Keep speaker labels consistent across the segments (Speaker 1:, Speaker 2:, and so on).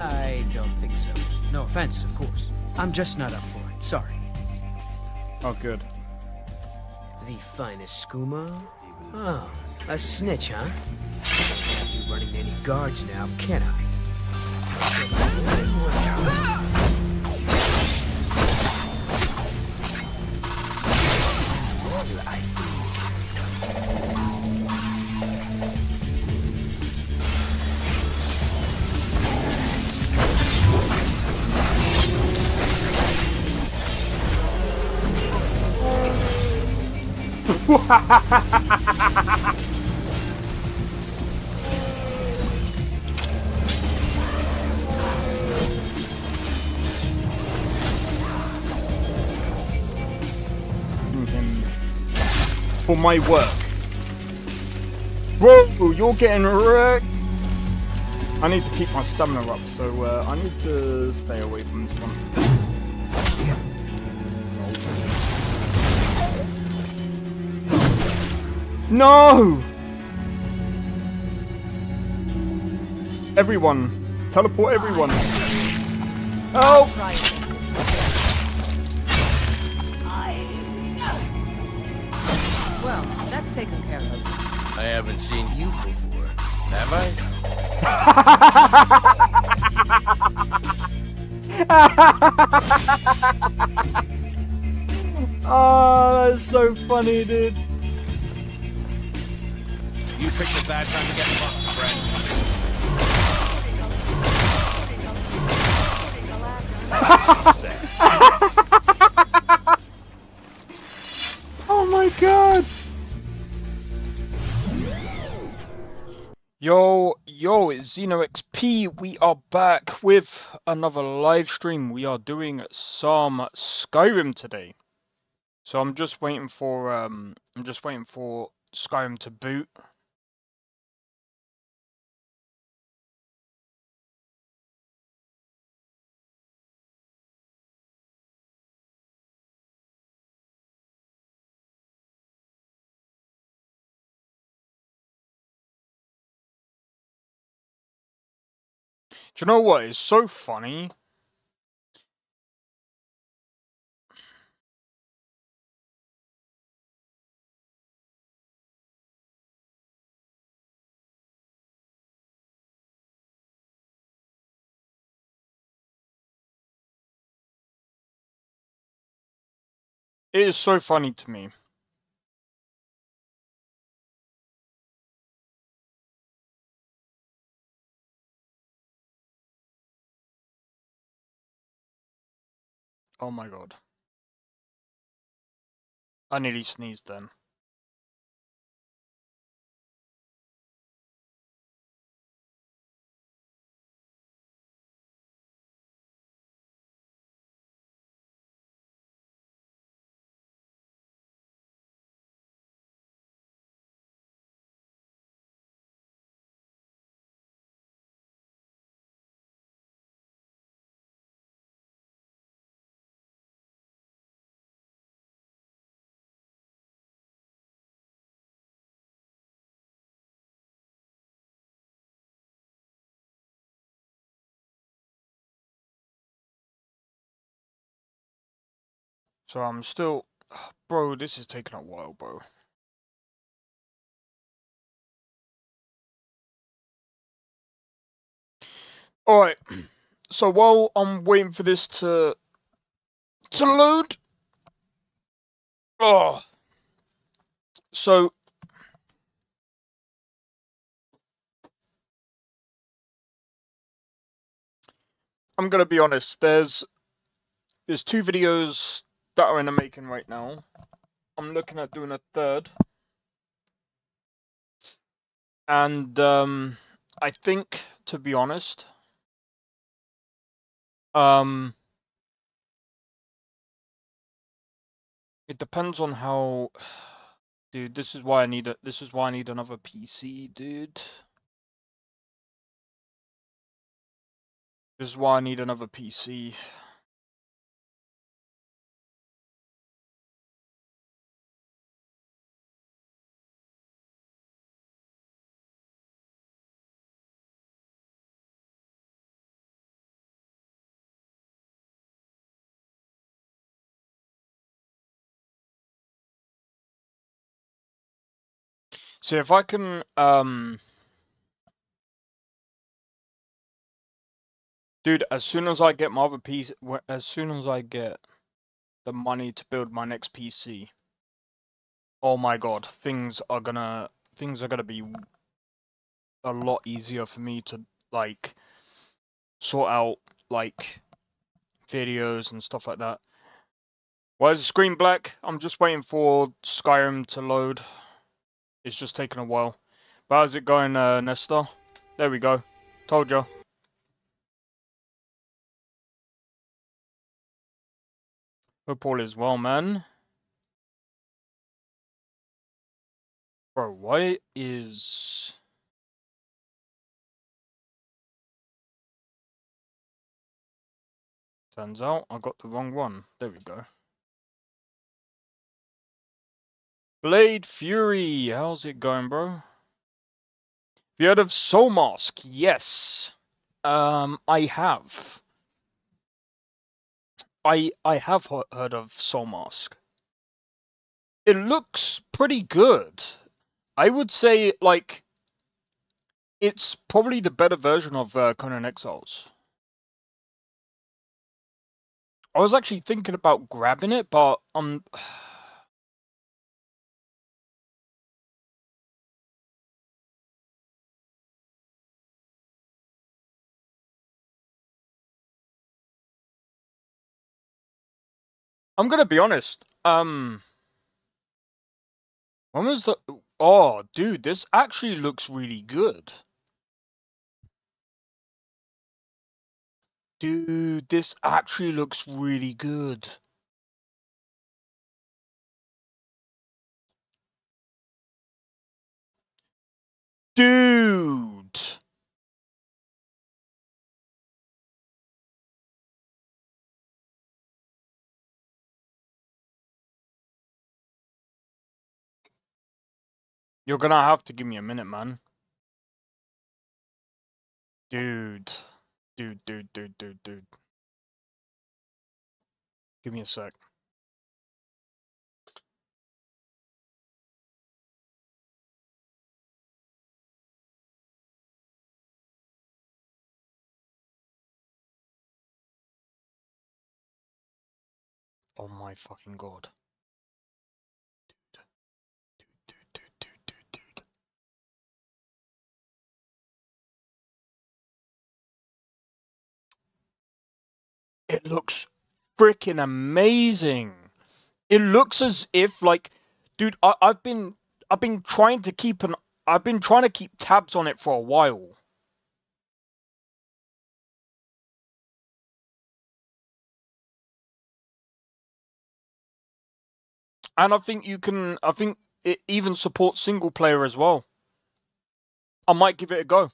Speaker 1: I don't think so. No offense, of course. I'm just not up for it. Sorry.
Speaker 2: Oh, good.
Speaker 1: The finest skooma? Oh, a snitch, huh? Can't be running any guards now, can I?
Speaker 2: Him for my work. Whoa, you're getting wrecked. I need to keep my stamina up, so I need to stay away from this one. No! Everyone, teleport everyone. Oh!
Speaker 3: Well, that's taken care of.
Speaker 4: I haven't seen you before, have I?
Speaker 2: Oh, that's so funny, dude.
Speaker 4: You picked a bad time to get fucked, friend.
Speaker 2: Oh my god! Yo, it's XP. We are back with another live stream. We are doing some Skyrim today. So I'm just waiting for Skyrim to boot. Do you know what? It's so funny. It is so funny to me. Oh my god. I nearly sneezed then. So I'm still... Bro, this is taking a while, bro. Alright, so while I'm waiting for this to load... Oh! So... I'm gonna be honest, there's two videos that are in the making right now. I'm looking at doing a third. And, I think, to be honest... It depends on how... Dude, this is why I need another PC, dude. This is why I need another PC. See if I can dude, as soon as I get my other PC, as soon as I get the money to build my next PC, oh my god, things are gonna be a lot easier for me to like sort out like videos and stuff like that. Why is the screen black? I'm just waiting for Skyrim to load. It's just taking a while. But how's it going, Nesta? There we go. Told ya. Hope all is well, man. Bro, why is... Turns out I got the wrong one. There we go. Blade Fury, how's it going, bro? Have you heard of Soul Mask? Yes. I have. I have heard of Soul Mask. It looks pretty good. I would say, like, it's probably the better version of Conan Exiles. I was actually thinking about grabbing it, but I'm gonna be honest. When was the? Oh, dude, this actually looks really good. Dude, this actually looks really good. Dude. You're gonna have to give me a minute, man. Dude. Dude. Give me a sec. Oh my fucking god. Dude. It looks freaking amazing. It looks as if, like, dude, I've been trying to keep tabs on it for a while. And I think it even supports single player as well. I might give it a go.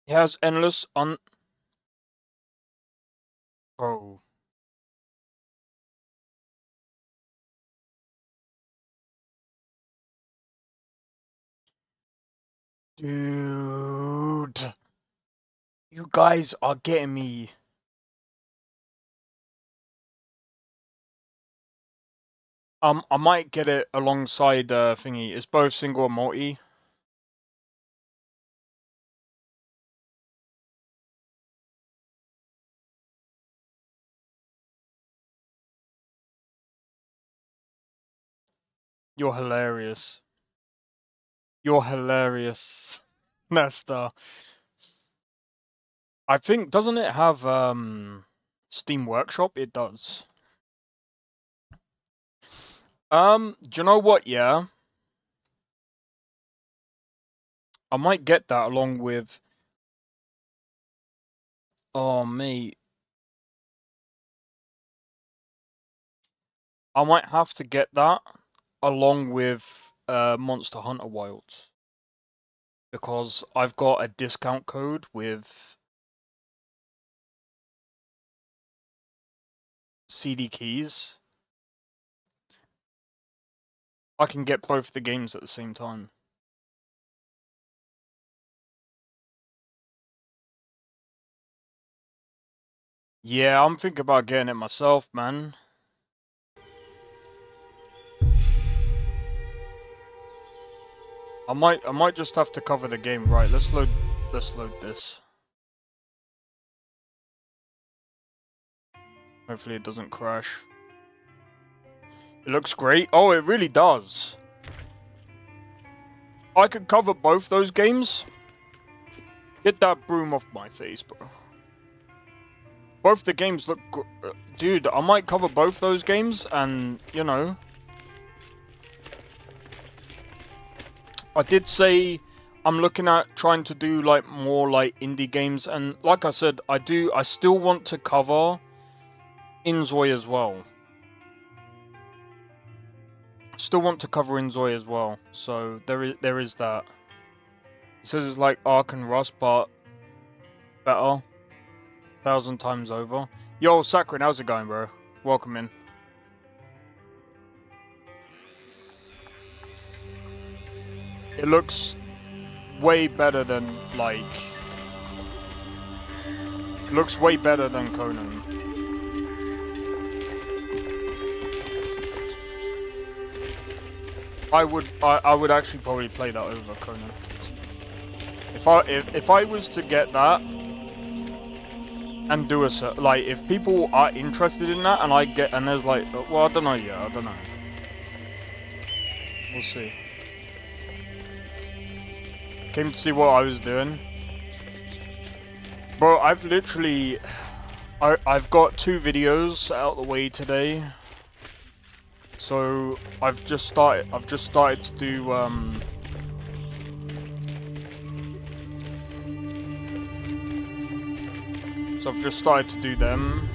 Speaker 2: It has endless on. Bro. Dude. You guys are getting me. I might get it alongside thingy. It's both single and multi. You're hilarious. You're hilarious, Nesta. I think, doesn't it have Steam Workshop? It does. Do you know what? Yeah, I might get that along with. Oh mate, I might have to get that along with Monster Hunter Wilds because I've got a discount code with CD keys. I can get both the games at the same time. Yeah, I'm thinking about getting it myself, man. I might just have to cover the game. Right, let's load this. Hopefully it doesn't crash. It looks great. Oh, it really does. I could cover both those games. Get that broom off my face, bro. Both the games look dude, I might cover both those games and, you know. I did say I'm looking at trying to do like more like indie games, and like I said, I still want to cover Inzoi as well. Still want to cover Inzoi as well, so there is that. It says it's like Ark and Rust, but better, 1,000 times over. Yo, Sakrin, how's it going, bro? Welcome in. It looks way better than like. It looks way better than Conan. I would actually probably play that over Conan. If I was to get that and do like, if people are interested in that and there's like, well, I don't know yet, I don't know. We'll see. Came to see what I was doing. Bro, I've literally I've got 2 videos out the way today. So I've just started to do them.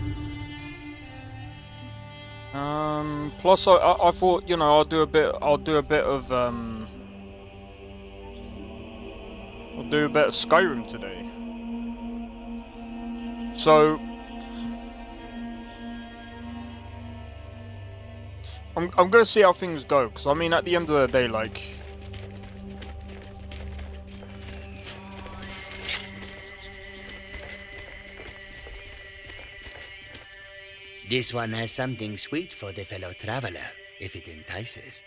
Speaker 2: Plus I thought, you know, I'll do a bit of Skyrim today. So I'm gonna see how things go, because I mean, at the end of the day, like,
Speaker 5: this one has something sweet for the fellow traveler, if it entices.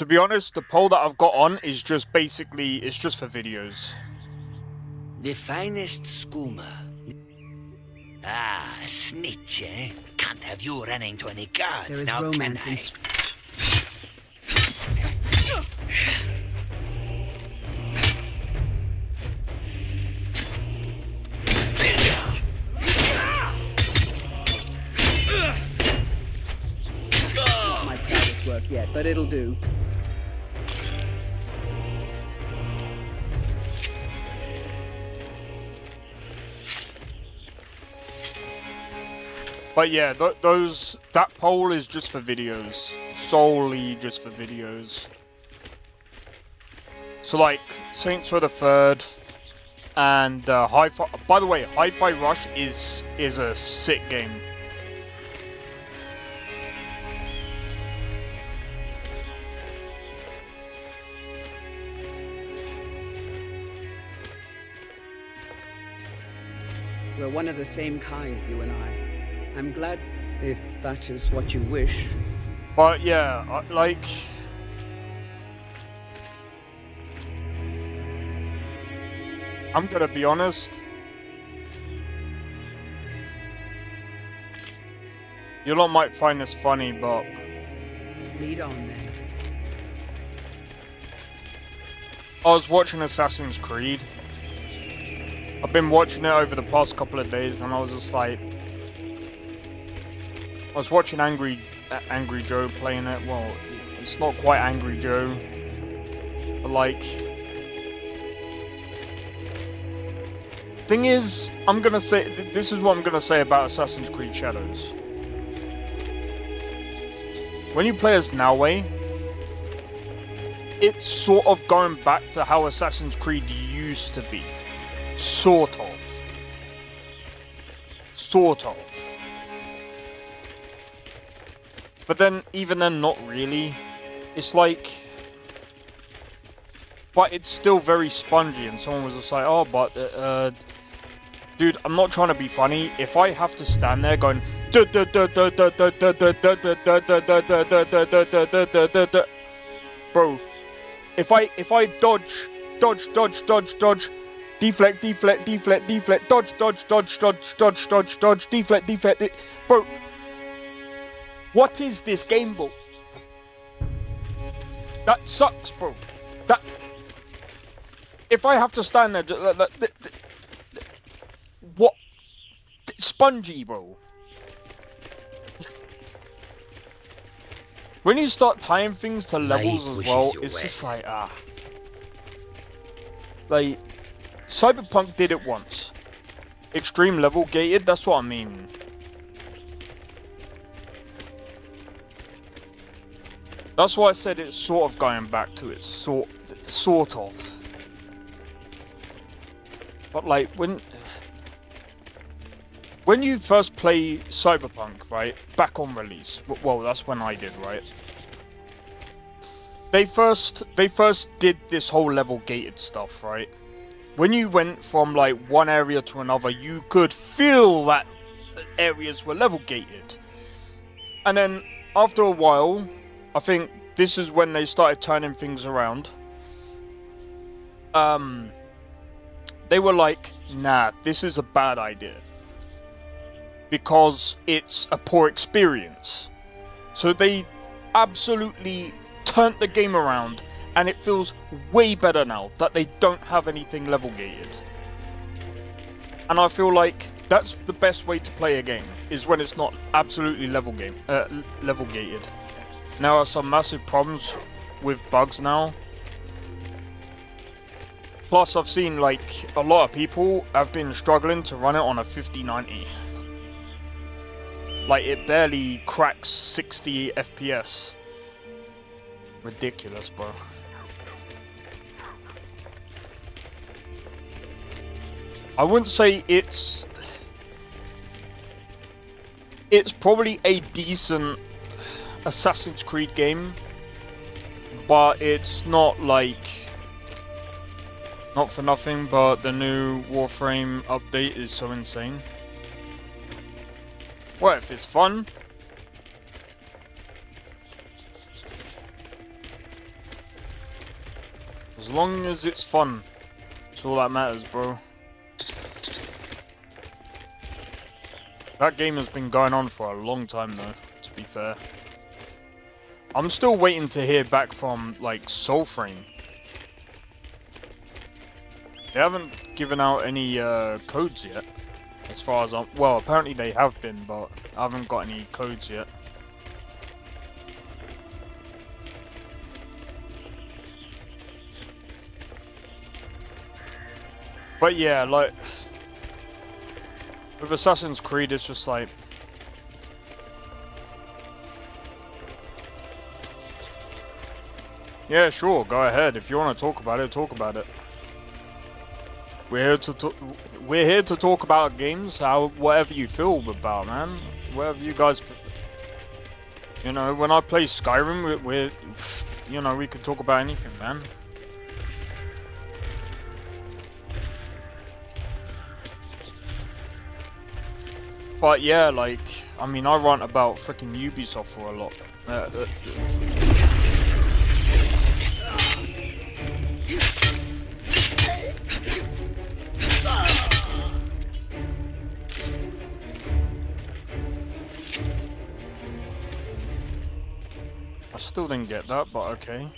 Speaker 2: to be honest, the poll that I've got on is just basically, it's just for videos.
Speaker 5: The finest skooma. Ah, snitch, eh? Can't have you running to any guards,
Speaker 3: There is
Speaker 5: now
Speaker 3: romance
Speaker 5: can
Speaker 3: in Not my proudest work yet, but it'll do.
Speaker 2: But yeah, that poll is just for videos, solely just for videos. So like Saints Row the Third and Hi-Fi. By the way, Hi-Fi Rush is a sick game.
Speaker 3: We're one of the same kind, you and I. I'm glad, if that is what you wish.
Speaker 2: But yeah, like, I'm gonna be honest. You lot might find this funny, but
Speaker 3: Lead on then.
Speaker 2: I was watching Assassin's Creed. I've been watching it over the past couple of days, and I was just like, I was watching Angry Joe playing it. Well, it's not quite Angry Joe, but like, thing is, I'm gonna say, this is what I'm gonna say about Assassin's Creed Shadows. When you play as Naue, it's sort of going back to how Assassin's Creed used to be. Sort of. But then, even then, not really. It's like, but it's still very spongy, and someone was just like, oh, but Dude, I'm not trying to be funny. If I have to stand there going, bro, if I dodge, deflect, dodge, deflect, bro, what is this game, bro? That sucks, bro. That if I have to stand there, what? Spongy, bro. When you start tying things to levels as well, it's just like, like, Cyberpunk did it once. Extreme level gated, that's what I mean. That's why I said it's sort of going back to it, sort of. But like, when you first play Cyberpunk, right, back on release, well, that's when I did, right? They first did this whole level gated stuff, right? When you went from like one area to another, you could feel that areas were level gated. And then after a while, I think this is when they started turning things around. They were like, nah, this is a bad idea. Because it's a poor experience. So they absolutely turned the game around, and it feels way better now that they don't have anything level gated. And I feel like that's the best way to play a game, is when it's not absolutely level gated. There are some massive problems with bugs now. Plus I've seen like a lot of people have been struggling to run it on a 5090. Like it barely cracks 60 FPS. Ridiculous, bro. I wouldn't say it's probably a decent Assassin's Creed game, but it's not like, not for nothing, but the new Warframe update is so insane. Well, if it's fun. As long as it's fun, that's all that matters, bro. That game has been going on for a long time though, to be fair. I'm still waiting to hear back from, like, Soulframe. They haven't given out any codes yet, as far as I'm... Well, apparently they have been, but I haven't got any codes yet. But yeah, like... with Assassin's Creed, it's just like... Yeah, sure, go ahead. If you want to talk about it, talk about it. We're here to talk about games, whatever you feel about, man. Whatever you guys, you know. When I play Skyrim, you know, we could talk about anything, man. But yeah, like, I mean, I rant about freaking Ubisoft for a lot. I still didn't get that, but okay.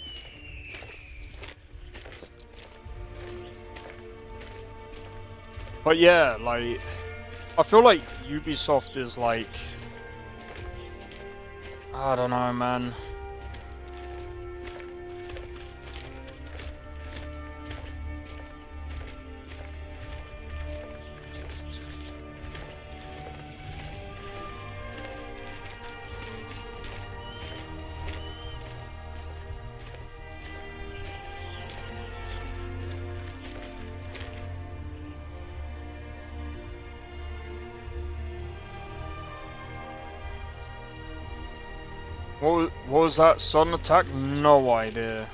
Speaker 2: But yeah, like, I feel like Ubisoft is like, I don't know, man. What was that? Sudden attack? No idea.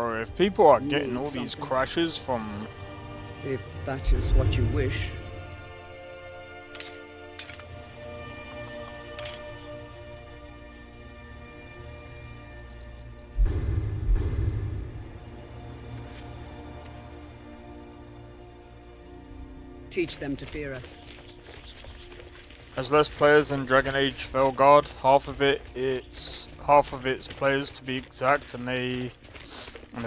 Speaker 2: bro. If people are
Speaker 3: Need
Speaker 2: getting all these
Speaker 3: something?
Speaker 2: crashes from...
Speaker 3: If that is what you wish. Teach them to fear us.
Speaker 2: There's less players in Dragon Age Felguard. Half of it's players to be exact, and a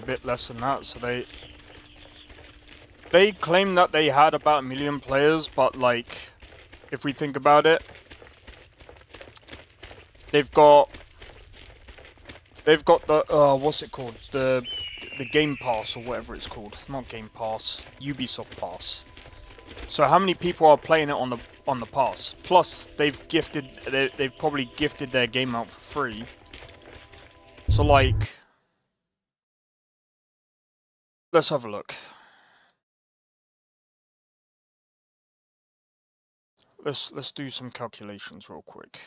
Speaker 2: bit less than that. So they claim that they had about 1 million players, but like, if we think about it, they've got the what's it called, the Game Pass or whatever it's called. Not Game Pass, Ubisoft Pass. So how many people are playing it on the pass? Plus they've probably gifted their game out for free. So like, let's have a look. Let's do some calculations real quick.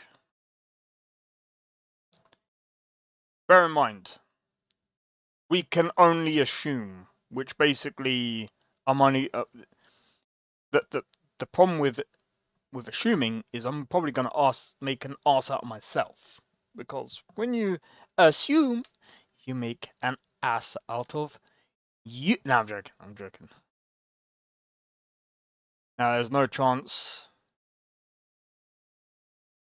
Speaker 2: Bear in mind, we can only assume, which basically I'm only the problem with assuming is I'm probably gonna make an ass out of myself, because when you assume, you make an ass out of you. No, I'm joking. I'm joking. Now there's no chance.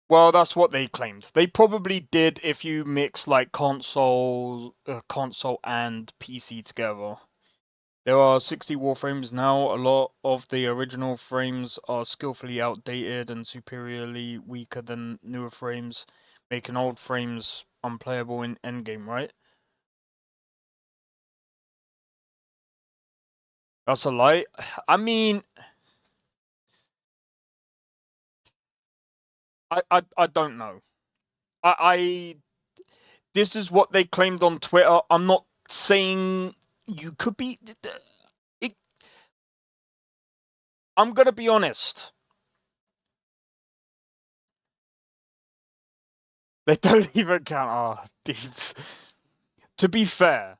Speaker 2: Well, that's what they claimed. They probably did if you mix like console and PC together. There are 60 warframes now. A lot of the original frames are skillfully outdated and superiorly weaker than newer frames, making old frames unplayable in endgame, right? That's a lie. I mean, I don't know. This is what they claimed on Twitter. I'm not saying you could be. I'm gonna be honest. They don't even count. Oh, dudes. To be fair,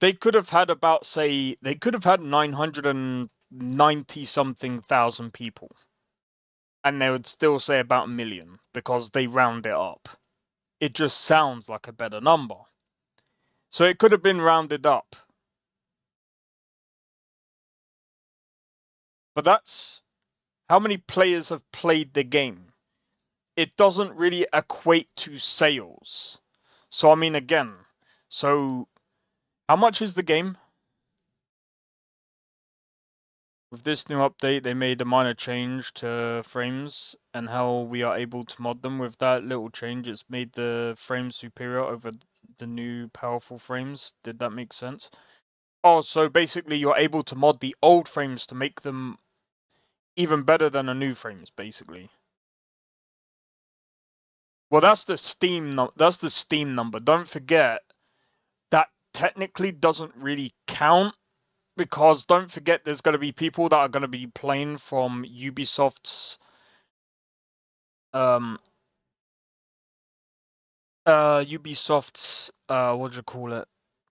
Speaker 2: they could have had about, say, they could have had 990 something thousand people, and they would still say about 1 million because they round it up. It just sounds like a better number. So it could have been rounded up. But that's how many players have played the game. It doesn't really equate to sales. So I mean, again, so how much is the game? With this new update, they made a minor change to frames and how we are able to mod them. With that little change, it's made the frames superior over the new powerful frames. Did that make sense? Oh, so basically you're able to mod the old frames to make them even better than the new frames, basically. Well, that's the Steam number. Don't forget that technically doesn't really count, because don't forget there's going to be people that are going to be playing from Ubisoft's what do you call it?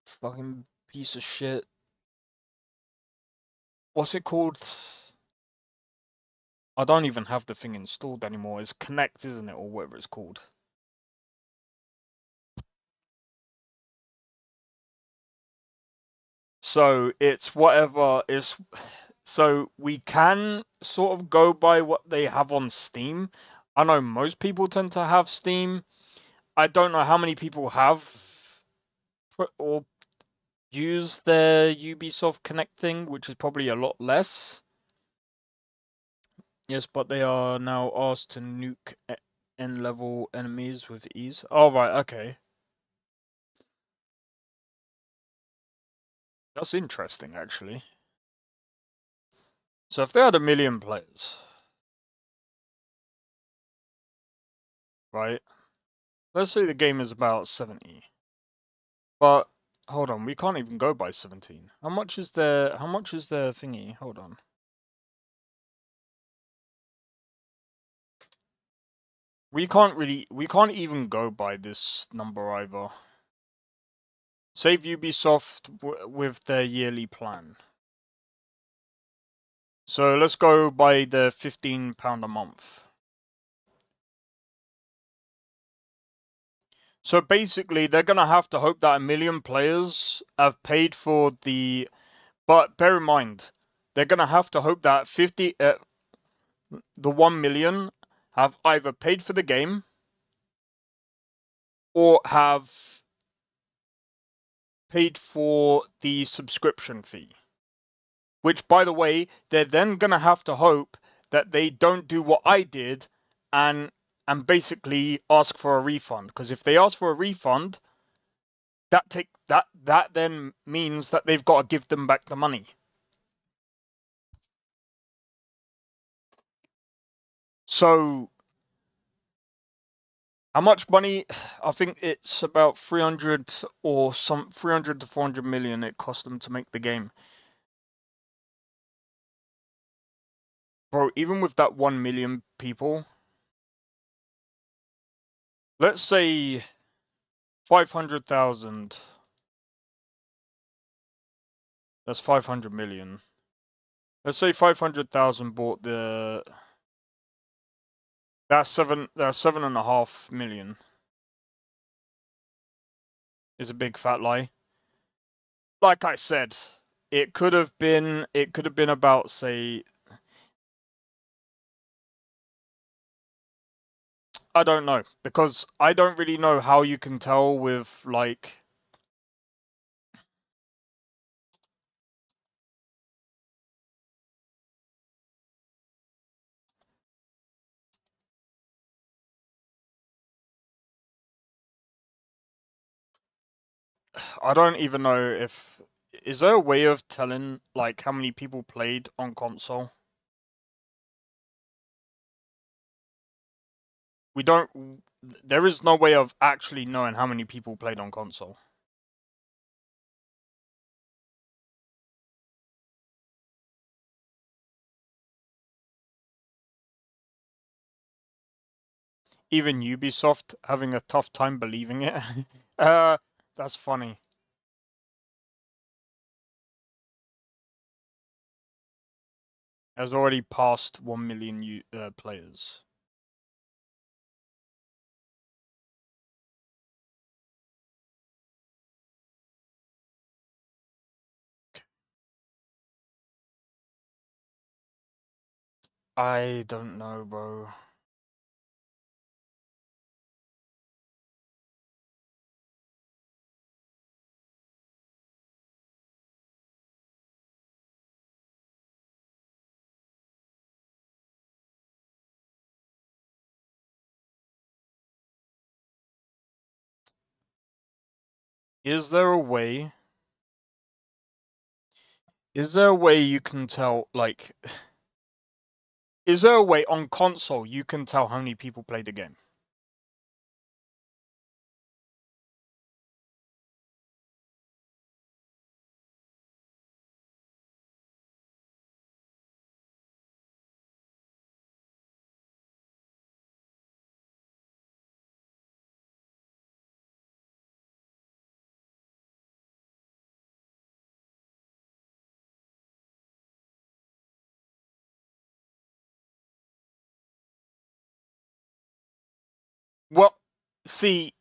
Speaker 2: Fucking piece of shit. What's it called? I don't even have the thing installed anymore. It's Connect, isn't it, or whatever it's called? So it's whatever is. So we can sort of go by what they have on Steam. I know most people tend to have Steam. I don't know how many people have or use their Ubisoft Connect thing, which is probably a lot less. Yes, but they are now asked to nuke end-level enemies with ease. Oh, right, okay. That's interesting, actually. So if they had 1 million players, right? Let's say the game is about 70. But hold on, we can't even go by 17. How much is their thingy? Hold on. We can't even go by this number either. Save Ubisoft with their yearly plan. So let's go by the £15 a month. So basically, they're going to have to hope that 1 million players have paid for the... But bear in mind, they're going to have to hope that the 1 million have either paid for the game or have paid for the subscription fee. Which, by the way, they're then going to have to hope that they don't do what I did and basically ask for a refund. Because if they ask for a refund, that then means that they've got to give them back the money. So, how much money? I think it's about 300 to 400 million it cost them to make the game. Bro, even with that 1 million people, let's say 500,000. That's 500 million. Let's say 500,000 bought the... That's 7.5 million. Is a big fat lie. Like I said, it could have been about, say, I don't know, because I don't really know how you can tell with, like... I don't even know if... Is there a way of telling, like, how many people played on console? We don't... There is no way of actually knowing how many people played on console. Even Ubisoft having a tough time believing it. That's funny. Has already passed 1 million players. I don't know, bro. Is there a way? Is there a way you can tell, like... Is there a way on console you can tell how many people play the game? Well, see,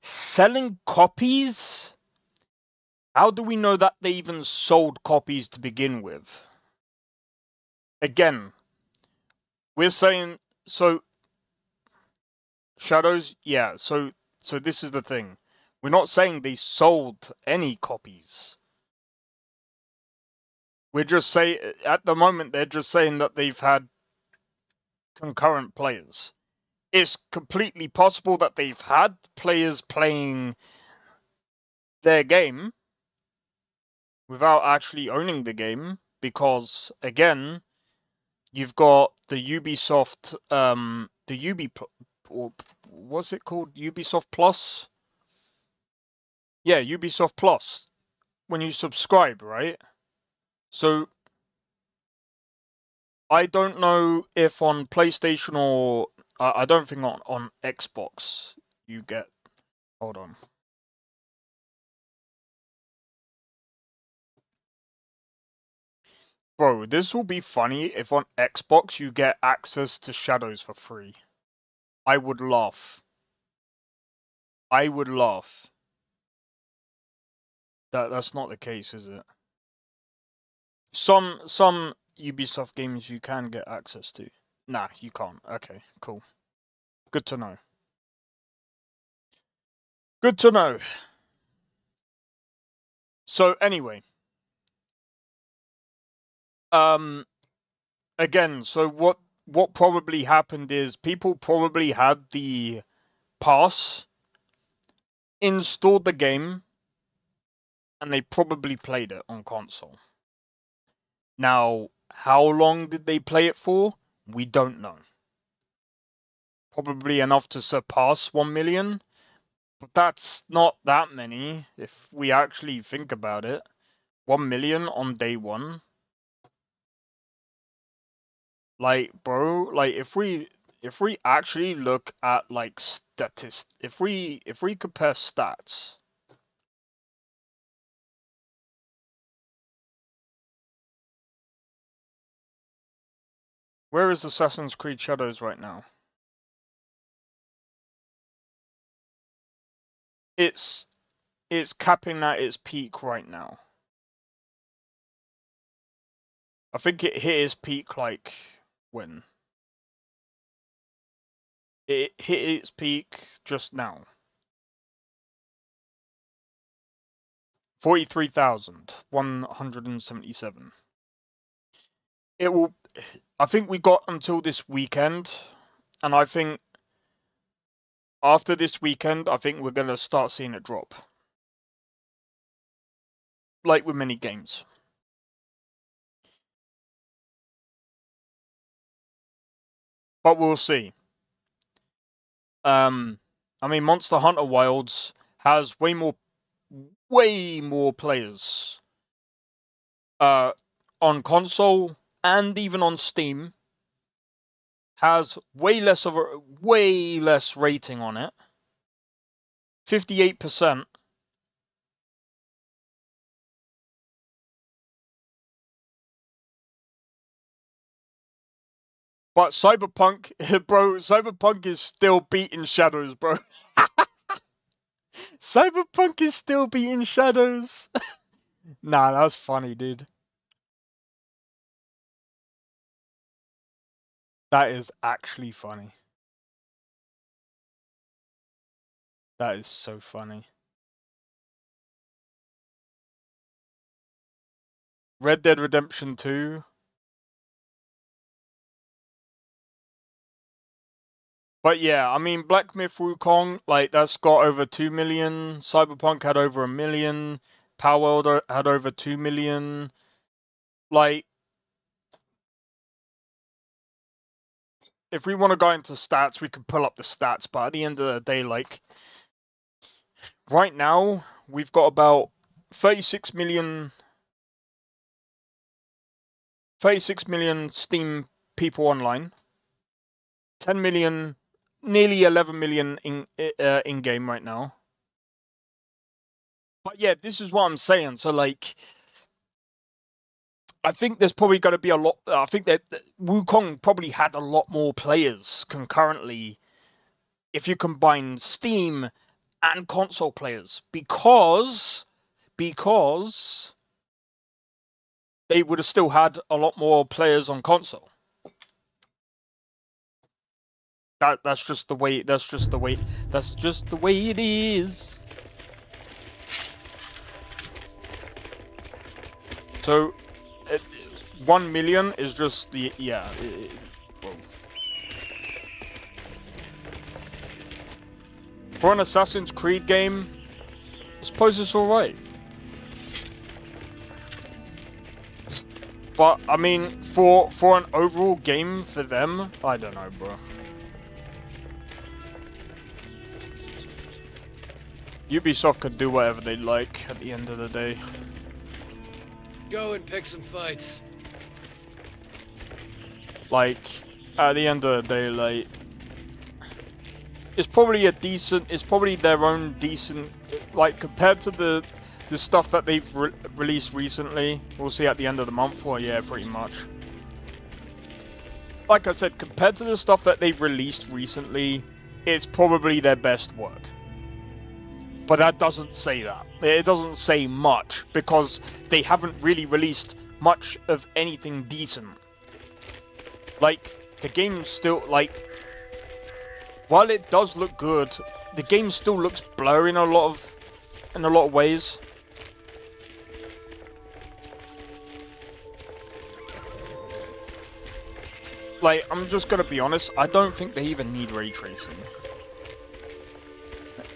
Speaker 2: selling copies? How do we know that they even sold copies to begin with? Again, we're saying, so... Shadows? Yeah, so this is the thing. We're not saying they sold any copies. We're just saying, at the moment, they're just saying that they've had concurrent players. It's completely possible that they've had players playing their game without actually owning the game, because, again, you've got the Ubisoft, or what's it called? Ubisoft Plus? Yeah, Ubisoft Plus. When you subscribe, right? So, I don't know if on PlayStation or... I don't think on Xbox you get... Hold on. Bro, this will be funny if on Xbox you get access to Shadows for free. I would laugh. I would laugh. That's not the case, is it? Some Ubisoft games you can get access to. Nah, you can't. Okay, cool. Good to know. Good to know. So anyway, again, so what probably happened is people probably had the pass, installed the game, and they probably played it on console. Now, how long did they play it for? We don't know. Probably enough to surpass 1 million, but that's not that many if we actually think about it. 1 million on day one. Like, bro, like if we actually look at like if we compare stats. Where is Assassin's Creed Shadows right now? It's capping at its peak right now. I think it hit its peak like when? It hit its peak just now. 43,177. It will. I think we got until this weekend, and I think after this weekend, I think we're gonna start seeing it drop. Like with many games. But we'll see. I mean, Monster Hunter Wilds has way more players on console and even on Steam. Has way less rating on it. 58%. But Cyberpunk, bro, Cyberpunk is still beating Shadows, bro. Cyberpunk is still beating Shadows. Nah, that's funny, dude. That is actually funny. That is so funny. Red Dead Redemption 2. But yeah, I mean, Black Myth Wukong, like, that's got over 2 million. Cyberpunk had over 1 million. Palworld had over 2 million. Like, if we want to go into stats, we can pull up the stats. But at the end of the day, like, right now, we've got about 36 million Steam people online. 10 million, nearly 11 million in game right now. But yeah, this is what I'm saying. So like, I think there's probably going to be a lot. I think that Wukong probably had a lot more players concurrently if you combine Steam and console players, because they would have still had a lot more players on console. That's just the way it is. So 1 million is just the for an Assassin's Creed game, I suppose it's alright. But I mean, for an overall game for them, I don't know, bro. Ubisoft could do whatever they like at the end of the day.
Speaker 4: Go and pick some fights.
Speaker 2: Like, at the end of the day, like, it's probably their own decent, like, compared to the the stuff that they've released recently, we'll see at the end of the month, or yeah, pretty much. Like I said, compared to the stuff that they've released recently, it's probably their best work. But that doesn't say that. It doesn't say much, because they haven't really released much of anything decent. Like, the game still, like, while it does look good, the game still looks blurry in a lot of ways. Like, I'm just gonna be honest, I don't think they even need ray tracing.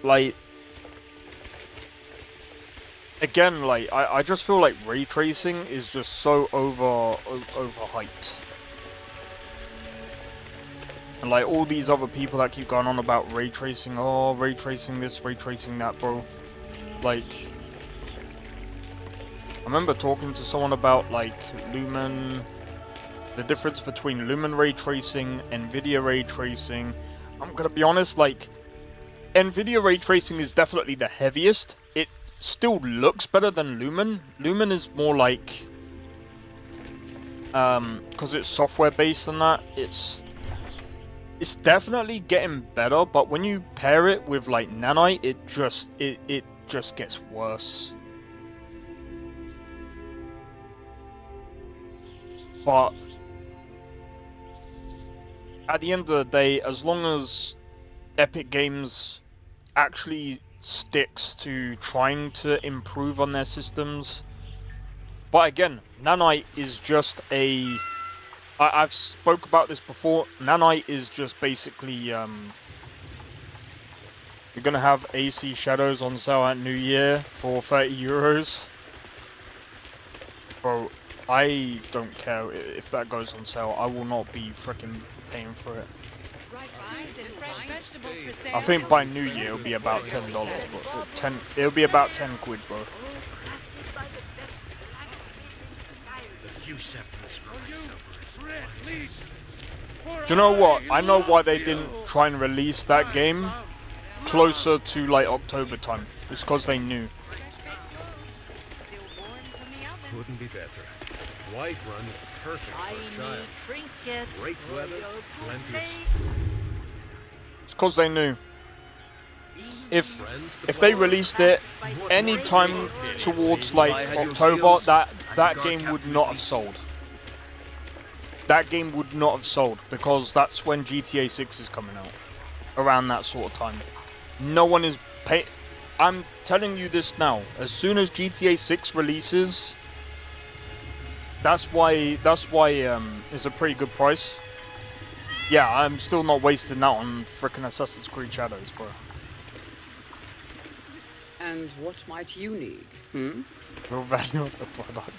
Speaker 2: Like, again, like, I just feel like ray tracing is just so overhyped. And like, all these other people that keep going on about ray tracing, oh, ray tracing this, ray tracing that, bro. Like, I remember talking to someone about, like, Lumen, the difference between Lumen ray tracing, NVIDIA ray tracing. I'm gonna be honest, like, NVIDIA ray tracing is definitely the heaviest. It still looks better than Lumen. Lumen is more like, because it's software based and that, it's definitely getting better, but when you pair it with like Nanite, it just gets worse. But at the end of the day, as long as Epic Games actually sticks to trying to improve on their systems. But again, Nanite is just a... I've spoke about this before. Nanite is just basically... you're gonna have AC Shadows on sale at New Year for €30. Bro, I don't care if that goes on sale. I will not be freaking paying for it. I think by New Year it'll be about $10, but it'll be about 10 quid, bro. Do you know what? I know why they didn't try and release that game closer to like October time. It's because they knew.
Speaker 6: Couldn't be better. White Run is perfect for a child. Great weather, plenty of...
Speaker 2: It's because they knew. If they released it any time towards like October, that game would not have sold. That game would not have sold because that's when GTA 6 is coming out. Around that sort of time. No one is pay. I'm telling you this now. As soon as GTA 6 releases, that's why it's a pretty good price. Yeah, I'm still not wasting that on frickin' Assassin's Creed Shadows, bro.
Speaker 3: And what might you need?
Speaker 2: The value of the product.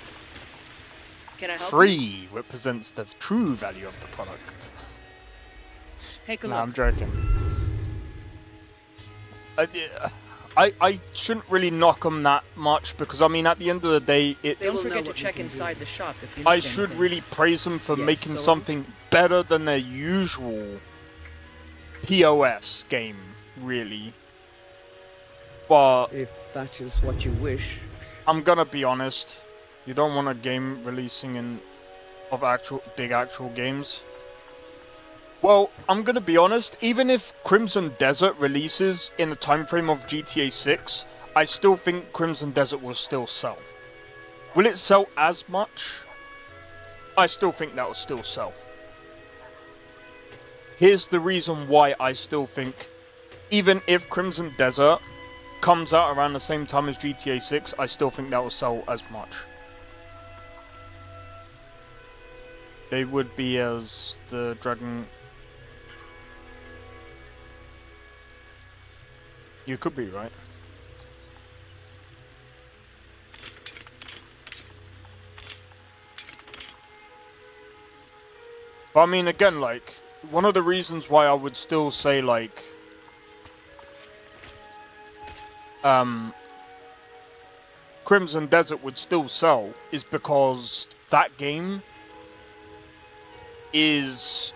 Speaker 3: Can I help you?
Speaker 2: 3 represents the true value of the product.
Speaker 3: Take a
Speaker 2: Nah,
Speaker 3: look.
Speaker 2: I'm joking. I shouldn't really knock them that much because I mean at the end of the day
Speaker 3: Don't forget to check inside the shop if you need
Speaker 2: I should
Speaker 3: anything.
Speaker 2: really praise them for
Speaker 3: Yes,
Speaker 2: making
Speaker 3: so-
Speaker 2: something better than their usual POS game, really. But
Speaker 3: If that is what you wish.
Speaker 2: I'm gonna be honest, you don't want a game releasing of big actual games. Well, I'm gonna be honest, even if Crimson Desert releases in the time frame of GTA 6, I still think Crimson Desert will still sell. Will it sell as much? I still think that will still sell. Here's the reason why I still think, even if Crimson Desert comes out around the same time as GTA 6, I still think that will sell as much. They would be as the Dragon... You could be right. But I mean, again, like, one of the reasons why I would still say, like, Crimson Desert would still sell is because that game is...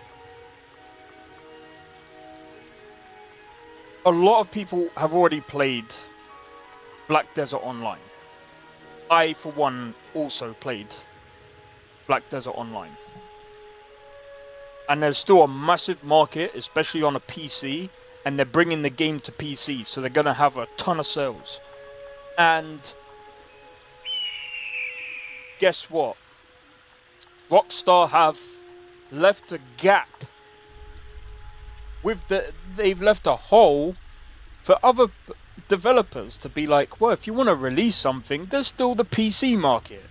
Speaker 2: A lot of people have already played Black Desert Online. I, for one, also played Black Desert Online. And there's still a massive market, especially on a PC, and they're bringing the game to PC, so they're going to have a ton of sales. And guess what? Rockstar have left a gap with they've left a hole for other developers to be like, well, if you want to release something, there's still the PC market,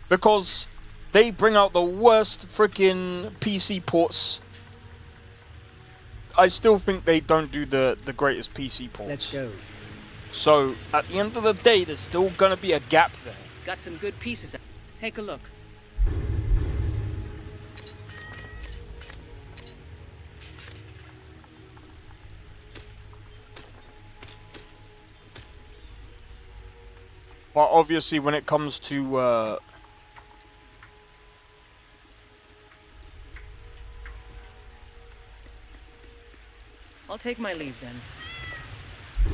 Speaker 2: because they bring out the worst freaking PC ports. I still think they don't do the greatest PC ports.
Speaker 3: Let's go.
Speaker 2: So at the end of the day, there's still gonna be a gap there.
Speaker 3: Got some good pieces. Take a look.
Speaker 2: But obviously, when it comes to
Speaker 3: I'll take my leave then.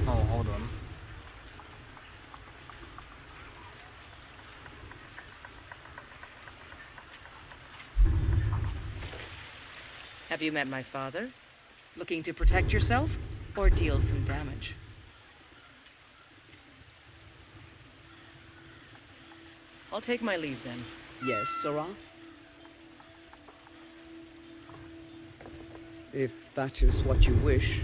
Speaker 2: oh, hold on.
Speaker 3: Have you met my father? Looking to protect yourself or deal some damage? I'll take my leave then. Yes, Sarah? If that is what you wish.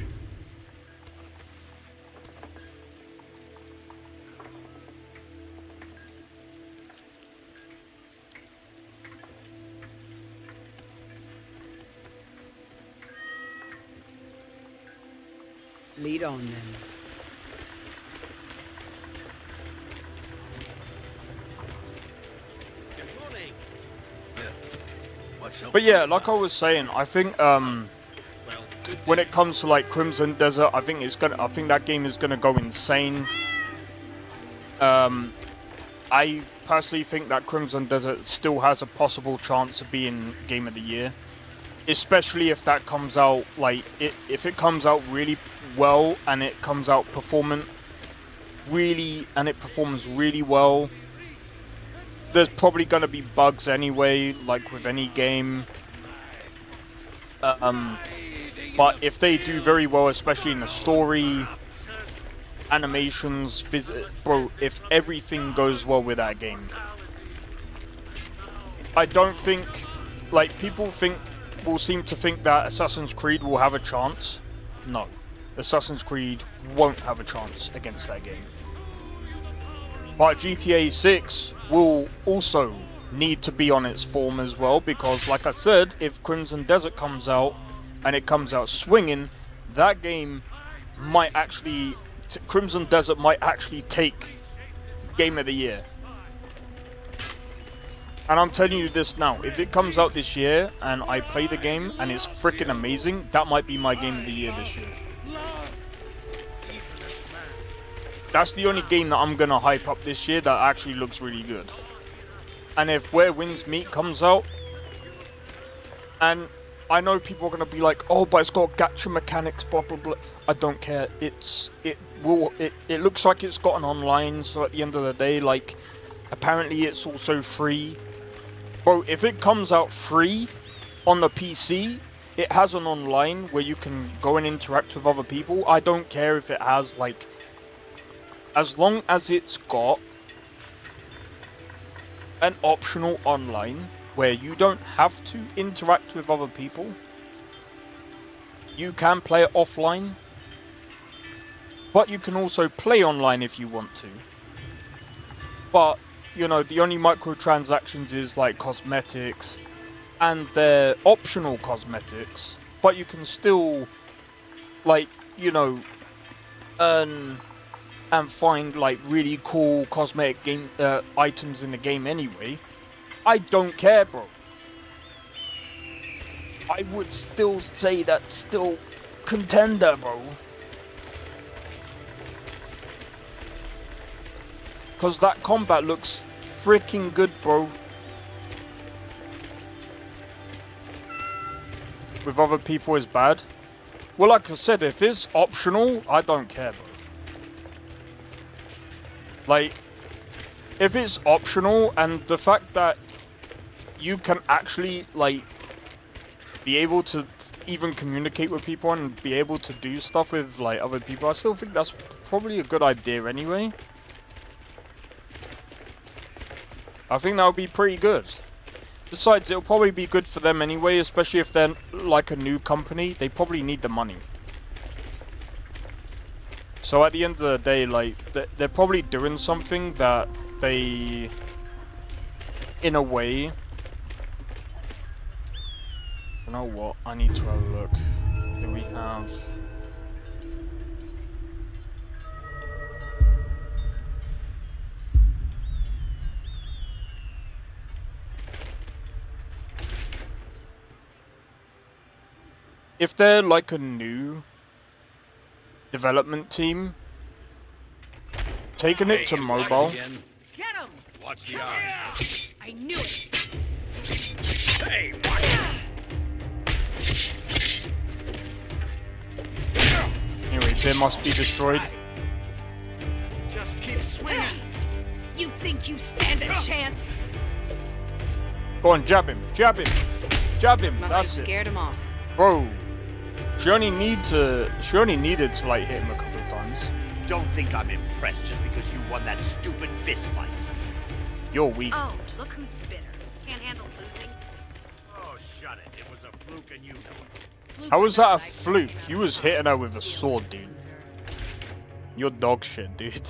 Speaker 3: Lead on then.
Speaker 6: Good morning. Yeah. What's up?
Speaker 2: But yeah, like I was saying, I think
Speaker 6: Well,
Speaker 2: when it comes to like Crimson Desert, I think that game is gonna go insane. I personally think that Crimson Desert still has a possible chance of being Game of the Year, especially if that comes out if it comes out really well and it comes out performs really well. There's probably gonna be bugs anyway, like with any game. But if they do very well, especially in the story, animations, bro, if everything goes well with that game, I don't think, like, people will seem to think that Assassin's Creed will have a chance. No, Assassin's Creed won't have a chance against that game. But GTA 6 will also need to be on its form as well, because like I said, if Crimson Desert comes out and it comes out swinging, that game might actually, Crimson Desert might actually take Game of the Year. And I'm telling you this now, if it comes out this year and I play the game and it's freaking amazing, that might be my Game of the Year this year. That's the only game that I'm gonna hype up this year that actually looks really good. And if Where Winds Meet comes out, and I know people are gonna be like, oh, but it's got gacha mechanics, blah blah blah. I don't care. It looks like it's got an online, so at the end of the day, like, apparently it's also free. Bro, if it comes out free on the PC, it has an online where you can go and interact with other people. I don't care if it has, like, as long as it's got an optional online where you don't have to interact with other people. You can play it offline, but you can also play online if you want to. But, you know, the only microtransactions is like cosmetics, and they're optional cosmetics, but you can still, like, you know, earn and find like really cool cosmetic game items in the game anyway. I don't care, bro. I would still say that's still contender, bro. Cause that combat looks freaking good, bro. With other people is bad. Well, like I said, if it's optional, I don't care, bro. Like, if it's optional, and the fact that you can actually like be able to even communicate with people and be able to do stuff with like other people, I still think that's probably a good idea anyway. I think that would be pretty good. Besides, it'll probably be good for them anyway, especially if they're like a new company. They probably need the money. So at the end of the day, like, they're probably doing something that they, in a way... You know what? I need to have a look. Do we have... If they're like a new development team, taking it to mobile.
Speaker 3: Get him!
Speaker 6: Watch the eye.
Speaker 3: I knew it!
Speaker 6: Hey, watch
Speaker 2: Anyway, they must be destroyed.
Speaker 4: Just keep swinging.
Speaker 3: You think you stand a chance?
Speaker 2: Go on, jab him, jab him, jab him.
Speaker 3: Must have
Speaker 2: That's it,
Speaker 3: scared him off.
Speaker 2: bro. She only needed to like hit him a couple of times.
Speaker 7: Don't think I'm impressed just because you won that stupid fist fight.
Speaker 2: You're weak.
Speaker 8: Oh, look who's bitter. Can't handle losing.
Speaker 7: Oh, shut it. It was a fluke and you know it.
Speaker 2: How was that a fluke? You was hitting her with a sword, dude. You're dog shit, dude.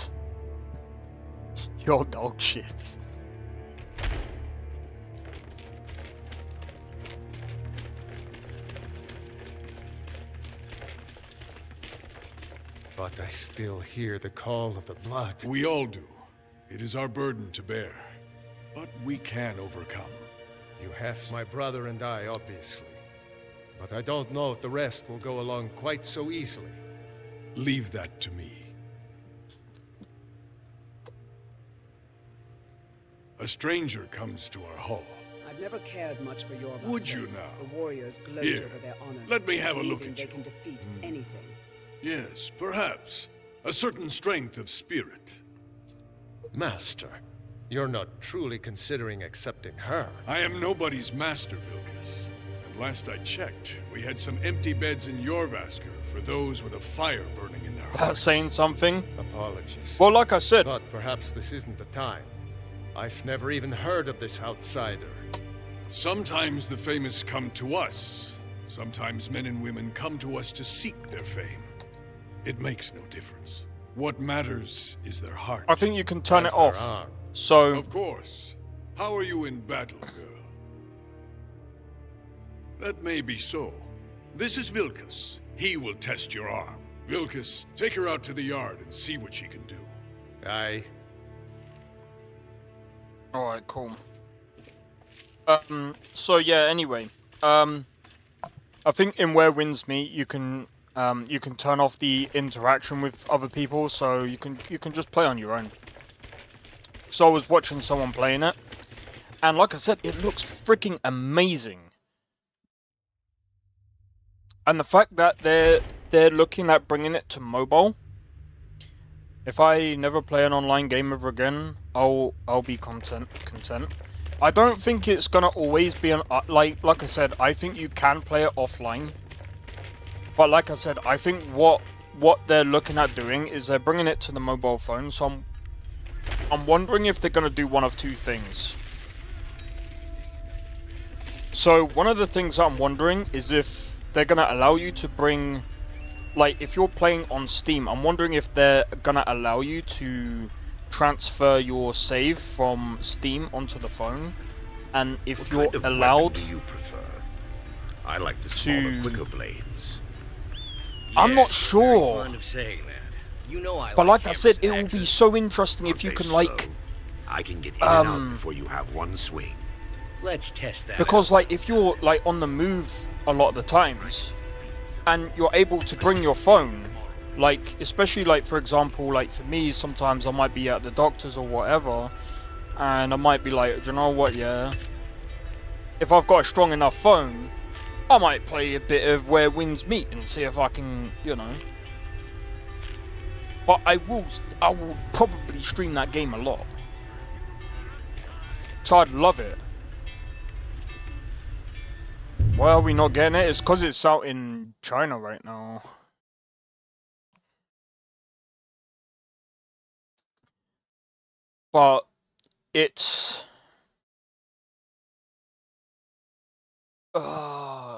Speaker 2: You're dog shit.
Speaker 9: But I still hear the call of the blood.
Speaker 10: We all do. It is our burden to bear. But we can overcome.
Speaker 9: You have my brother and I, obviously. But I don't know if the rest will go along quite so easily.
Speaker 10: Leave that to me. A stranger comes to our hall.
Speaker 11: I've never cared much for your
Speaker 10: Would you now?
Speaker 11: The warriors gloat
Speaker 10: Here,
Speaker 11: over their honor.
Speaker 10: let me have a look
Speaker 11: believing
Speaker 10: at
Speaker 11: they
Speaker 10: you.
Speaker 11: can defeat anything.
Speaker 10: Yes, perhaps. A certain strength of spirit.
Speaker 9: Master, you're not truly considering accepting her.
Speaker 10: I am nobody's master, Vilkas. And last I checked, we had some empty beds in Jorvaskr for those with a fire burning in their hearts.
Speaker 2: That's saying something.
Speaker 9: Apologies.
Speaker 2: Well, like I said,
Speaker 9: But perhaps this isn't the time. I've never even heard of this outsider.
Speaker 10: Sometimes the famous come to us. Sometimes men and women come to us to seek their fame. It makes no difference. What matters is their heart.
Speaker 2: I think you can turn it
Speaker 9: And her
Speaker 2: off.
Speaker 9: arm.
Speaker 2: So,
Speaker 10: Of course. How are you in battle, girl? That may be so. This is Vilkas. He will test your arm. Vilkas, take her out to the yard and see what she can do.
Speaker 9: Aye.
Speaker 2: alright, cool. So yeah, anyway. I think in Where Winds Meet you can turn off the interaction with other people, so you can just play on your own. So I was watching someone playing it, and like I said, it looks freaking amazing. And the fact that they're looking at bringing it to mobile. If I never play an online game ever again, I'll be content. I don't think it's gonna always be an like I said. I think you can play it offline. But like I said, I think what they're looking at doing is they're bringing it to the mobile phone. So I'm wondering if they're gonna do one of two things. So one of the things that I'm wondering is if they're gonna allow you to bring, like, if you're playing on Steam, I'm wondering if they're gonna allow you to transfer your save from Steam onto the phone, and if you're allowed
Speaker 7: do you prefer? I like the smaller, quicker blades.
Speaker 2: I'm not sure.
Speaker 7: Fond of saying that. You know I
Speaker 2: But like I said, it will
Speaker 7: hammers and
Speaker 2: be so interesting if
Speaker 7: axes.
Speaker 2: you
Speaker 7: Aren't
Speaker 2: can
Speaker 7: they
Speaker 2: like,
Speaker 7: slow? I can get in and out before you have one swing. Let's test that.
Speaker 2: because like if you're like on the move a lot of the times, and you're able to bring your phone, like especially like for example, like for me sometimes I might be at the doctor's or whatever, and I might be like, do you know what, yeah, if I've got a strong enough phone, I might play a bit of Where Winds Meet and see if I can, you know. But I will probably stream that game a lot. So I'd love it. Why are we not getting it? It's because it's out in China right now. But it's...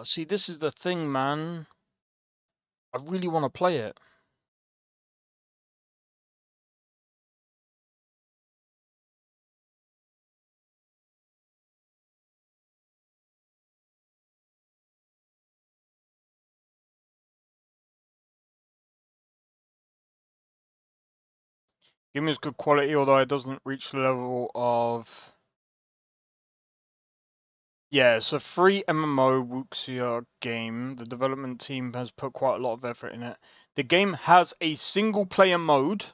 Speaker 2: see, this is the thing, man. I really want to play it. Game is good quality, although it doesn't reach the level of... Yeah, it's a free MMO Wuxia game. The development team has put quite a lot of effort in it. The game has a single player mode.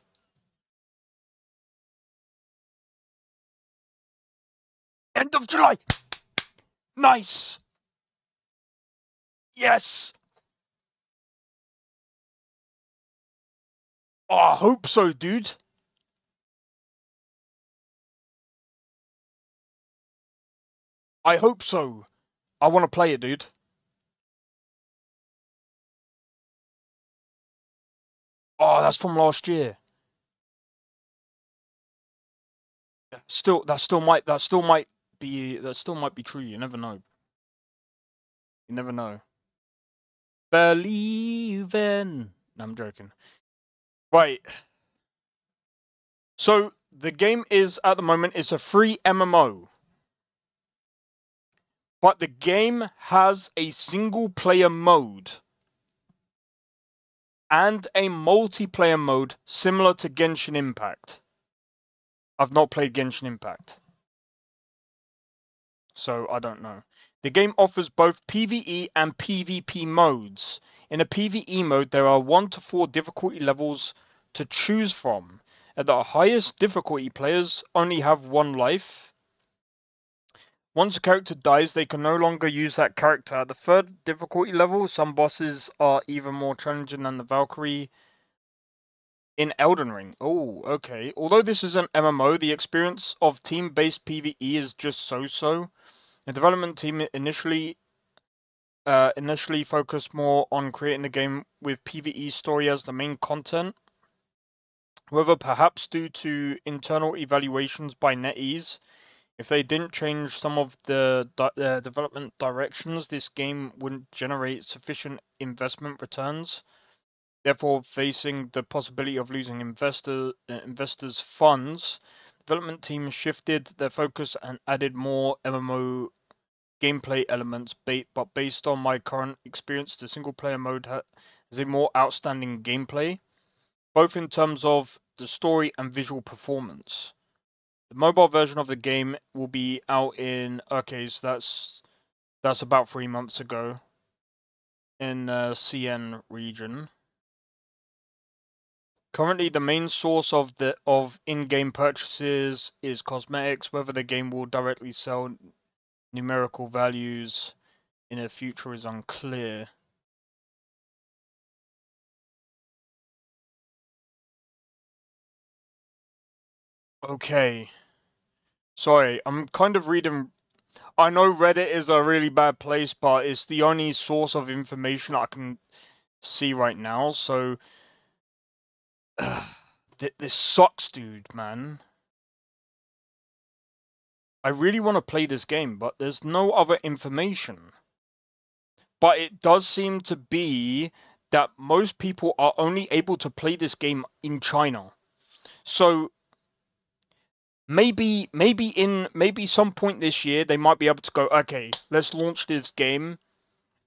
Speaker 2: End of July! Nice! Yes! Oh, I hope so, dude. I hope so. I want to play it, dude. Oh, that's from last year. That still might be true. You never know. You never know. Believe in. No, I'm joking. Right. So the game is at the moment is a free MMO. But the game has a single player mode and a multiplayer mode similar to Genshin Impact. I've not played Genshin Impact, so I don't know. The game offers both PvE and PvP modes. In a PvE mode, there are 1 to 4 difficulty levels to choose from. At the highest difficulty, players only have 1 life. Once a character dies, they can no longer use that character. At the 3rd difficulty level, some bosses are even more challenging than the Valkyrie in Elden Ring. Oh, okay. Although this is an MMO, the experience of team-based PvE is just so-so. The development team initially focused more on creating the game with PvE story as the main content. However, perhaps due to internal evaluations by NetEase, if they didn't change some of the development directions, this game wouldn't generate sufficient investment returns, therefore facing the possibility of losing investors' funds. Development team shifted their focus and added more MMO gameplay elements, but based on my current experience, the single-player mode has a more outstanding gameplay, both in terms of the story and visual performance. The mobile version of the game will be out in... Okay, so that's about 3 months ago in CN region. Currently, the main source of in-game purchases is cosmetics. Whether the game will directly sell numerical values in the future is unclear. Okay. Sorry, I'm kind of reading... I know Reddit is a really bad place, but it's the only source of information I can see right now, so... this sucks, dude, man. I really want to play this game, but there's no other information. But it does seem to be that most people are only able to play this game in China. So maybe some point this year they might be able to go, okay, let's launch this game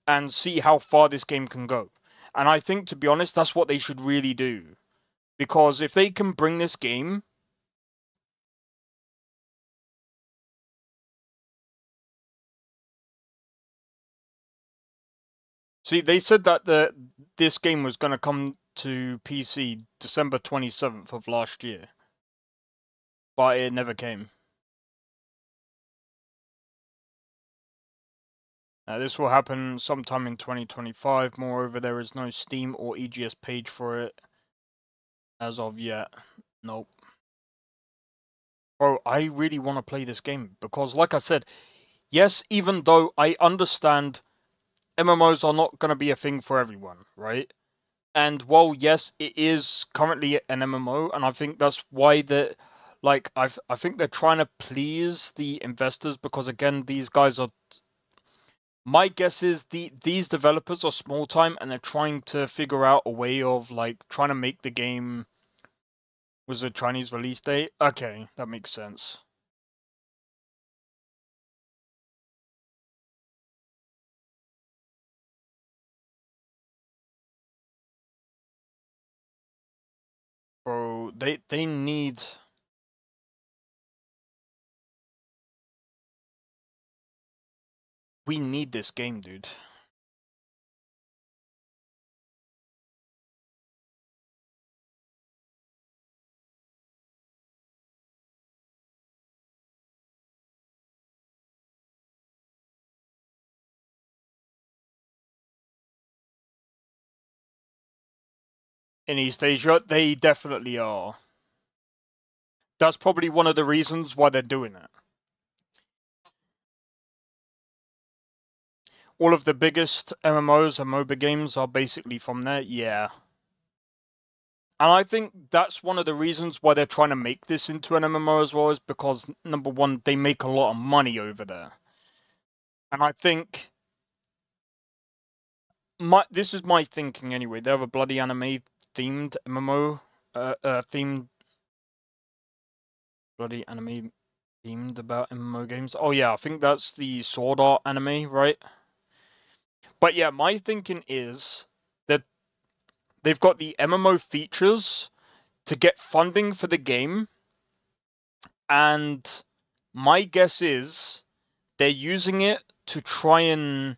Speaker 2: and see how far this game can go. And I think, to be honest, that's what they should really do. Because if they can bring this game... See, they said that this game was going to come to PC December 27th of last year. But it never came. This will happen sometime in 2025. Moreover, there is no Steam or EGS page for it as of yet. Nope. Bro, I really want to play this game because, like I said, yes, even though I understand MMOs are not going to be a thing for everyone, right? And while yes, it is currently an MMO, and I think that's why I think they're trying to please the investors because again, these guys are. My guess is these developers are small time and they're trying to figure out a way of like trying to make the game. Was a Chinese release date? Okay, that makes sense. Bro, they need. We need this game, dude. In East Asia, they definitely are. That's probably one of the reasons why they're doing it. All of the biggest MMOs and MOBA games are basically from there, yeah. And I think that's one of the reasons why they're trying to make this into an MMO as well, is because, number one, they make a lot of money over there. And I think... this is my thinking anyway. They have a bloody anime-themed MMO, themed... Bloody anime themed about MMO games. Oh yeah, I think that's the Sword Art anime, right? But yeah, my thinking is that they've got the MMO features to get funding for the game, and my guess is they're using it to try and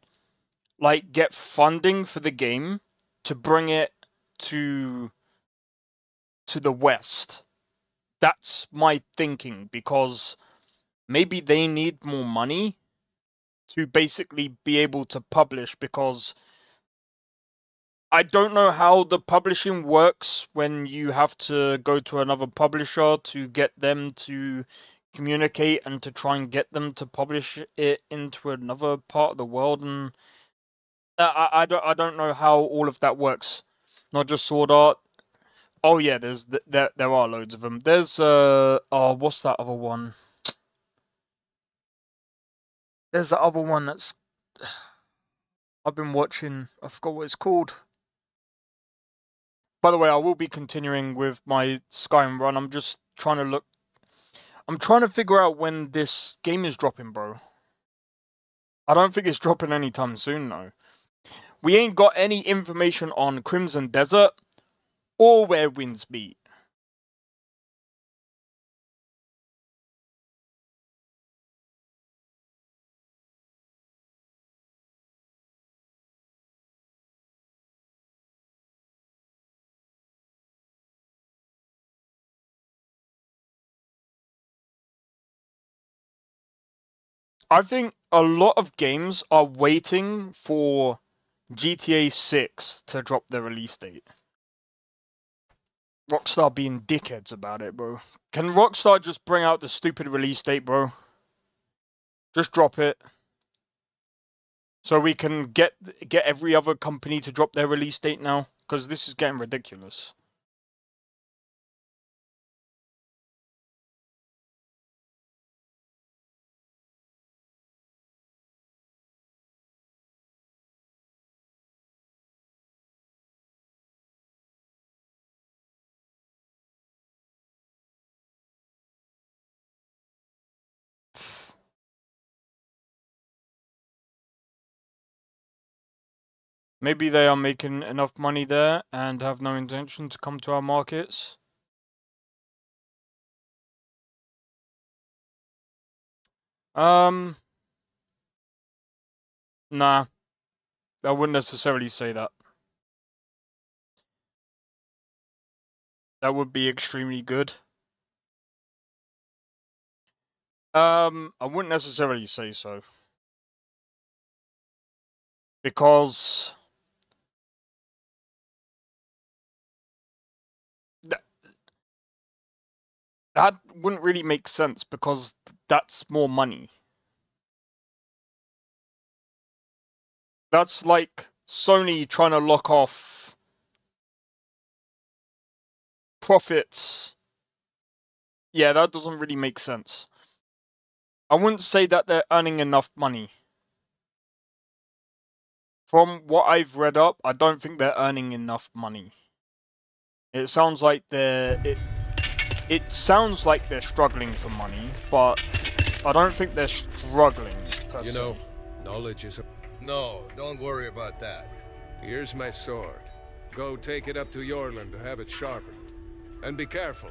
Speaker 2: like get funding for the game to bring it to the West. That's my thinking, because maybe they need more money to basically be able to publish, because I don't know how the publishing works when you have to go to another publisher to get them to communicate and to try and get them to publish it into another part of the world, and I don't know how all of that works. Not just Sword Art. Oh yeah, there are loads of them. There's oh, what's that other one? There's the other one that's I've been watching. I forgot what it's called. By the way, I will be continuing with my Skyrim run. I'm just trying to look. I'm trying to figure out when this game is dropping, bro. I don't think it's dropping anytime soon, though. We ain't got any information on Crimson Desert or where winds meet. I think a lot of games are waiting for GTA 6 to drop their release date. Rockstar being dickheads about it, bro. Can Rockstar just bring out the stupid release date, bro? Just drop it. So we can get every other company to drop their release date now, because this is getting ridiculous. Maybe they are making enough money there and have no intention to come to our markets. Nah, I wouldn't necessarily say that. That would be extremely good. I wouldn't necessarily say so. Because That wouldn't really make sense because that's more money. That's like Sony trying to lock off profits. Yeah, that doesn't really make sense. I wouldn't say that they're earning enough money. From what I've read up, I don't think they're earning enough money. It sounds like it sounds like they're struggling for money, but I don't think they're struggling per se.
Speaker 9: You know, knowledge is a...
Speaker 6: No, don't worry about that.
Speaker 9: Here's my sword. Go take it up to Yorland to have it sharpened. And be careful.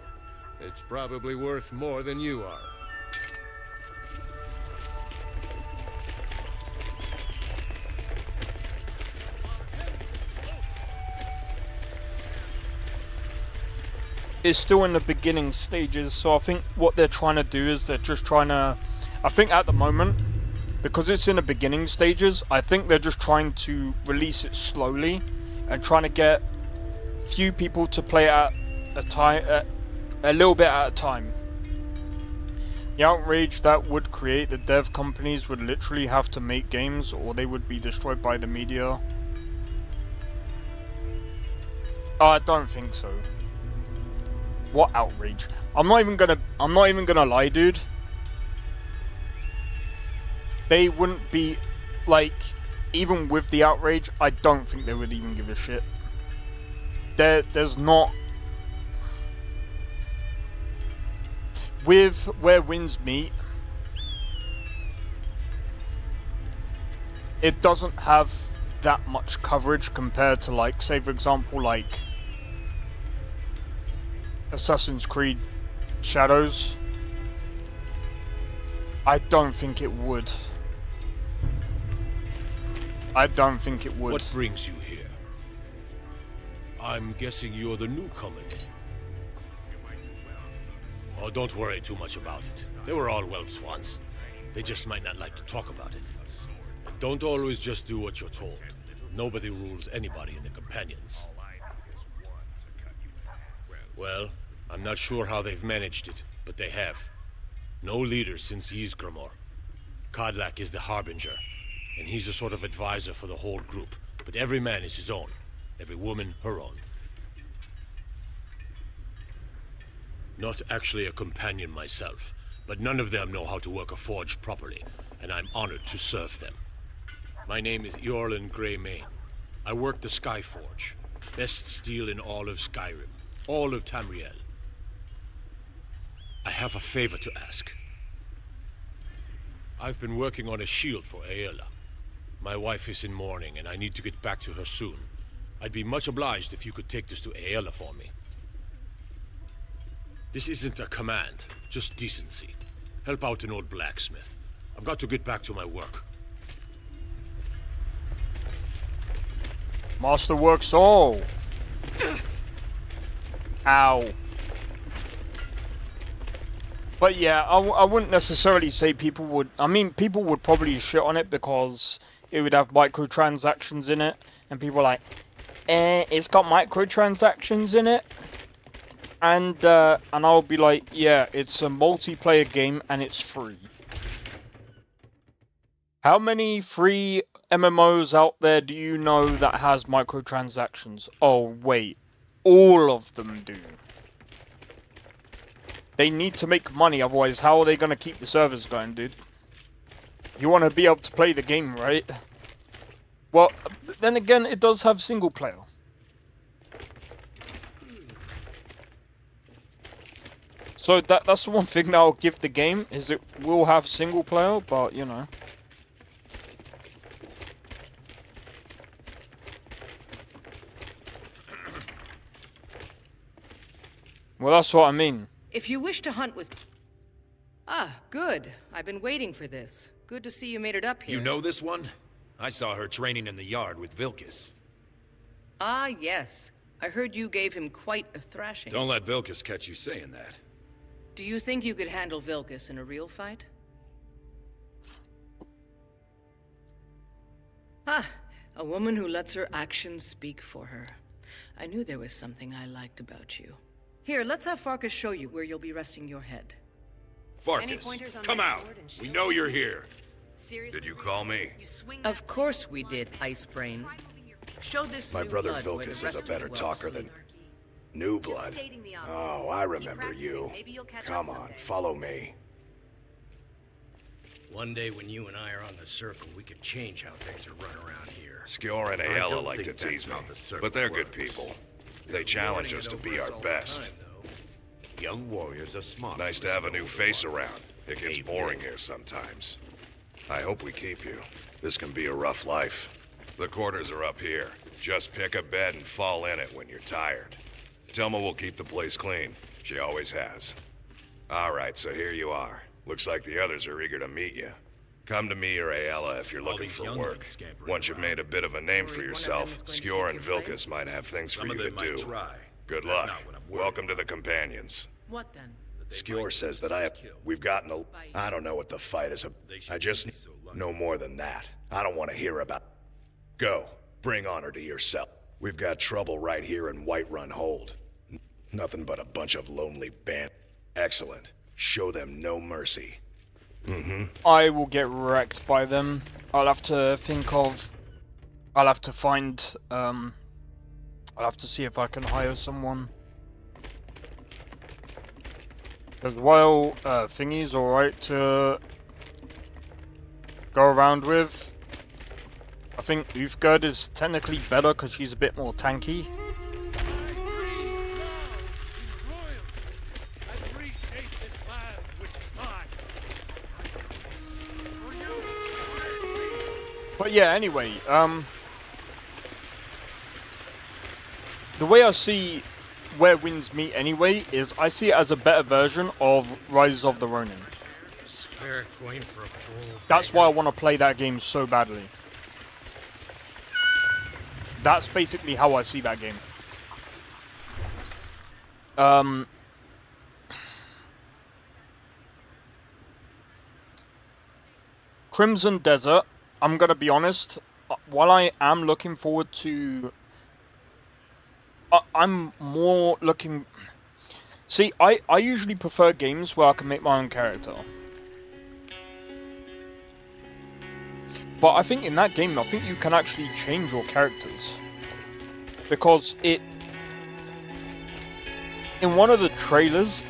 Speaker 9: It's probably worth more than you are.
Speaker 2: It's still in the beginning stages, so I think what they're trying to do is they're just trying to... I think at the moment, because it's in the beginning stages, I think they're just trying to release it slowly and trying to get few people to play at a time, a little bit at a time. The outrage that would create, the dev companies would literally have to make games or they would be destroyed by the media. I don't think so. What outrage? I'm not even gonna lie, dude. They wouldn't be, like, even with the outrage, I don't think they would even give a shit. There's not... With where winds meet, it doesn't have that much coverage compared to, like, say for example, like Assassin's Creed Shadows. I don't think it would. I don't think it would.
Speaker 12: What brings you here? I'm guessing you're the newcomer then. Oh, don't worry too much about it. They were all whelps once. They just might not like to talk about it. And don't always just do what you're told. Nobody rules anybody in the Companions. Well, I'm not sure how they've managed it, but they have. No leader since Ysgramor. Kodlak is the Harbinger, and he's a sort of advisor for the whole group. But every man is his own. Every woman her own. Not actually a companion myself, but none of them know how to work a forge properly, and I'm honored to serve them. My name is Eorlin Greymane. I work the Skyforge. Best steel in all of Skyrim. All of Tamriel. I have a favor to ask. I've been working on a shield for Aela. My wife is in mourning, and I need to get back to her soon. I'd be much obliged if you could take this to Aela for me. This isn't a command, just decency. Help out an old blacksmith. I've got to get back to my work.
Speaker 2: Masterworks all. Ow. But yeah, I wouldn't necessarily say people would... I mean, people would probably shit on it because it would have microtransactions in it. And people are like, it's got microtransactions in it? And I'll be like, yeah, it's a multiplayer game and it's free. How many free MMOs out there do you know that has microtransactions? Oh, wait. All of them do. They need to make money, otherwise how are they going to keep the servers going, dude? You want to be able to play the game, right? Well, then again, it does have single player. So that's the one thing that I'll give the game, is it will have single player, but you know. Well, that's what I mean.
Speaker 3: If you wish to hunt with... Ah, good. I've been waiting for this. Good to see you made it up here.
Speaker 13: You know this one? I saw her training in the yard with Vilkis.
Speaker 3: Ah, yes. I heard you gave him quite a thrashing.
Speaker 13: Don't let Vilkis catch you saying that.
Speaker 3: Do you think you could handle Vilkis in a real fight? Ah, a woman who lets her actions speak for her. I knew there was something I liked about you. Here, let's have Farkas show you where you'll be resting your head.
Speaker 10: Farkas, come out. We know you're here.
Speaker 8: Did
Speaker 10: you call me?
Speaker 3: Of course we did, Ice Brain. Show this
Speaker 14: My
Speaker 3: new
Speaker 14: brother
Speaker 3: blood where the
Speaker 14: Vilkas
Speaker 3: rest
Speaker 14: is a
Speaker 3: of
Speaker 14: better
Speaker 3: the
Speaker 14: talker
Speaker 3: well
Speaker 14: than New Blood. Oh, I remember you. Come on, follow me.
Speaker 4: One day when you and I are on the circle, we could change how things are run around here.
Speaker 6: Skjor and
Speaker 4: I
Speaker 6: Ayala
Speaker 4: don't
Speaker 6: like to
Speaker 4: think that's
Speaker 6: tease me,
Speaker 4: how the circle
Speaker 6: but they're good
Speaker 4: works.
Speaker 6: people. They challenge us to be our best.
Speaker 7: Young warriors are smart.
Speaker 6: Nice to have a new face around. It gets boring here sometimes. I hope we keep you. This can be a rough life. The quarters are up here. Just pick a bed and fall in it when you're tired. Telma will keep the place clean. She always has. All right, so here you are. Looks like the others are eager to meet you. Come to me or Ayala if you're looking for work. Once you've made a bit of a name for yourself, Skjor and Vilkas might have things for you to do. Good luck. Welcome to the Companions.
Speaker 3: What then?
Speaker 14: Skjor says that we've gotten a... I don't know what the fight is. I just know more than that. I don't want to hear about... Go. Bring honor to yourself. We've got trouble right here in Whiterun Hold. Nothing but a bunch of lonely band. Excellent. Show them no mercy.
Speaker 2: I will get wrecked by them. I'll have to think of... I'll have to find... I'll have to see if I can hire someone. Because while Thingy's alright to go around with, I think Uthgerd is technically better because she's a bit more tanky. But yeah, anyway, the way I see where winds meet anyway is I see it as a better version of Rise of the Ronin. That's why I want to play that game so badly. That's basically how I see that game. Crimson Desert, I'm gonna be honest, while I am looking forward to... I'm more looking... See, I usually prefer games where I can make my own character. But I think in that game, I think you can actually change your characters. Because in one of the trailers,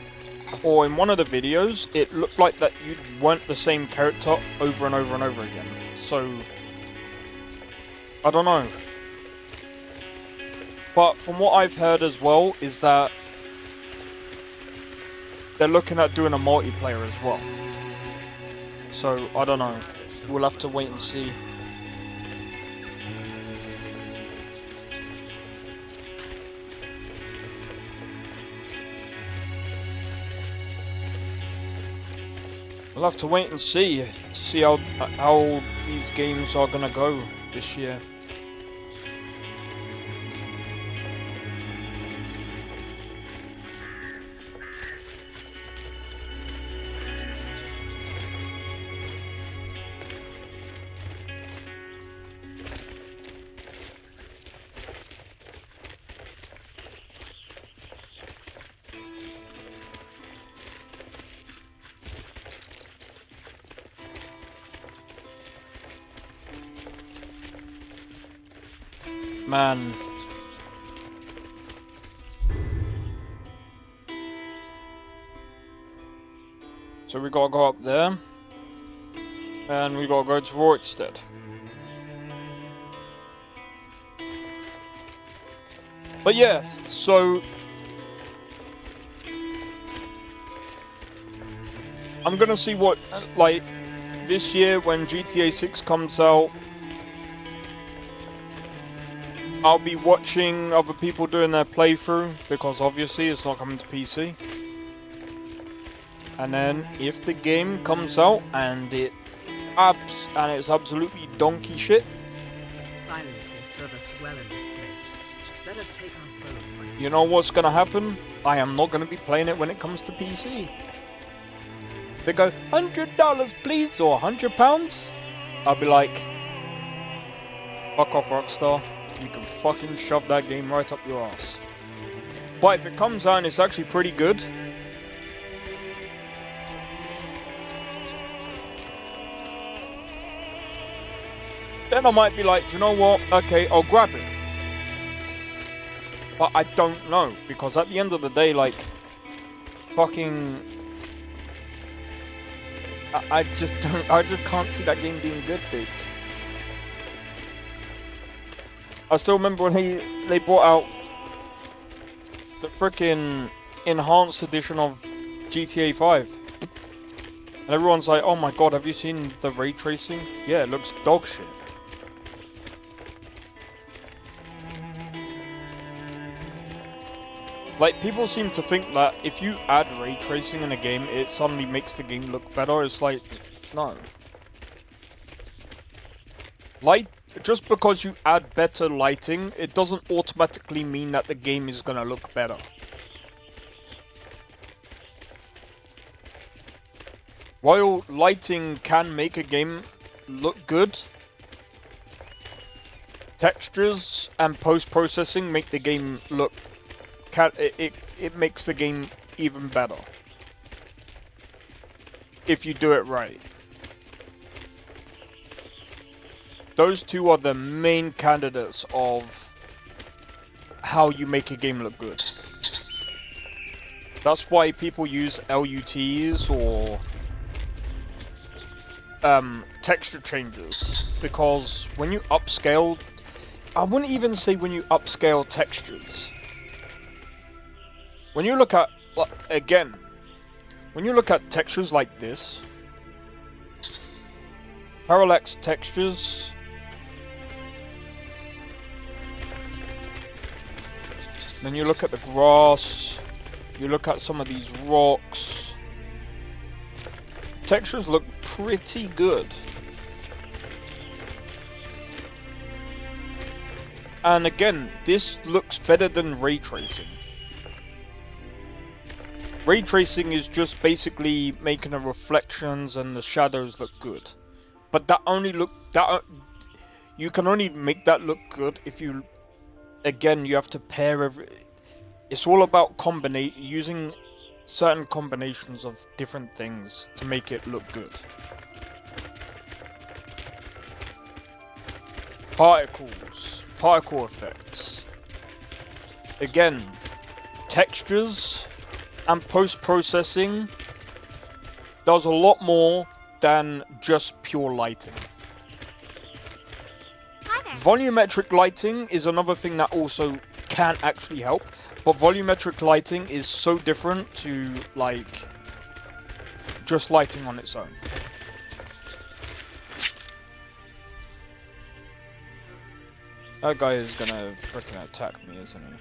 Speaker 2: or in one of the videos, it looked like that you weren't the same character over and over and over again. So, I don't know. But from what I've heard as well, is that they're looking at doing a multiplayer as well. So, I don't know. We'll have to wait and see. We'll have to wait and see to see how these games are gonna go this year. Man. So we gotta go up there. And we gotta go to Rorikstead. But yeah, so... I'm gonna see what, like, this year when GTA 6 comes out, I'll be watching other people doing their playthrough, because obviously it's not coming to PC. And then, if the game comes out and it's absolutely donkey shit,
Speaker 11: Silence will serve us well in this place. Let us take our foes.
Speaker 2: you know what's gonna happen? I am not gonna be playing it when it comes to PC. They go, $100 please, or £100? I'll be like, fuck off Rockstar. You can fucking shove that game right up your ass. But if it comes out and it's actually pretty good, then I might be like, do you know what? Okay, I'll grab it. But I don't know, because at the end of the day, like, fucking, I just can't see that game being good, dude. I still remember when they brought out the freaking enhanced edition of GTA 5. And everyone's like, oh my god, have you seen the ray tracing? Yeah, it looks dog shit. Like, people seem to think that if you add ray tracing in a game, it suddenly makes the game look better. It's like, no. Just because you add better lighting, it doesn't automatically mean that the game is gonna look better. While lighting can make a game look good, textures and post-processing make the game look... It makes the game even better. If you do it right. Those two are the main candidates of how you make a game look good. That's why people use LUTs or texture changes, because when you upscale, I wouldn't even say when you upscale textures. When you look at, again, when you look at textures like this, parallax textures, then you look at the grass, you look at some of these rocks, textures look pretty good. And again, this looks better than ray tracing. Ray tracing is just basically making the reflections and the shadows look good. But that only you can only make that look good if you, again, you have to pair it's all about using certain combinations of different things to make it look good. Particle effects. Again, textures and post-processing does a lot more than just pure lighting. Volumetric lighting is another thing that also can actually help, but volumetric lighting is so different to, like, just lighting on its own. That guy is gonna freaking attack me, isn't he?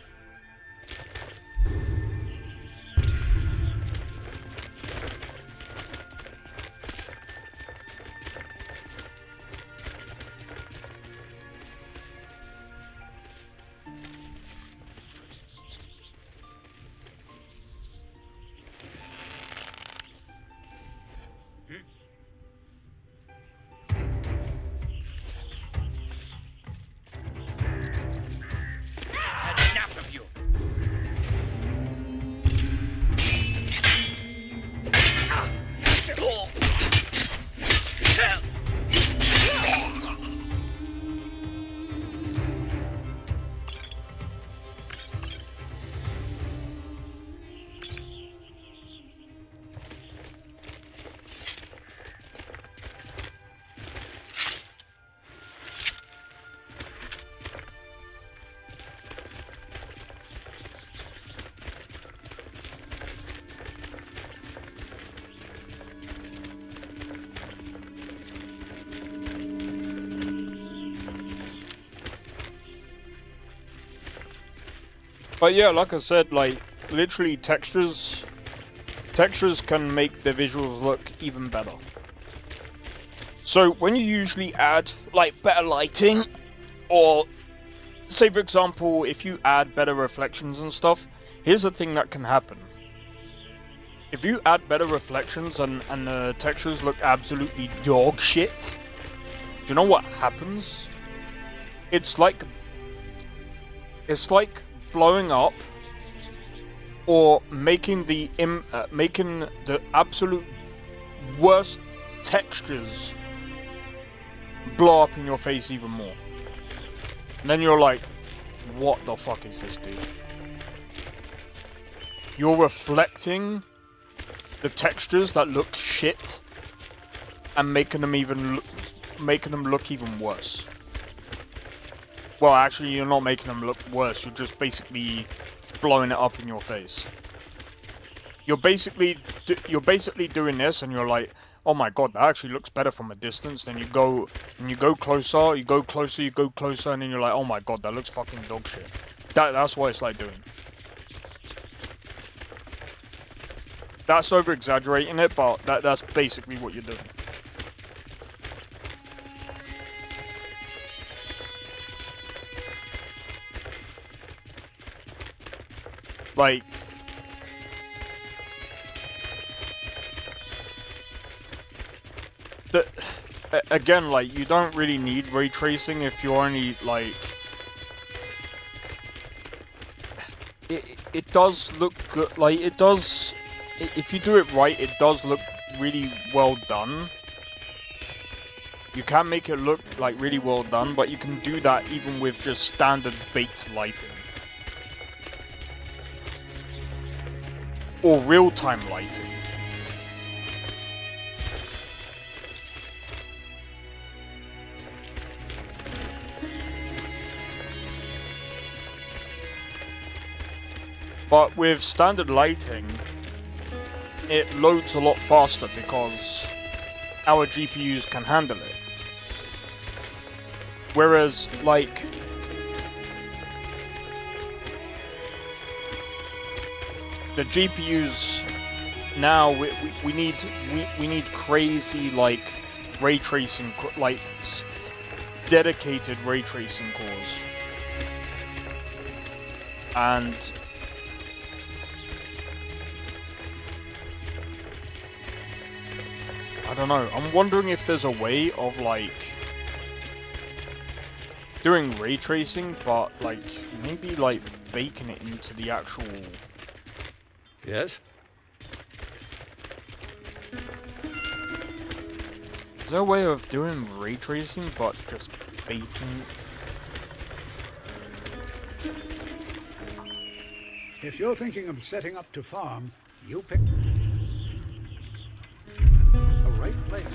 Speaker 2: But yeah, like I said, like, literally textures can make the visuals look even better. So when you usually add, like, better lighting, or say for example, if you add better reflections and stuff, here's the thing that can happen. If you add better reflections and the textures look absolutely dog shit, do you know what happens? It's like blowing up or making the absolute worst textures blow up in your face even more. And then you're like, what the fuck is this, dude? You're reflecting the textures that look shit and making them look even worse. Well, actually, you're not making them look worse. You're just basically blowing it up in your face. You're basically doing this, and you're like, oh my god, that actually looks better from a distance. Then you go closer, you go closer, and then you're like, oh my god, that looks fucking dog shit. That's what it's like doing. That's over exaggerating it, but that's basically what you're doing. Like, again, like, you don't really need ray tracing if you're only like, it does look good. Like, it does, if you do it right, it does look really well done. You can make it look like really well done, but you can do that even with just standard baked lighting. Or real-time lighting. But with standard lighting, it loads a lot faster because our GPUs can handle it. Whereas, like, the GPUs now, we need crazy, like, ray tracing, like dedicated ray tracing cores, and I don't know. I'm wondering if there's a way of, like, doing ray tracing, but, like, maybe, like, baking it into the actual...
Speaker 9: Yes?
Speaker 2: Is there a way of doing ray tracing, but just baking?
Speaker 15: If you're thinking of setting up to farm, you pick the right place.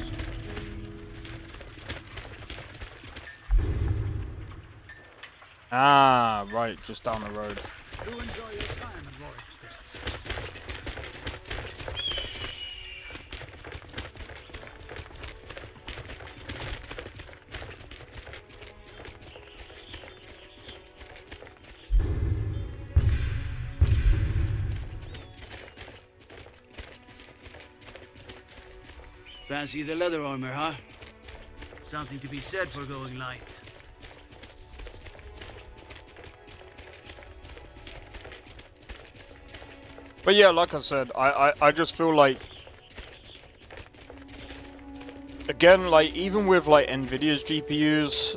Speaker 2: Ah, right, just down the road.
Speaker 15: Do enjoy your time in Warwickstead.
Speaker 16: Fancy the leather armor, huh? Something to be said for going light.
Speaker 2: But yeah, like I said, I just feel like, again, like, even with, like, Nvidia's GPUs,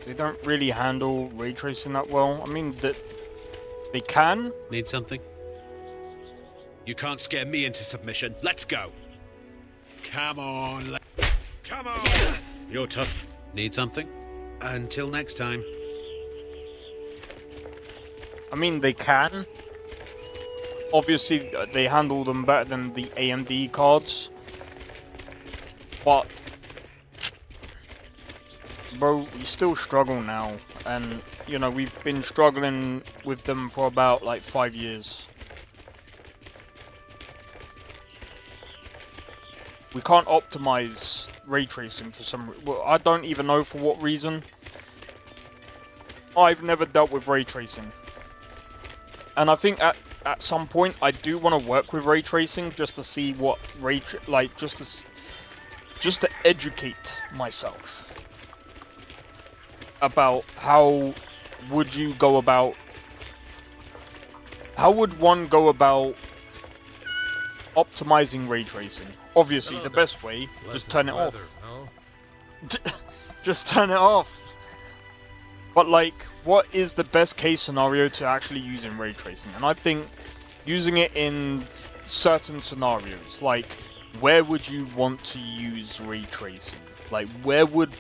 Speaker 2: they don't really handle ray tracing that well. I mean, they can.
Speaker 13: Need something? You can't scare me into submission. Let's go. Come on. Come on. You're tough. Need something? Until next time.
Speaker 2: I mean, they can. Obviously, they handle them better than the AMD cards. But, bro, we still struggle now. And, you know, we've been struggling with them for about, like, 5 years. We can't optimize ray tracing for some reason. Well, I don't even know for what reason. I've never dealt with ray tracing. And I think at some point I do want to work with ray tracing just to see what just to educate myself about how would one go about optimizing ray tracing. Obviously, the best way, just turn it off. Just turn it off. But, like, what is the best case scenario to actually use in ray tracing? And I think using it in certain scenarios. Like, where would you want to use ray tracing? Like, where would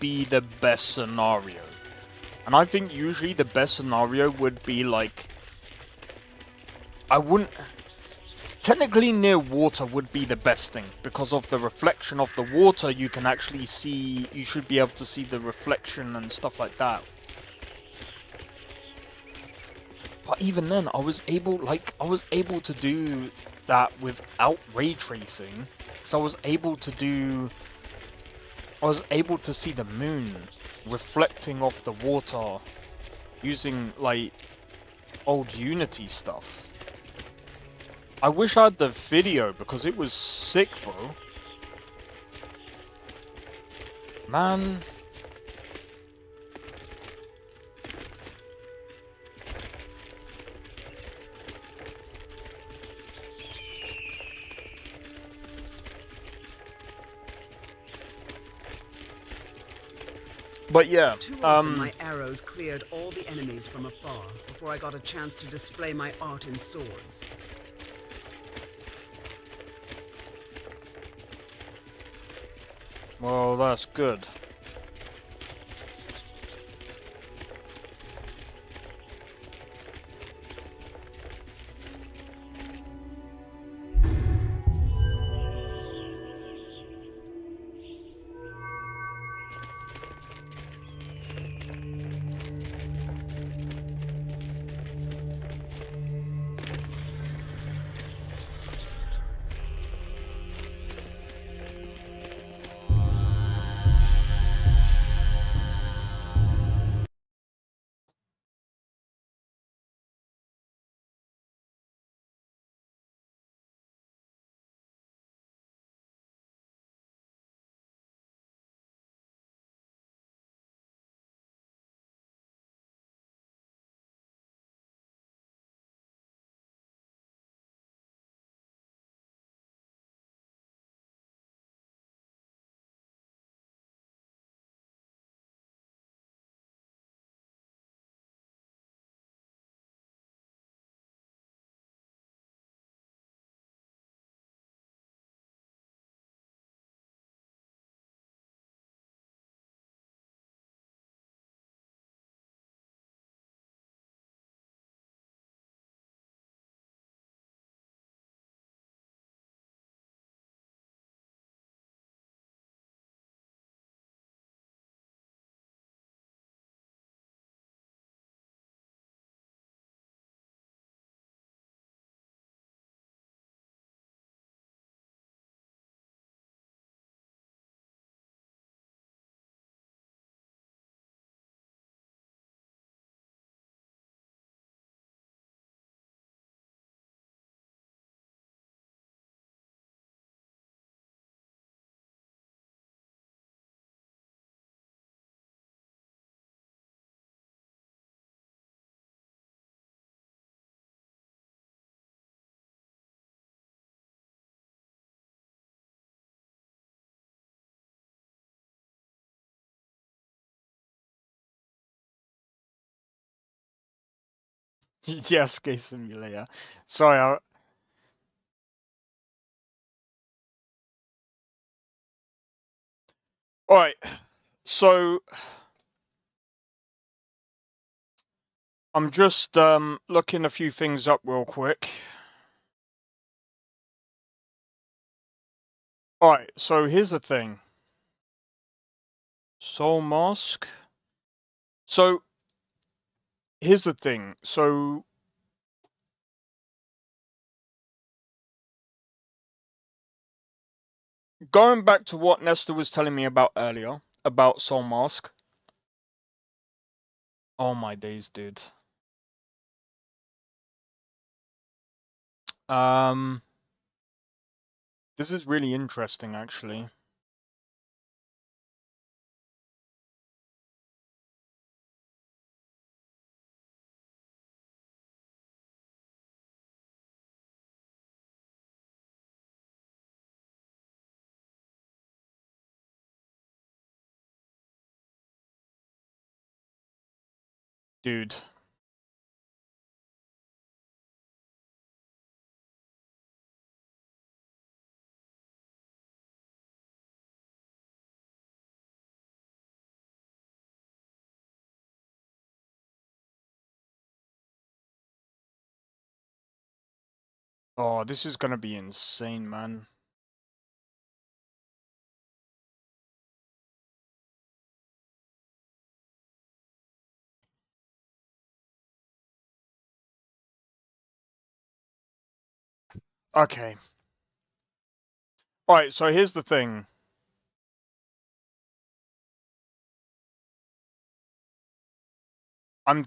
Speaker 2: be the best scenario? And I think usually the best scenario would be like, I wouldn't... Technically near water would be the best thing, because of the reflection of the water. You can actually see, you should be able to see the reflection and stuff like that. But even then, I was able to do that without ray tracing, because I was able to see the moon reflecting off the water using like old Unity stuff. I wish I had the video because it was sick, bro. Man. But yeah,
Speaker 11: Too often my arrows cleared all the enemies from afar before I got a chance to display my art in swords.
Speaker 2: Well, that's good. Yes, Gay Simulator. Sorry, Alright, so I'm just looking a few things up real quick. Alright, so here's the thing. Soul Mask. So here's the thing. So going back to what Nestor was telling me about earlier about Soul Mask. Oh my days, dude. This is really interesting, actually. Dude. Oh, this is gonna be insane, man. Okay. Alright, so here's the thing. I'm...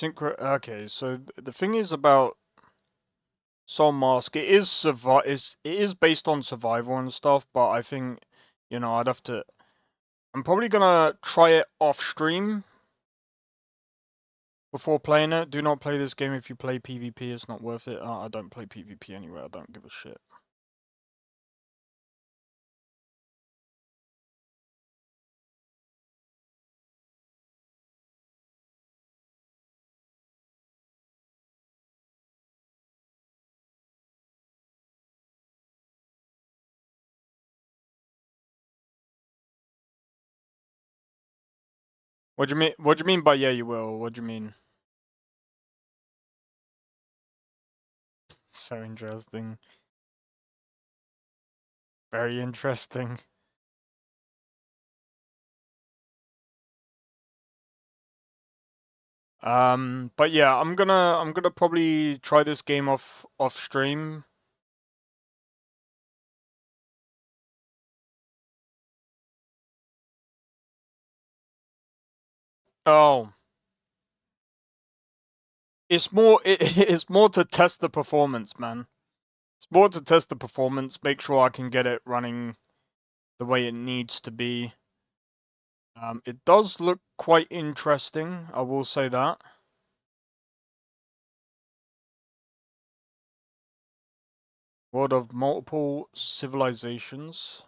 Speaker 2: Okay, so the thing is about Soul Mask, it is based on survival and stuff, but I think, you know, I'd have to... I'm probably gonna try it off stream before playing it. Do not play this game if you play PvP, it's not worth it. I don't play PvP anyway, I don't give a shit. What do you mean? What do you mean by yeah, you will? What do you mean? So interesting. Very interesting. But yeah, I'm gonna probably try this game off stream. Oh. It's more to test the performance, man. It's more to test the performance, make sure I can get it running the way it needs to be. It does look quite interesting, I will say that. World of multiple civilizations.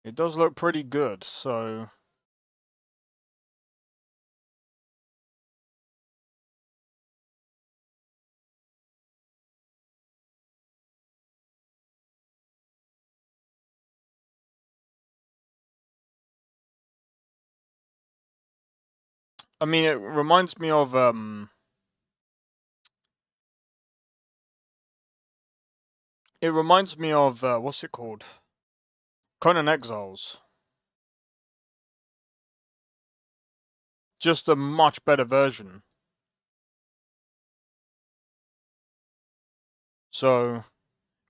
Speaker 2: It does look pretty good, so... I mean, it reminds me of, It reminds me of, what's it called? Conan Exiles. Just a much better version. So,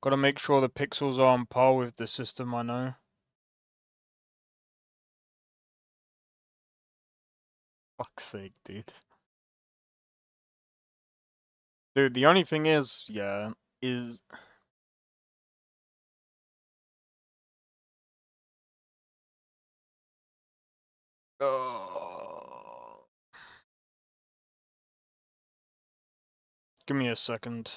Speaker 2: gotta make sure the pixels are on par with the system, I know. Fuck's sake, dude. Dude, the only thing is, yeah, is... Give me a second.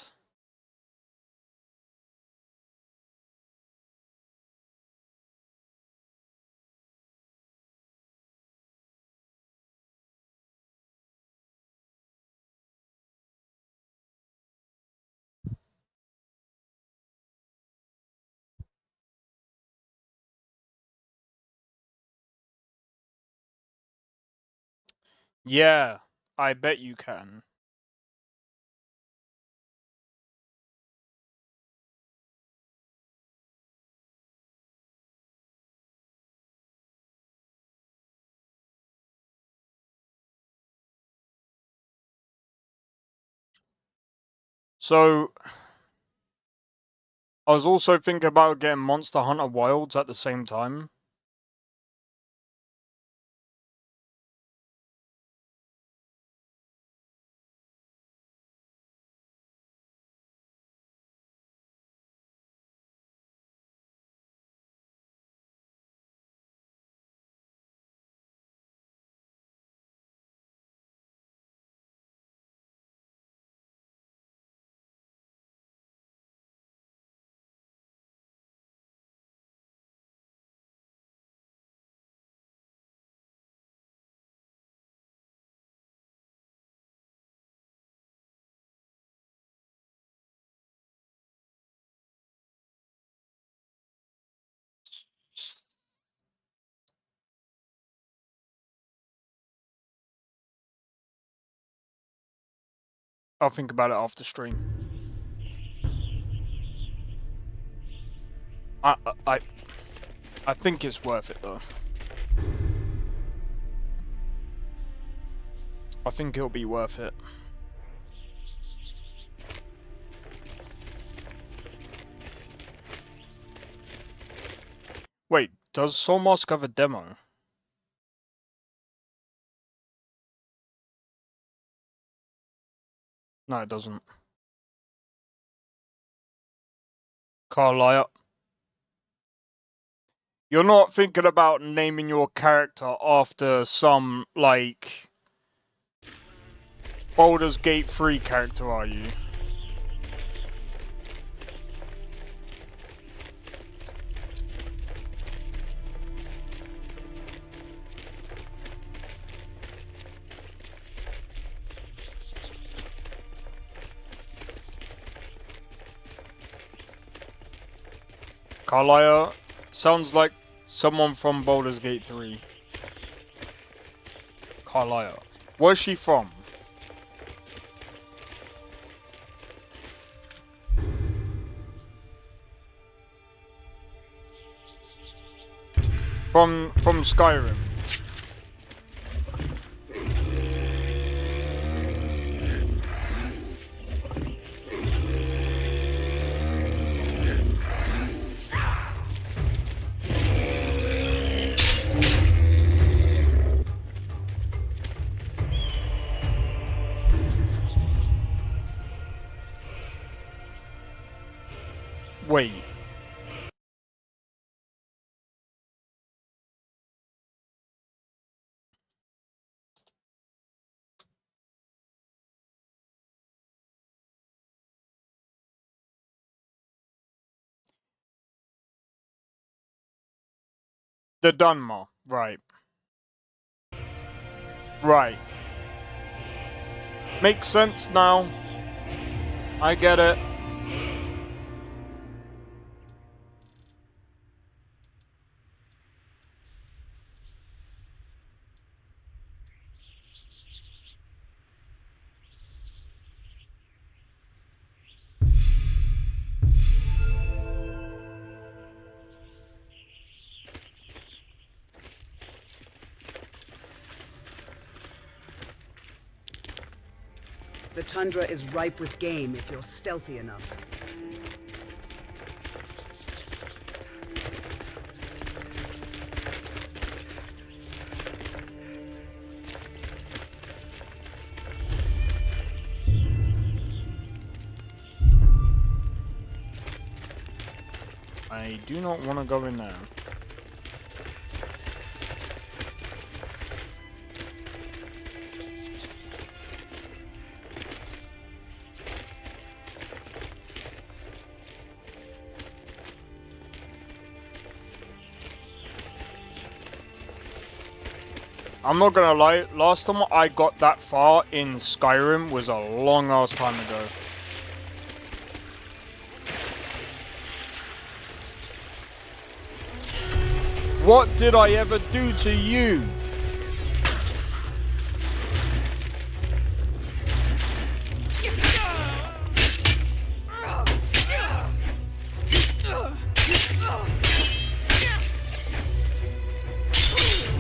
Speaker 2: Yeah, I bet you can. So, I was also thinking about getting Monster Hunter Wilds at the same time. I'll think about it after stream. I think it's worth it though. I think it'll be worth it. Wait, does Soul Mask have a demo? No, it doesn't. Carlisle. You're not thinking about naming your character after some, like, Baldur's Gate 3 character, are you? Carlisle sounds like someone from Baldur's Gate 3. Carlisle. Where's she from? From Skyrim. Wait. The Dunmer, right. Right. Makes sense now. I get it.
Speaker 11: The tundra is ripe with game if you're stealthy enough.
Speaker 2: I do not want to go in there. I'm not gonna lie, last time I got that far in Skyrim was a long ass time ago. What did I ever do to you?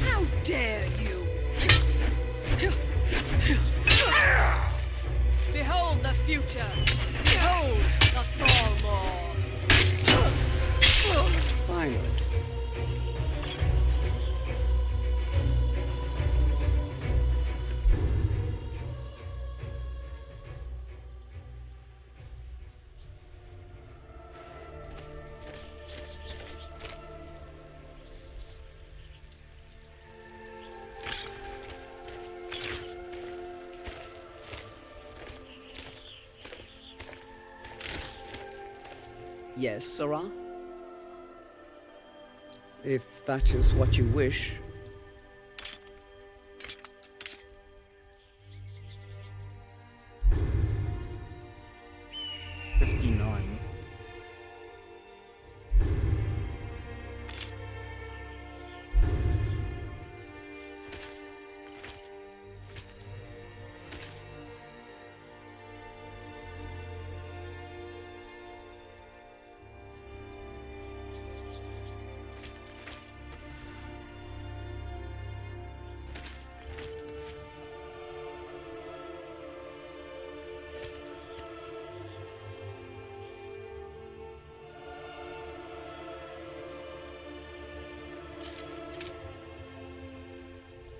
Speaker 3: How dare you! Behold the future! Behold the Thalmor!
Speaker 11: Finally. Yes, Sarah? If that is what you wish.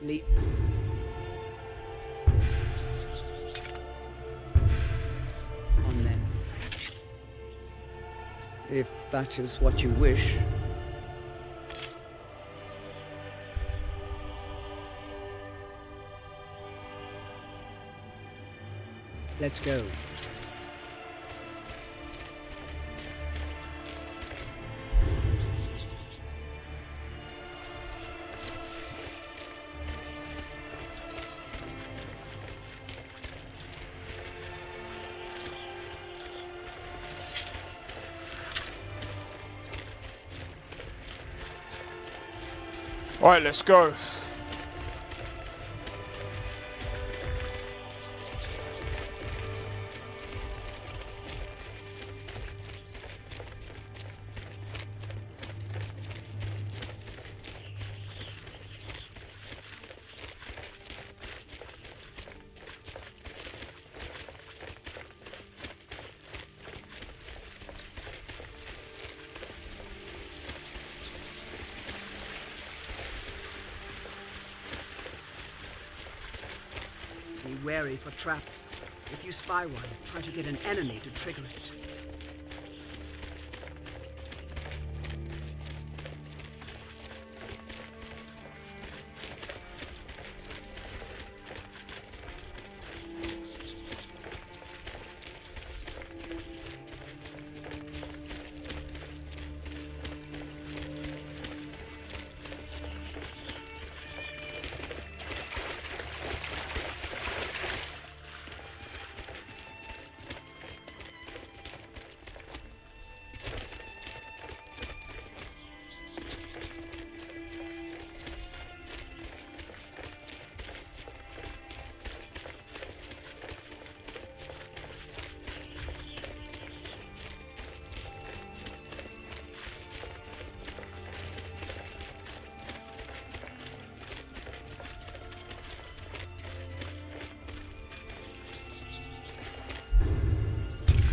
Speaker 11: Leap. On then. If that is what you wish. Let's go.
Speaker 2: Alright, let's go.
Speaker 11: Be wary for traps. If you spy one, try to get an enemy to trigger it.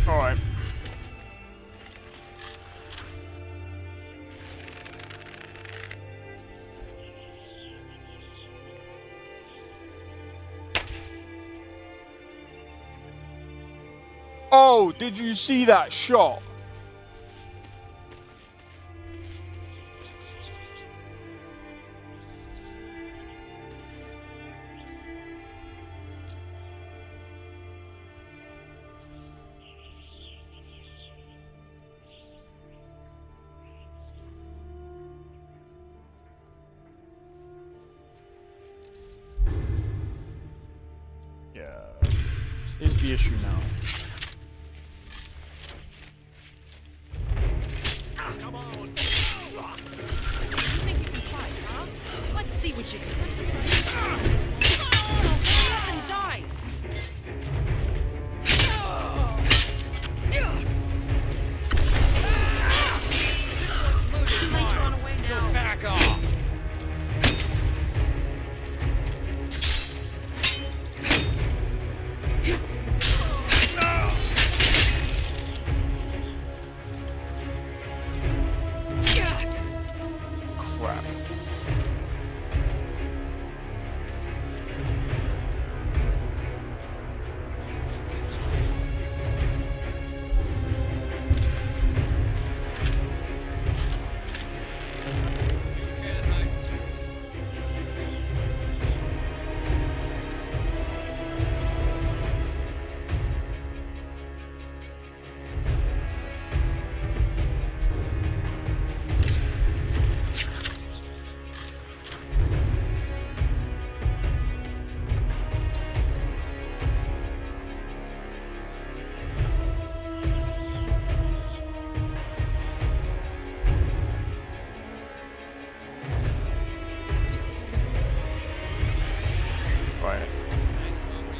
Speaker 2: Alright. Oh, did you see that shot? Is the issue now.
Speaker 8: Come on! You think you can fight, huh? Let's see what you can do. Hurry up and die! Too late to run away now. Back off!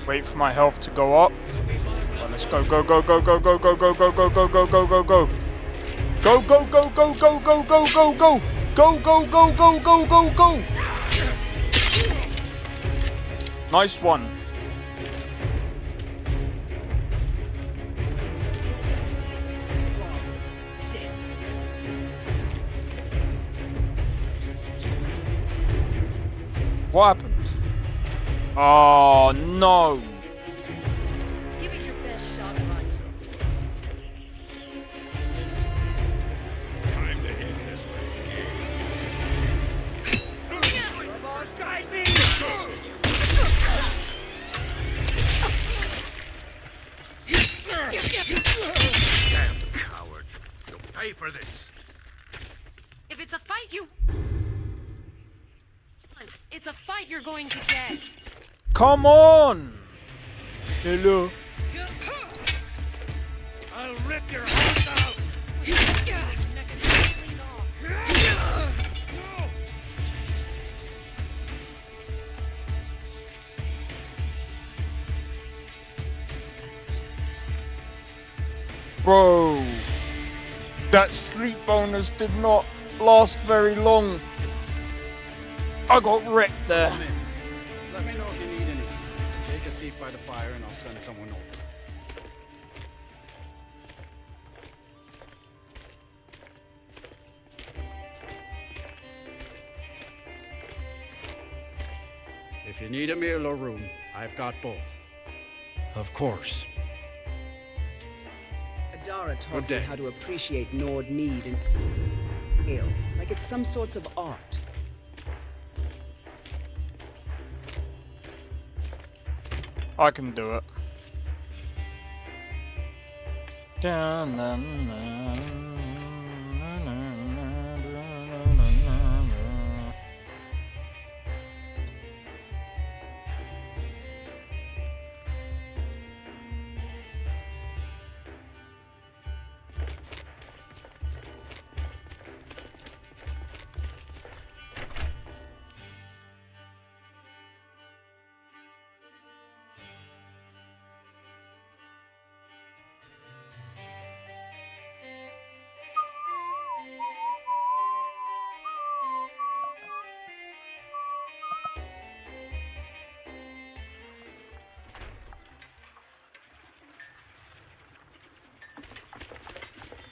Speaker 2: Wait for my health to go up. Right, let's go, go, go, go, go, go, go, go, go, go, go, go, go, go, go. Go, go, go, go, go, go, go, go, go. Go, go, go, go, go, go, go. Nice one. What happened? Oh no!
Speaker 8: Give it your best shot, bud.
Speaker 6: Time to end this
Speaker 8: Guide me!
Speaker 4: Damn coward. You'll pay for this.
Speaker 8: If it's a fight, it's a fight you're going to get.
Speaker 2: Come on! Hello.
Speaker 8: I'll rip your heart out.
Speaker 2: Bro, that sleep bonus did not last very long. I got wrecked there.
Speaker 17: Let me know if you need anything. Take a seat by the fire and I'll send someone over. If you need a meal or room, I've got both. Of course.
Speaker 11: Adara taught me how to appreciate Nord mead and ale, like it's some sorts of art.
Speaker 2: I can do it.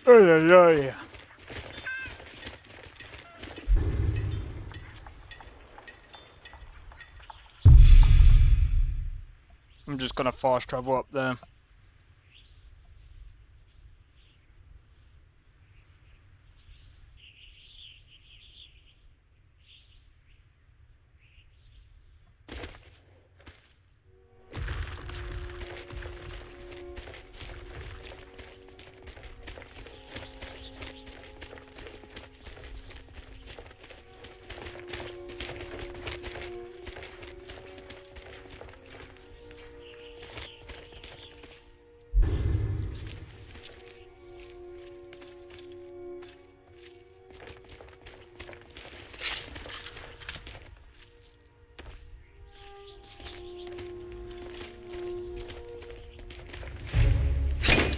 Speaker 2: Ay. I'm just gonna fast travel up there.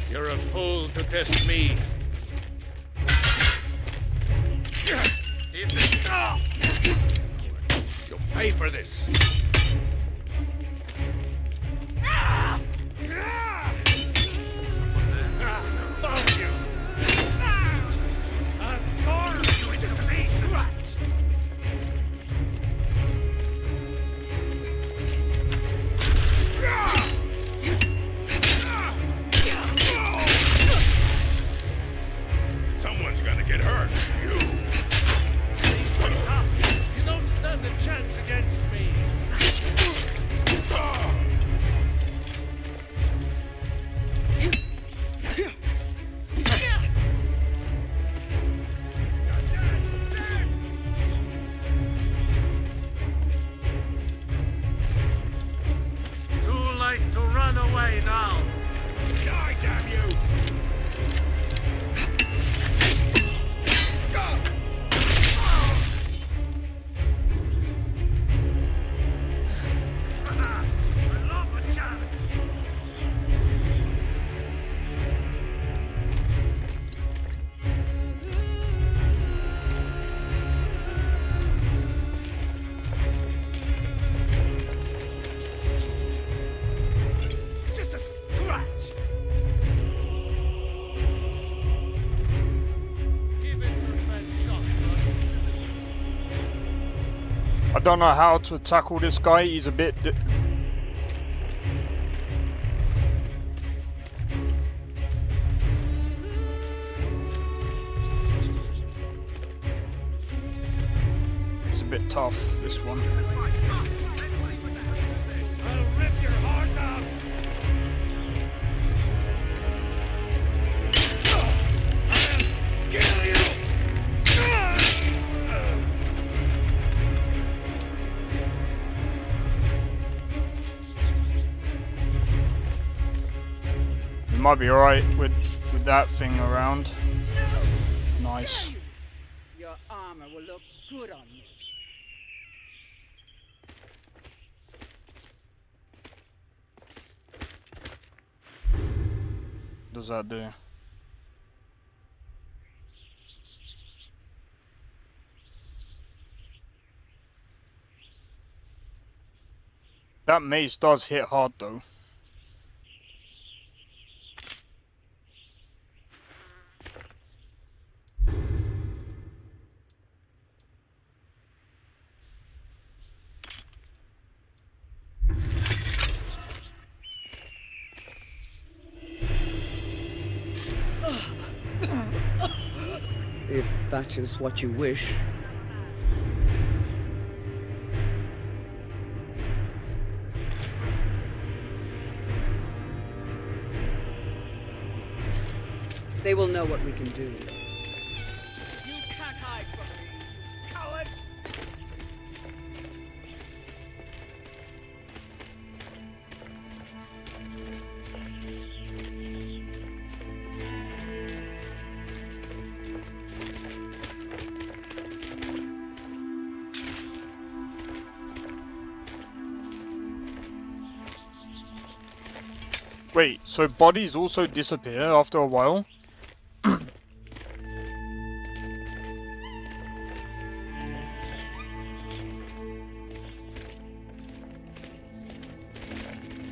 Speaker 4: You're a fool to test me. You'll pay for this. Found you. I've torn you into pieces.
Speaker 6: Someone's gonna get hurt. You.
Speaker 8: You don't stand a chance against me.
Speaker 2: I don't know how to tackle this guy. He's a bit. He's a bit tough. This one.
Speaker 8: I'll rip your heart out. I'll kill you.
Speaker 2: You might be alright with that thing around. Nice.
Speaker 11: Your armor will look good on me.
Speaker 2: What does that do? That mace does hit hard though.
Speaker 11: If that is what you wish. They will know what we can do.
Speaker 8: You can't hide from me, you coward.
Speaker 2: Wait, so bodies also disappear after a while?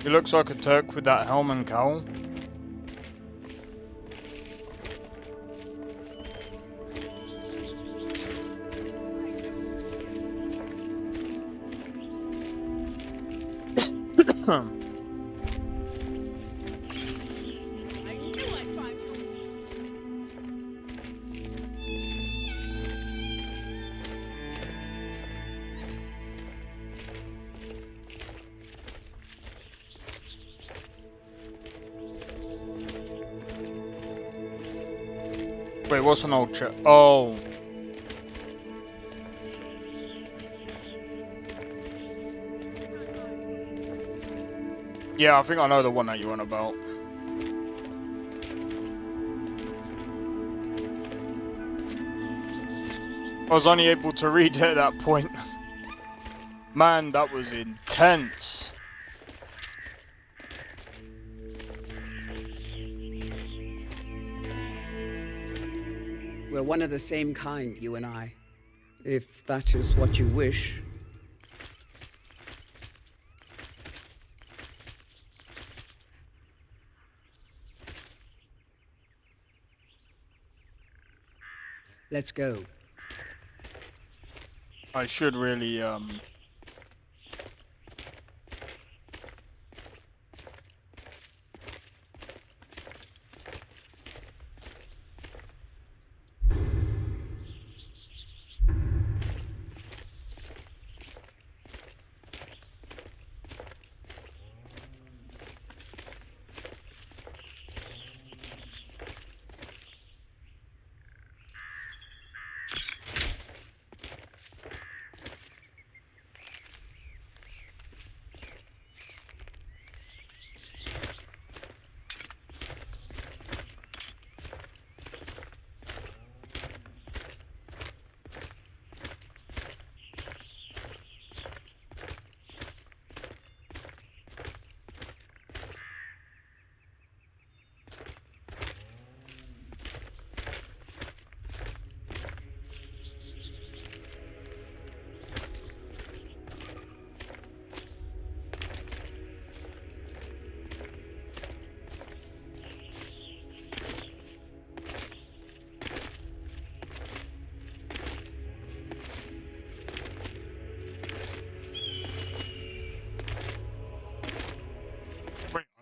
Speaker 2: He looks like a Turk with that helm and cowl. Wait, what's an old chest? Oh. Yeah, I think I know the one that you're on about. I was only able to read it at that point. Man, that was intense.
Speaker 11: We're one of the same kind, you and I. If that is what you wish. Let's go.
Speaker 2: I should really,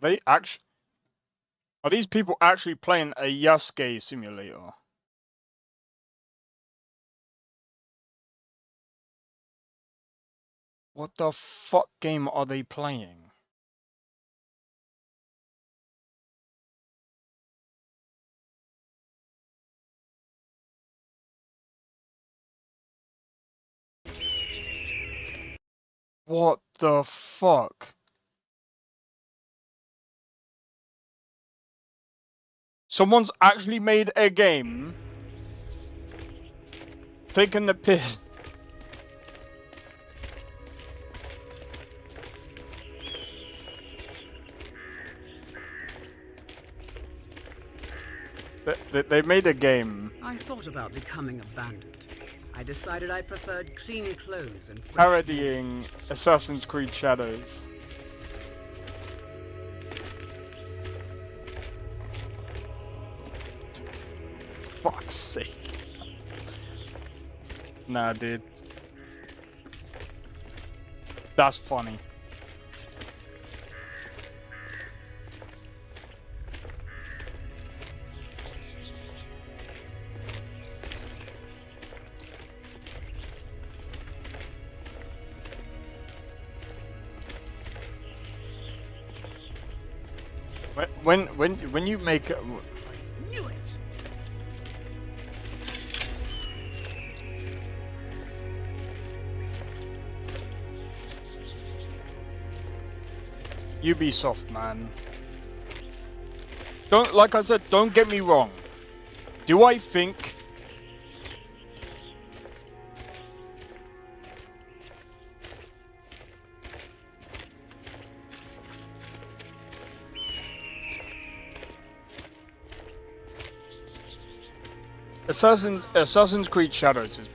Speaker 2: They actually are these people actually playing a Yasuke simulator? What the fuck game are they playing? What the fuck? Someone's actually made a game taking the piss. They made a game
Speaker 11: I thought about becoming a bandit. I decided I preferred clean clothes and fresh
Speaker 2: parodying Assassin's Creed Shadows. Fuck's sake. Nah, dude. That's funny. When you make
Speaker 11: Knew it.
Speaker 2: Ubisoft, man. Don't, like I said, don't get me wrong. Do I think Assassin's Creed Shadows is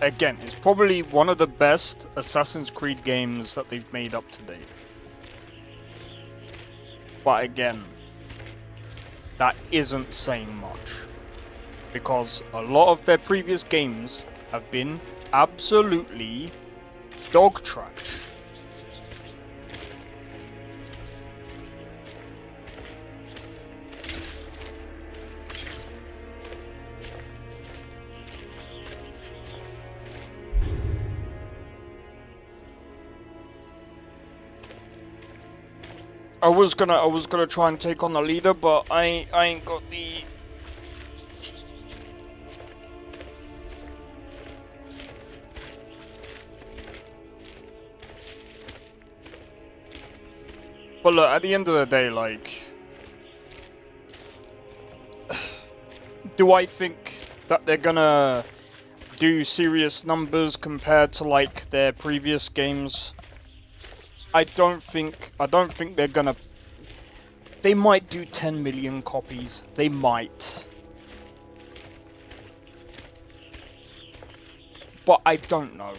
Speaker 2: again, it's probably one of the best Assassin's Creed games that they've made up to date. But again, that isn't saying much, because a lot of their previous games have been absolutely dog trash. I was gonna try and take on the leader, but I ain't got the. But look, at the end of the day, like, do I think that they're gonna do serious numbers compared to like their previous games? I don't think they're gonna. They might do 10 million copies. They might. But I don't know.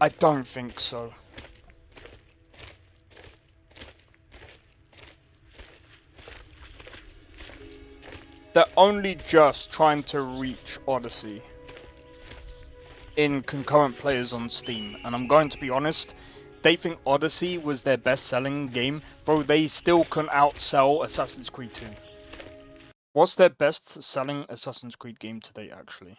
Speaker 2: I don't think so. They're only just trying to reach Odyssey in concurrent players on Steam, and I'm going to be honest, they think Odyssey was their best-selling game, bro. They still couldn't outsell Assassin's Creed 2. What's their best-selling Assassin's Creed game to date, actually?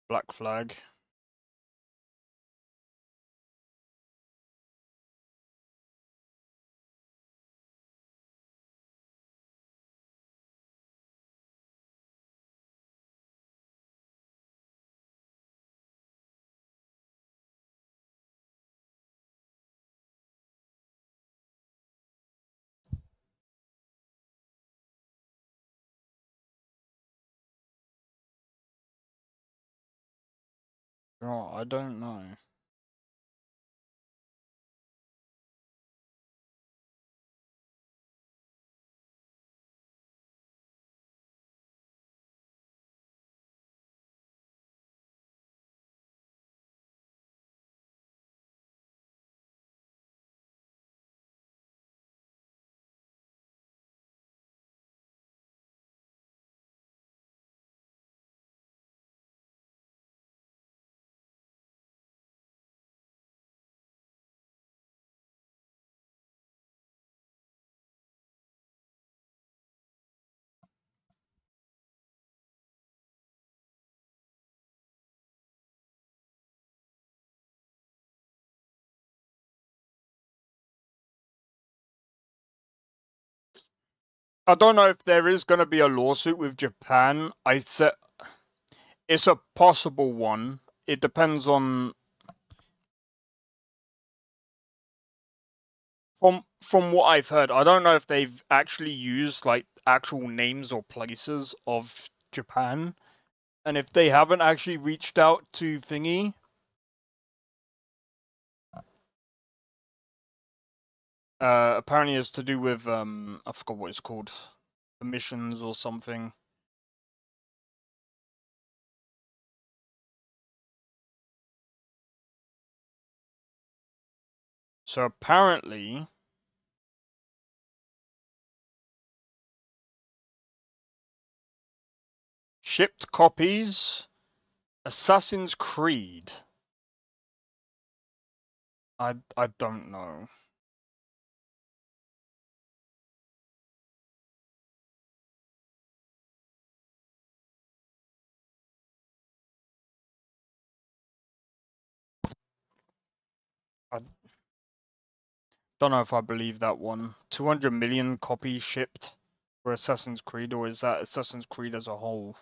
Speaker 2: Black Flag. Oh, I don't know. I don't know if there is going to be a lawsuit with Japan. I said it's a possible one. It depends on from what I've heard. I don't know if they've actually used like actual names or places of Japan, and if they haven't actually reached out to Thingy. Apparently it's to do with I forgot what it's called, emissions or something. So apparently shipped copies, Assassin's Creed. I don't know. I don't know if I believe that one. 200 million copies shipped for Assassin's Creed, or is that Assassin's Creed as a whole?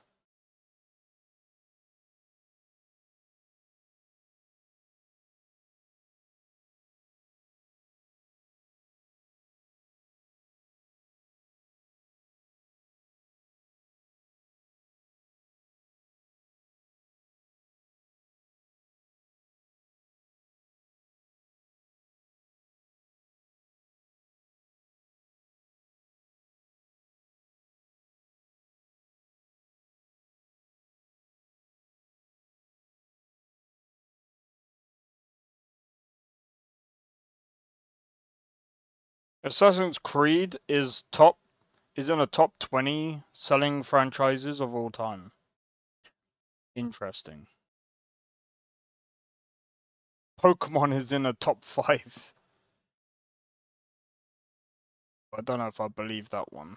Speaker 2: Assassin's Creed is in a top 20 selling franchises of all time. Interesting. Pokemon is in a top 5. I don't know if I believe that one.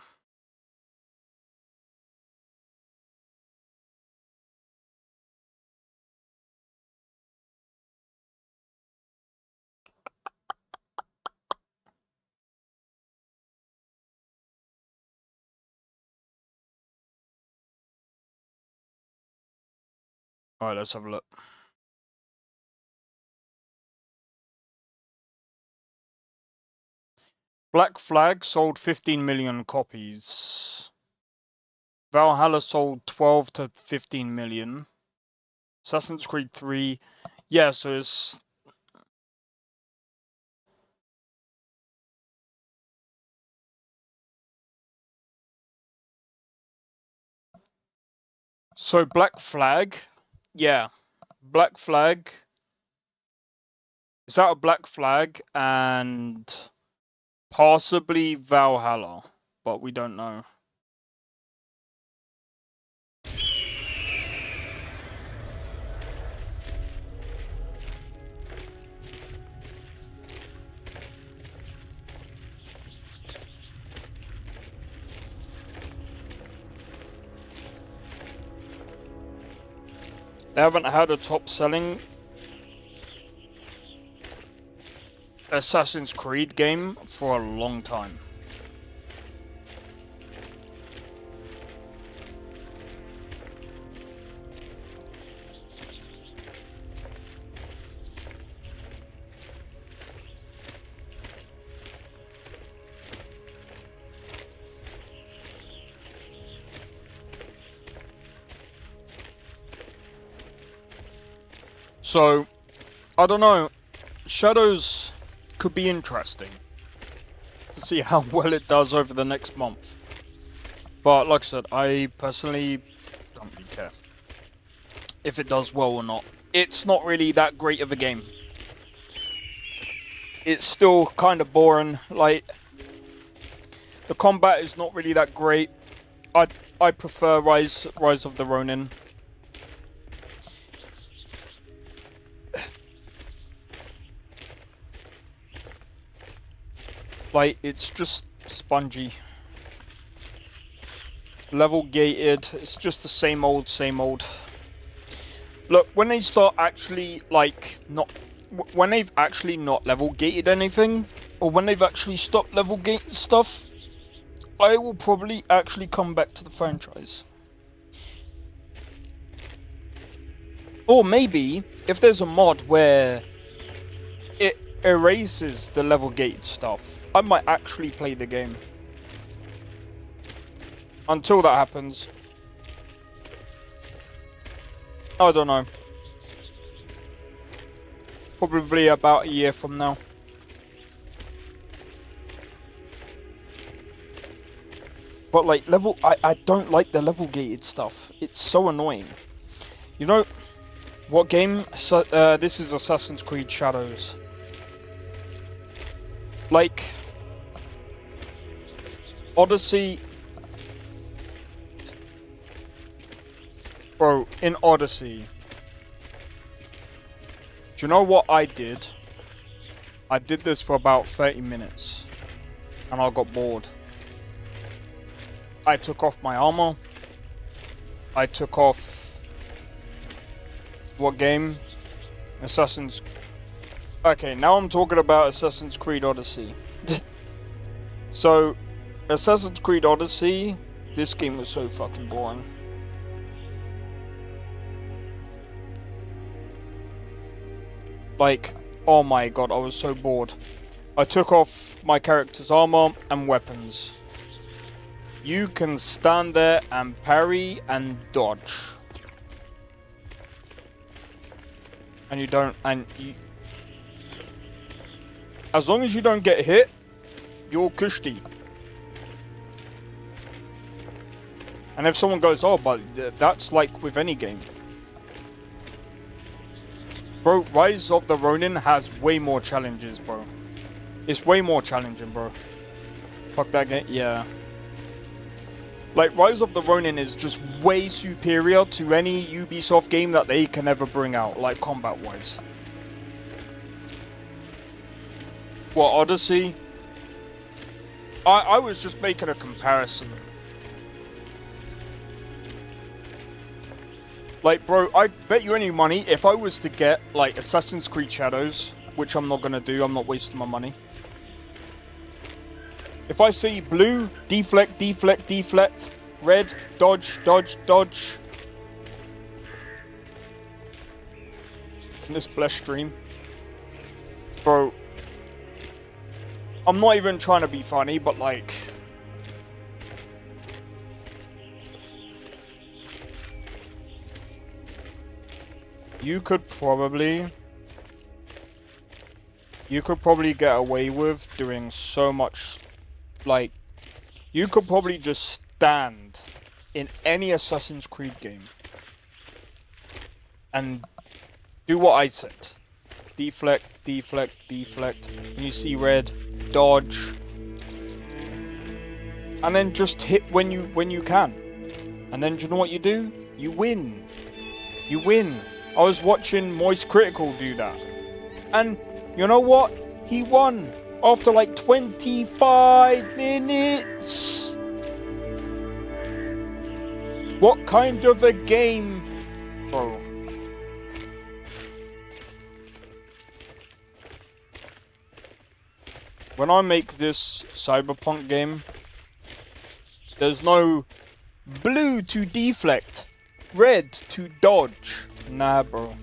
Speaker 2: Alright, let's have a look. Black Flag sold 15 million copies. Valhalla sold 12 to 15 million. Assassin's Creed 3, yeah, so it's... So Black Flag, yeah, Black Flag, it's out of Black Flag and possibly Valhalla, but we don't know. They haven't had a top-selling Assassin's Creed game for a long time. So, I don't know, Shadows could be interesting to see how well it does over the next month. But like I said, I personally don't really care if it does well or not. It's not really that great of a game. It's still kind of boring, like, the combat is not really that great. I prefer Rise of the Ronin. Like, it's just spongy. Level gated, it's just the same old, same old. Look, when they start actually, like, when they've actually not level gated anything, or when they've actually stopped level gated stuff, I will probably actually come back to the franchise. Or maybe, if there's a mod where it erases the level gate stuff, I might actually play the game. Until that happens, I don't know. Probably about a year from now. But like I don't like the level gated stuff. It's so annoying. You know what game? This is Assassin's Creed Shadows. Like Odyssey. Bro, in Odyssey. Do you know what I did? I did this for about 30 minutes. And I got bored. I took off my armor. I took off... What game? Assassin's... Okay, now I'm talking about Assassin's Creed Odyssey. So, Assassin's Creed Odyssey, this game was so fucking boring. Like, oh my god, I was so bored. I took off my character's armor and weapons. You can stand there and parry and dodge. And you don't, as long as you don't get hit, you're cushy. And if someone goes, oh, but that's like with any game. Bro, Rise of the Ronin has way more challenges, bro. It's way more challenging, bro. Fuck that game, yeah. Like, Rise of the Ronin is just way superior to any Ubisoft game that they can ever bring out, like, combat-wise. What, Odyssey? I was just making a comparison. Like, bro, I bet you any money, if I was to get, like, Assassin's Creed Shadows, which I'm not gonna do, I'm not wasting my money. If I see blue, deflect, deflect, deflect, red, dodge, dodge, dodge. In this blessed stream. Bro. I'm not even trying to be funny, but like... You could probably get away with doing so much, like, you could probably just stand in any Assassin's Creed game and do what I said. Deflect, deflect, deflect, and you see red, dodge, and then just hit when you can. And then do you know what you do? You win. You win. I was watching Moist Critical do that. And you know what? He won after like 25 minutes. What kind of a game, bro? When I make this Cyberpunk game, there's no blue to deflect, red to dodge. Nah, bro.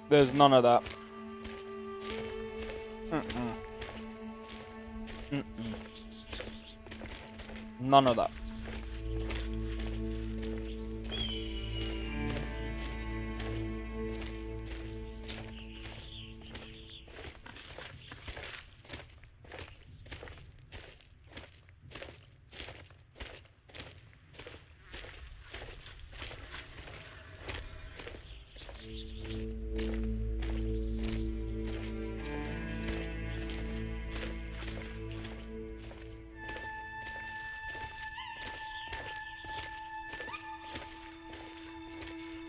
Speaker 2: There's none of that. None of that.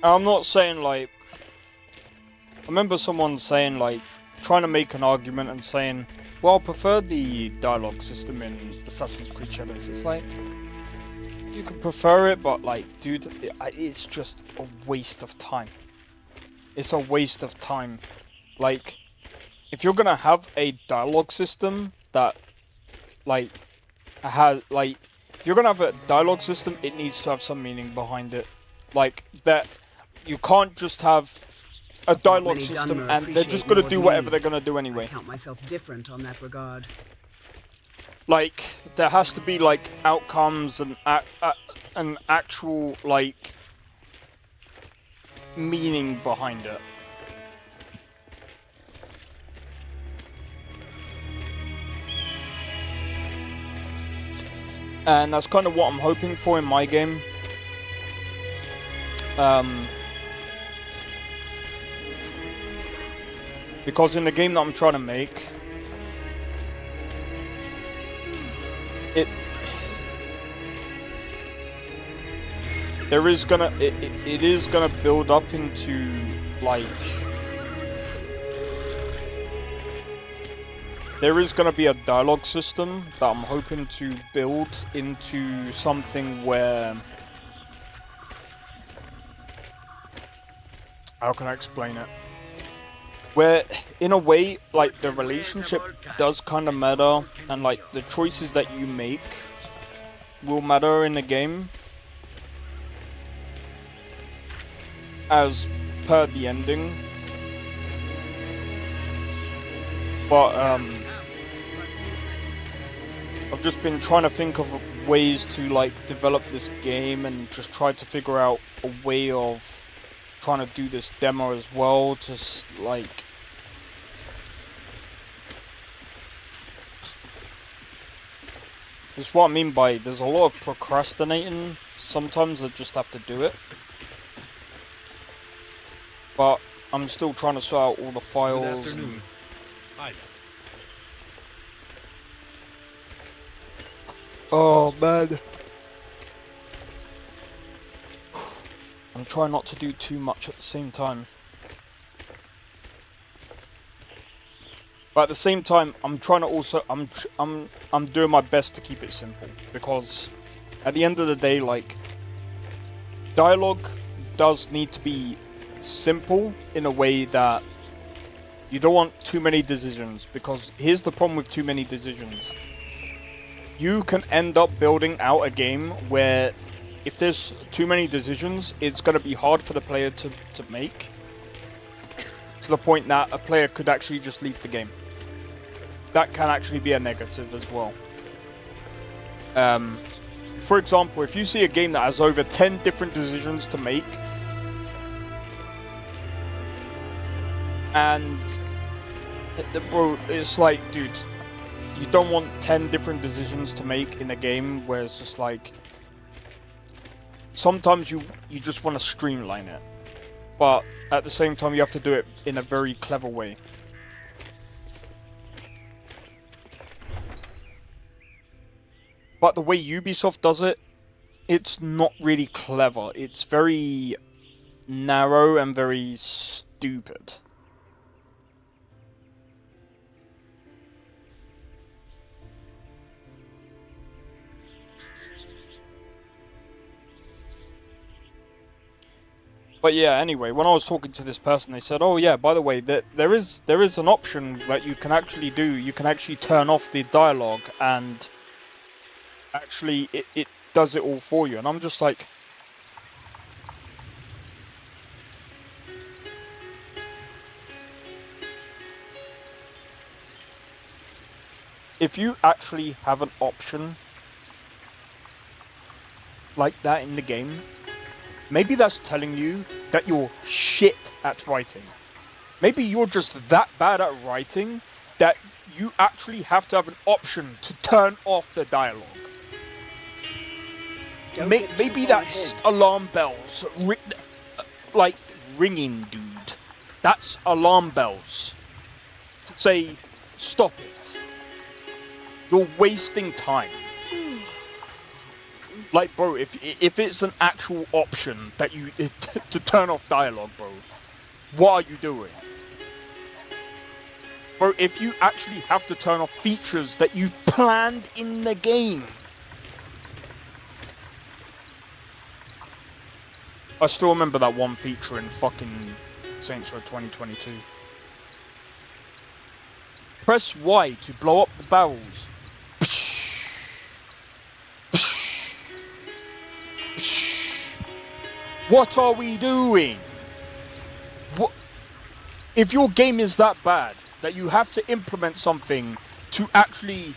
Speaker 2: I'm not saying like, I remember someone saying like, trying to make an argument and saying, well, I prefer the dialogue system in Assassin's Creed Shadows. It's like, you could prefer it, but like, dude, it's just a waste of time. It's a waste of time. Like, if you're gonna have a dialogue system that, like, has, like, if you're gonna have a dialogue system, it needs to have some meaning behind it. Like, that, you can't just have a dialogue system and they're just gonna do whatever they're gonna do anyway.
Speaker 11: I count myself different on that regard.
Speaker 2: Like, there has to be, like, outcomes and an actual, like, meaning behind it. And that's kind of what I'm hoping for in my game. Because in the game that I'm trying to make, it is gonna build up into, like, there is gonna be a dialogue system that I'm hoping to build into something where, how can I explain it? Where, in a way, like, the relationship does kind of matter, and, like, the choices that you make will matter in the game, as per the ending. But, I've just been trying to think of ways to, like, develop this game, and just try to figure out a way of trying to do this demo as well, to, like, it's what I mean by, there's a lot of procrastinating sometimes. I just have to do it, but I'm still trying to sort out all the files.
Speaker 13: Good afternoon. Hi.
Speaker 2: Oh man, I'm trying not to do too much at the same time. But at the same time, I'm trying to also, I'm doing my best to keep it simple, because at the end of the day, like, dialogue does need to be simple in a way that you don't want too many decisions, because here's the problem with too many decisions. You can end up building out a game where if there's too many decisions, it's going to be hard for the player to make, to the point that a player could actually just leave the game. That can actually be a negative as well. For example, if you see a game that has over 10 different decisions to make, and bro, it's like, dude, you don't want 10 different decisions to make in a game where it's just like, sometimes you just want to streamline it, but at the same time you have to do it in a very clever way. But the way Ubisoft does it, it's not really clever. It's very narrow and very stupid. But yeah, anyway, when I was talking to this person, they said, oh yeah, by the way, there is an option that you can actually do. You can actually turn off the dialogue, and actually it does it all for you. And I'm just like, if you actually have an option like that in the game, maybe that's telling you that you're shit at writing. Maybe you're just that bad at writing that you actually have to have an option to turn off the dialogue. Maybe that's alarm bells, like, ringing, dude. That's alarm bells to say, stop it. You're wasting time. Like, bro, if it's an actual option that you to turn off dialogue, bro, what are you doing? Bro, if you actually have to turn off features that you planned in the game, I still remember that one feature in fucking Saints Row 2022. Press Y to blow up the barrels. What are we doing? What? If your game is that bad that you have to implement something to actually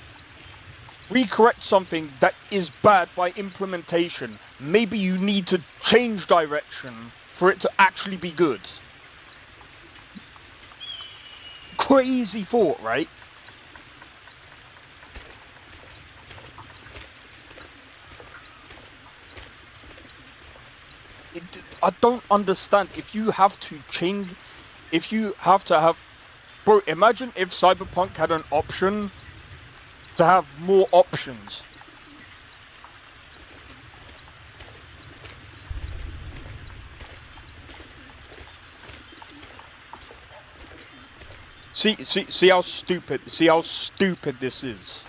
Speaker 2: recorrect something that is bad by implementation, maybe you need to change direction for it to actually be good. Crazy thought, right? I don't understand. If you have to change, if you have to have, bro, imagine if Cyberpunk had an option to have more options. See how stupid this is.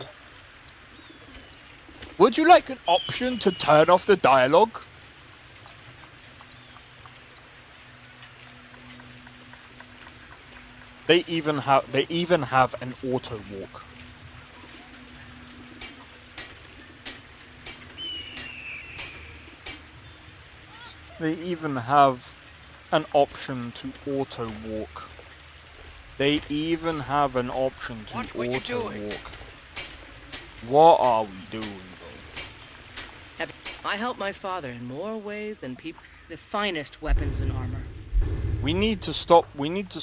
Speaker 2: Would you like an option to turn off the dialogue? They even have an auto walk. They even have an option to auto walk. They even have an option to auto walk. What are we doing, bro?
Speaker 3: I helped my father in more ways than people. The finest weapons and armor.
Speaker 2: We need to stop. We need to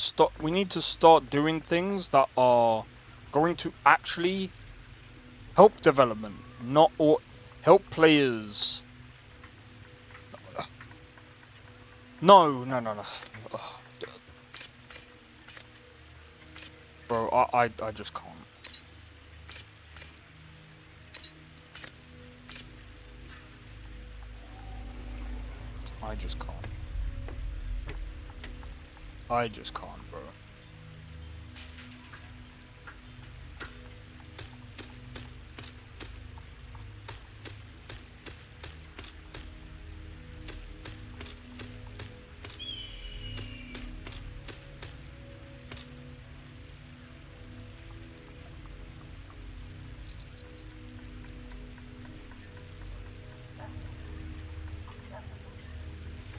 Speaker 2: start doing things that are going to actually help development, not or help players. No. Ugh. Bro, I just can't. I just can't. I just can't, bro.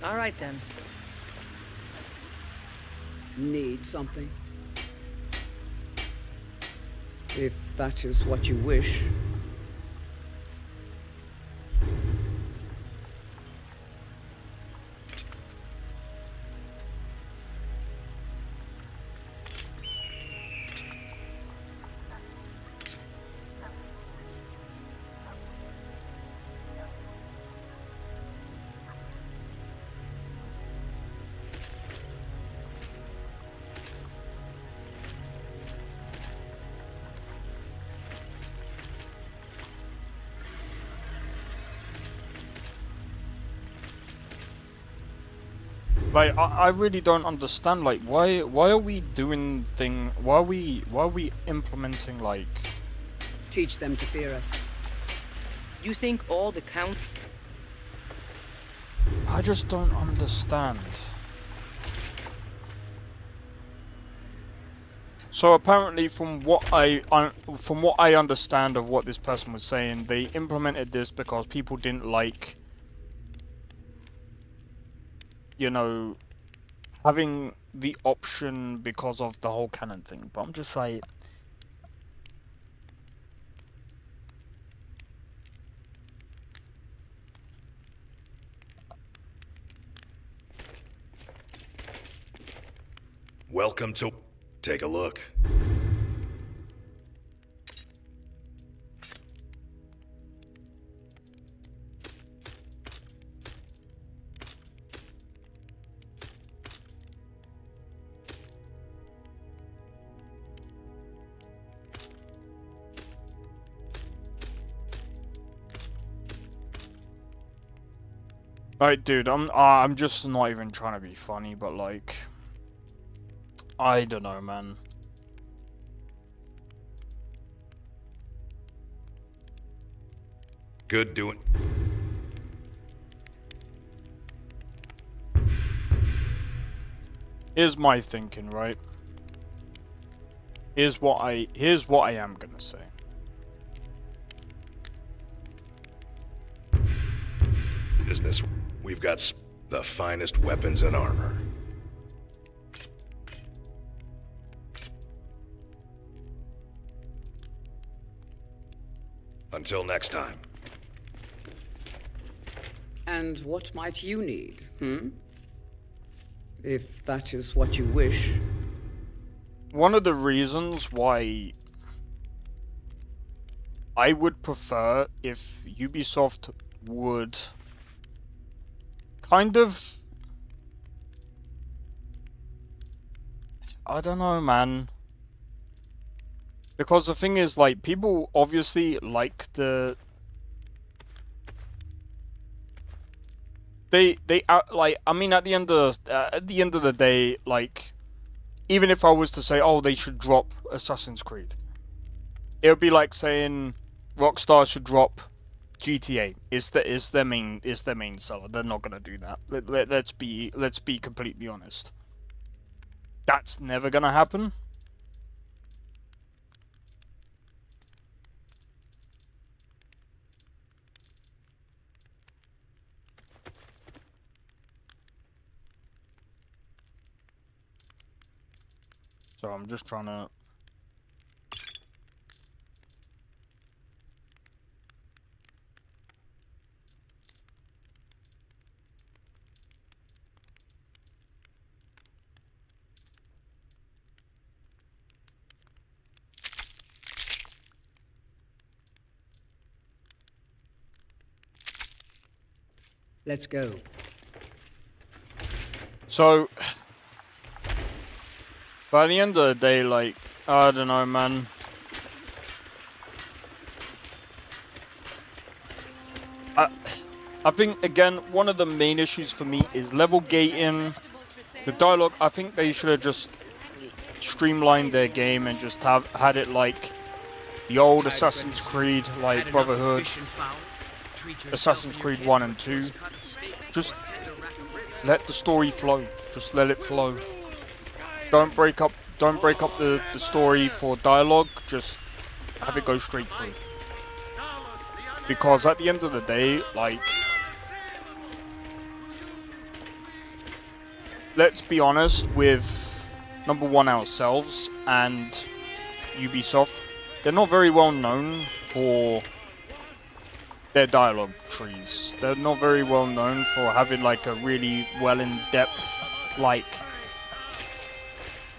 Speaker 3: All right then.
Speaker 11: Need something? If that is what you wish.
Speaker 2: Like I really don't understand. Like why are we doing why are we implementing like?
Speaker 11: Teach them to fear us.
Speaker 3: You think all the count?
Speaker 2: I just don't understand. So apparently, from what I understand of what this person was saying, they implemented this because people didn't like, you know, having the option because of the whole canon thing. But I'm just like,
Speaker 14: welcome to... Take a look.
Speaker 2: Alright, dude, I'm just not even trying to be funny, but like, I don't know, man.
Speaker 14: Good doing.
Speaker 2: Here's my thinking, right? Here's what I am gonna say.
Speaker 14: Business. We've got the finest weapons and armor. Until next time.
Speaker 11: And what might you need, If that is what you wish.
Speaker 2: One of the reasons why I would prefer if Ubisoft would kind of... I don't know, man. Because the thing is, like, people obviously like the... They like, I mean, at the end of the day, like, even if I was to say, oh, they should drop Assassin's Creed, it would be like saying Rockstar should drop GTA. Is their main seller. They're not gonna do that. Let's be completely honest. That's never gonna happen. So I'm just trying to...
Speaker 11: Let's go.
Speaker 2: So, by the end of the day, like, I don't know, man. I think, again, one of the main issues for me is level gating. The dialogue, I think they should have just streamlined their game and just had it like the old Assassin's Creed, like Brotherhood, Assassin's Creed 1 and 2. Just let the story flow. Just let it flow. Don't break up the story for dialogue. Just have it go straight through. Because at the end of the day, like, let's be honest with number one ourselves and Ubisoft. They're not very well known for their dialogue trees. They're not very well known for having like a really well in-depth like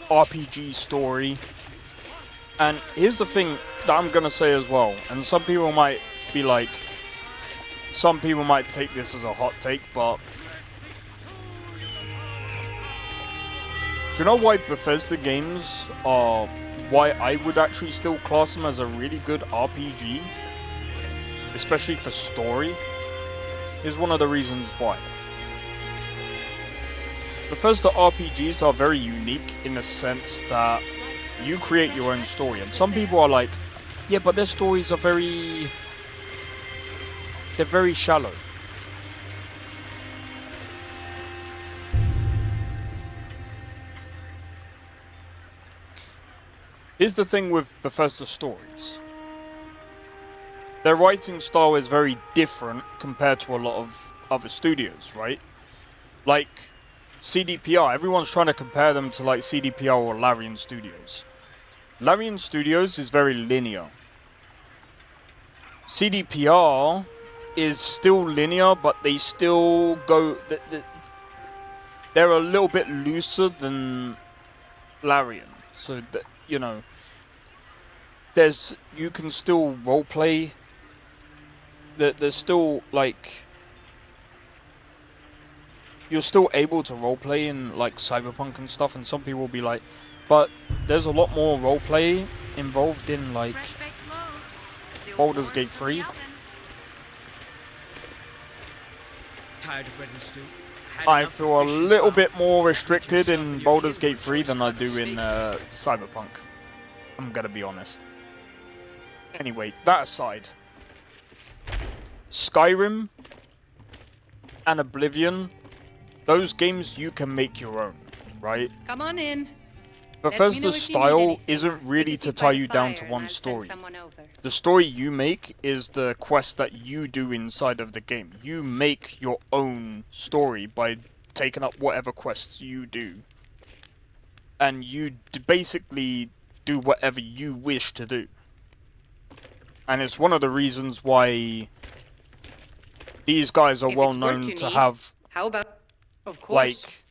Speaker 2: RPG story. And here's the thing that I'm gonna say as well, and some people might be like, some people might take this as a hot take, but do you know why Bethesda games are, why I would actually still class them as a really good RPG? Especially for story? Here's one of the reasons why. Bethesda RPGs are very unique in the sense that you create your own story. And some people are like, yeah, but their stories are they're very shallow. Here's the thing with Bethesda stories. Their writing style is very different compared to a lot of other studios, right? Like CDPR, everyone's trying to compare them to like CDPR or Larian Studios. Larian Studios is very linear. CDPR is still linear, but they still go... They're a little bit looser than Larian. So, you know, you can still roleplay. There's still, like... You're still able to roleplay in, like, Cyberpunk and stuff, and some people will be like, but there's a lot more roleplay involved in, like, Baldur's Gate 3. I feel a little bit more restricted in Baldur's Gate 3 than I do in Cyberpunk. I'm gonna be honest. Anyway, that aside, Skyrim and Oblivion, those games you can make your own. right?
Speaker 3: Come on in.
Speaker 2: Bethesda's style isn't really to tie you down to one story. The story you make is the quest that you do inside of the game. You make your own story by taking up whatever quests you do. And you basically do whatever you wish to do. And it's one of the reasons why these guys are well known to have,
Speaker 3: how about, of course,
Speaker 2: like,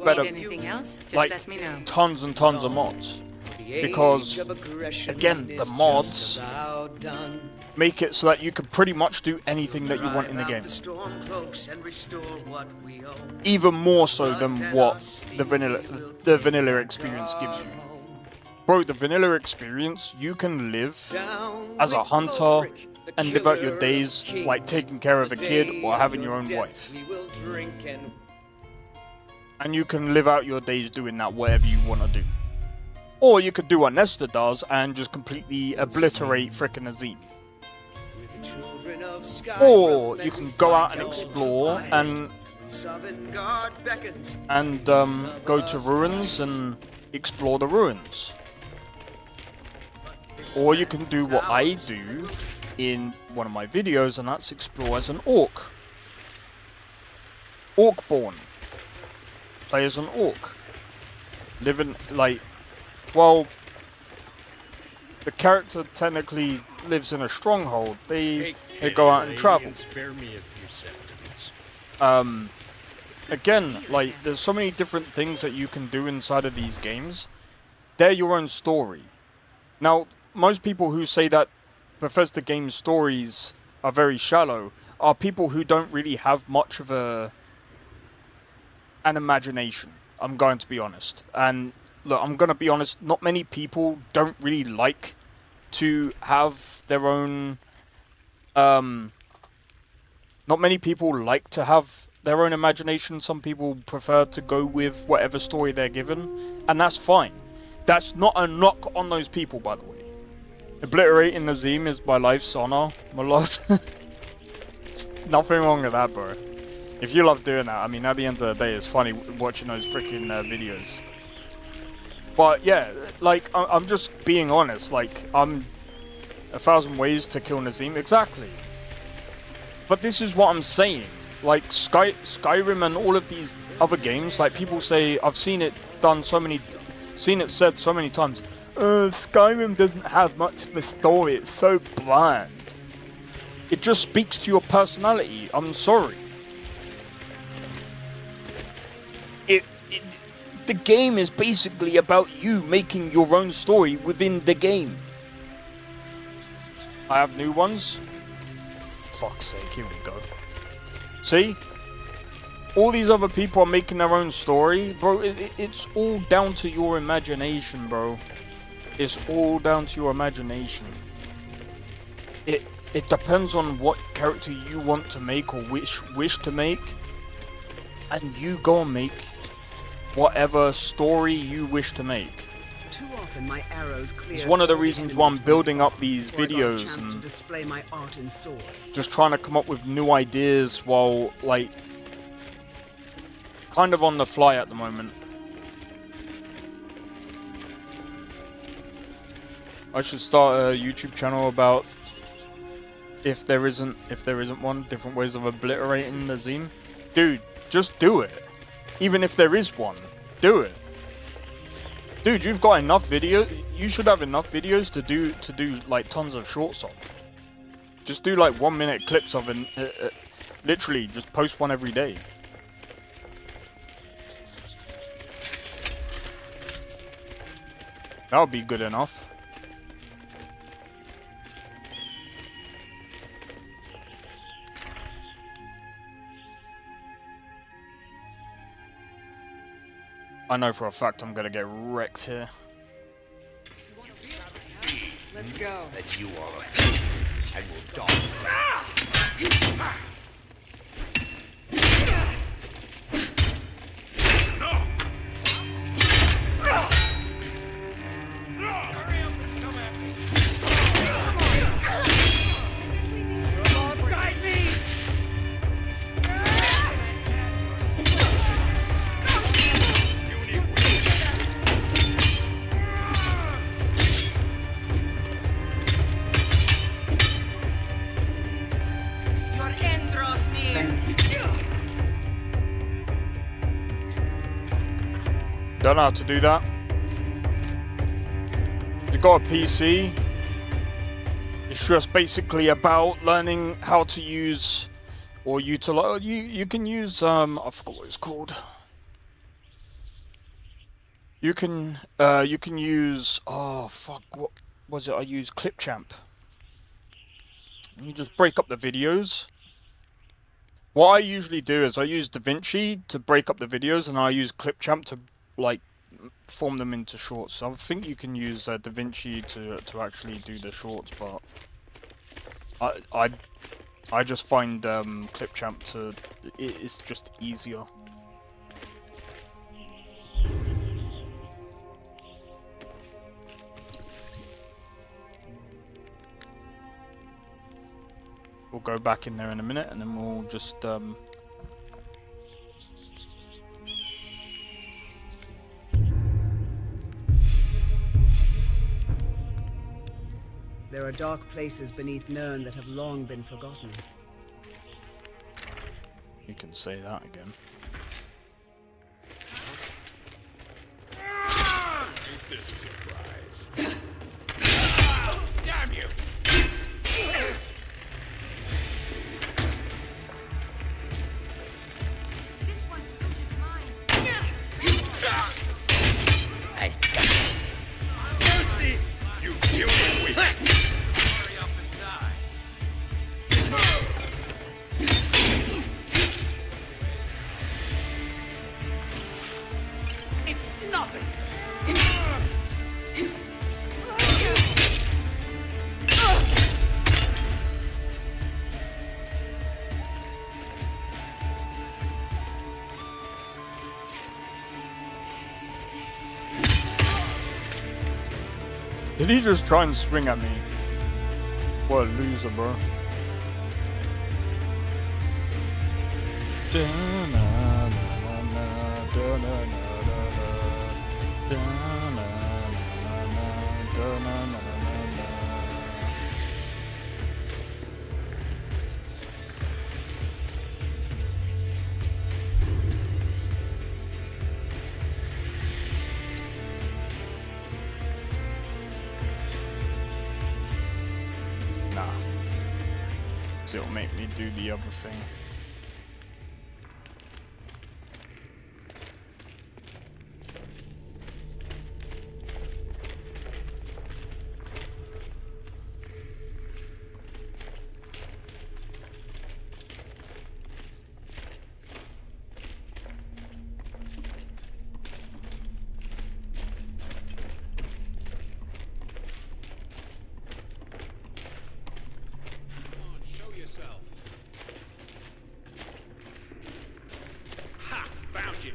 Speaker 2: better,
Speaker 3: anything else? Just
Speaker 2: like,
Speaker 3: let me know.
Speaker 2: tons and tons of mods. Because, again, the mods make it so that you can pretty much do anything that you want in the game. Even more so than what the vanilla experience gives you. Bro, the vanilla experience, you can live as a hunter and live out your days like taking care of a kid or having your own wife. And you can live out your days doing that, whatever you want to do. Or you could do what Nesta does and just completely obliterate frickin' Azim. Or you can go out and explore and go to ruins and explore the ruins. Or you can do what I do in one of my videos, and that's explore as an orc. Orc-born. Play as an orc. Living, like, well, the character technically lives in a stronghold. They go out and travel.
Speaker 4: Spare me a few seconds.
Speaker 2: Again, like, there's so many different things that you can do inside of these games. They're your own story. Now, most people who say that Bethesda games stories are very shallow are people who don't really have much of an imagination. I'm going to be honest. And look, I'm going to be honest, not many people don't really like to have their own... not many people like to have their own imagination. Some people prefer to go with whatever story they're given. And that's fine. That's not a knock on those people, by the way. Obliterating Nazim is my life's honor, my lord. Nothing wrong with that, bro. If you love doing that, I mean, at the end of the day, it's funny watching those freaking videos. But yeah, like, I'm just being honest. Like, I'm 1,000 ways to kill Nazim, exactly. But this is what I'm saying. Like, Skyrim and all of these other games, like, people say, I've seen it done so many, seen it said so many times, Skyrim doesn't have much of a story, it's so bland. It just speaks to your personality, I'm sorry. The game is basically about you making your own story within the game. I have new ones. Fuck's sake, here we go. See? All these other people are making their own story. Bro, it's all down to your imagination, bro. It's all down to your imagination. It depends on what character you want to make or wish to make. And you go and make whatever story you wish to make.
Speaker 11: Too often my arrows clear.
Speaker 2: It's one of the reasons why I'm building up these videos and
Speaker 11: display my art in swords.
Speaker 2: Just trying to come up with new ideas while, like, kind of on the fly at the moment. I should start a YouTube channel about if there isn't one, different ways of obliterating Nazim. Dude, just do it. Even if there is one, do it. Dude, you've got enough videos. You should have enough videos to do like tons of shorts on. Just do like 1 minute clips of it. Literally, just post one every day. That would be good enough. I know for a fact I'm gonna get wrecked here.
Speaker 3: Let's go.
Speaker 7: That you are, and will die.
Speaker 2: don't know how to do that. If you've got a PC, it's just basically about learning how to use or utilize. You can use I forgot what it's called. You can use, oh fuck, what was it? I used Clipchamp. You just break up the videos. What I usually do is I use DaVinci to break up the videos, and I use Clipchamp to like form them into shorts. So I think you can use DaVinci to actually do the shorts, but I just find Clipchamp it's just easier. We'll go back in there in a minute, and then we'll just
Speaker 11: There are dark places beneath Nirn that have long been forgotten.
Speaker 2: You can say that again.
Speaker 7: Ain't this a surprise? Damn you!
Speaker 5: I got it.
Speaker 7: Mercy! You puny weak! Hurry up and die.
Speaker 8: It's nothing.
Speaker 2: Did he just try and swing at me? What a loser, bro. Nah. 'Cause it'll make me do the other thing.
Speaker 7: Ha! Found you!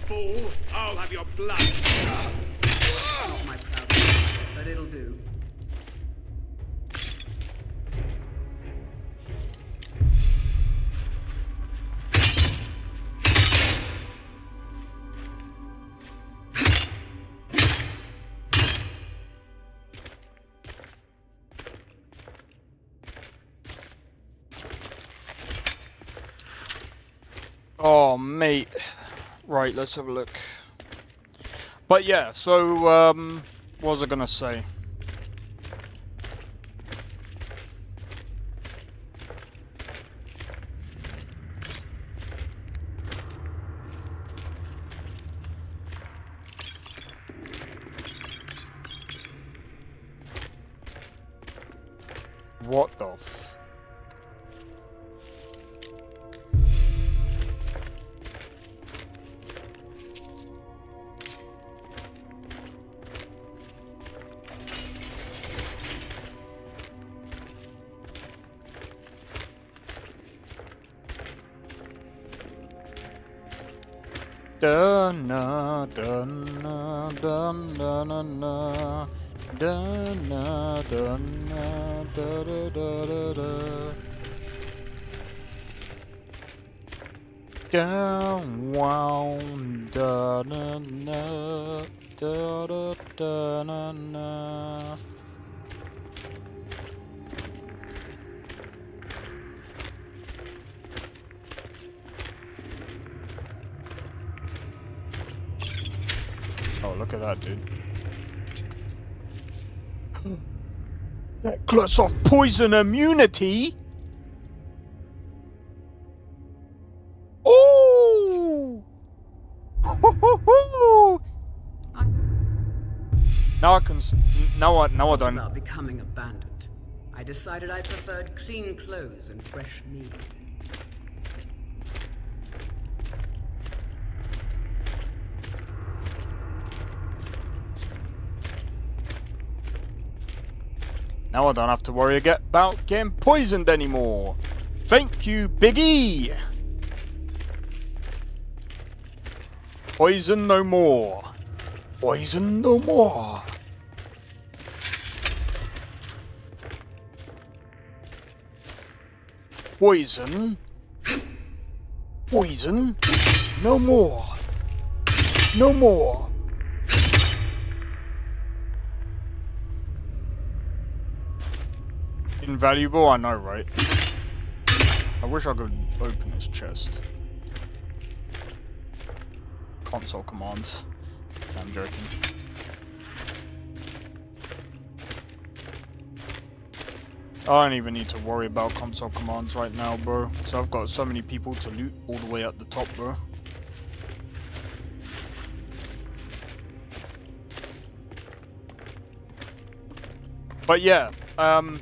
Speaker 7: Fool! I'll have your blood!
Speaker 11: Not my proudest, but it'll do.
Speaker 2: Oh, mate. Right, let's have a look. But yeah, so, what was I gonna say? What the f... Da-na, da-na, da-na-na-na, da-na, da-na, da-da-da-da-da. Down, wow, da-na-na, da-da-da-na-na. Oh, look at that, dude. Necklace of poison immunity? Ooh! Now I can. Now I don't.
Speaker 11: About becoming abandoned, I decided I preferred clean clothes and fresh meat.
Speaker 2: Now I don't have to worry about getting poisoned anymore. Thank you, Biggie. Poison no more. Poison no more. Poison. Poison. No more. No more. Invaluable, I know, right? I wish I could open this chest. Console commands. I'm joking. I don't even need to worry about console commands right now, bro. So I've got so many people to loot all the way at the top, bro. But yeah, I'm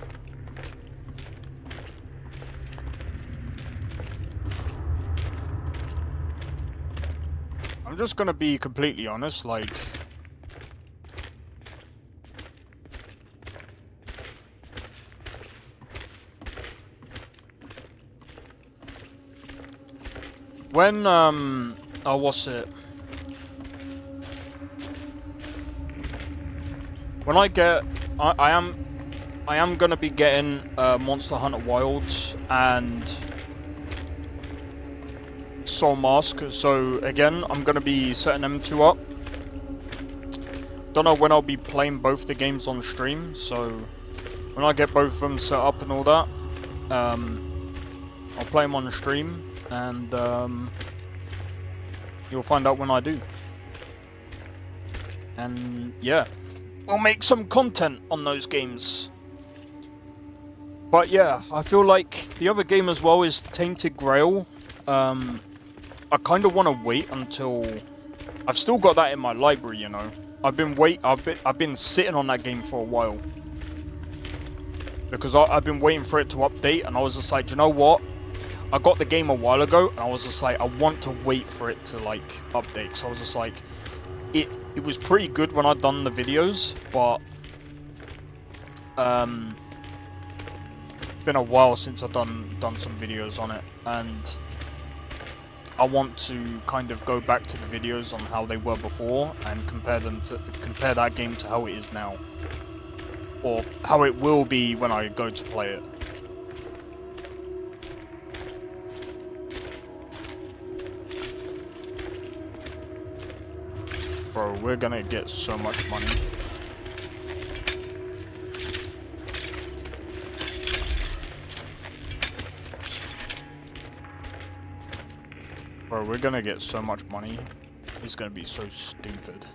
Speaker 2: just gonna be completely honest, like... When, oh, what's it? When I get... I am gonna be getting Monster Hunter Wilds and Soul Mask, so again, I'm gonna be setting them two up. Don't know when I'll be playing both the games on stream, so when I get both of them set up and all that, I'll play them on the stream, and you'll find out when I do. And yeah, I'll make some content on those games. But yeah, I feel like the other game as well is Tainted Grail. I kind of want to wait until I've still got that in my library, you know. I've been sitting on that game for a while because I've been waiting for it to update, and I was just like, you know what? I got the game a while ago, and I was just like, I want to wait for it to like update. So I was just like, it was pretty good when I'd done the videos, but it's been a while since I've done some videos on it, and I want to kind of go back to the videos on how they were before and compare that game to how it is now, or how it will be when I go to play it. Bro, we're gonna get so much money. Bro, we're gonna get so much money. It's gonna be so stupid.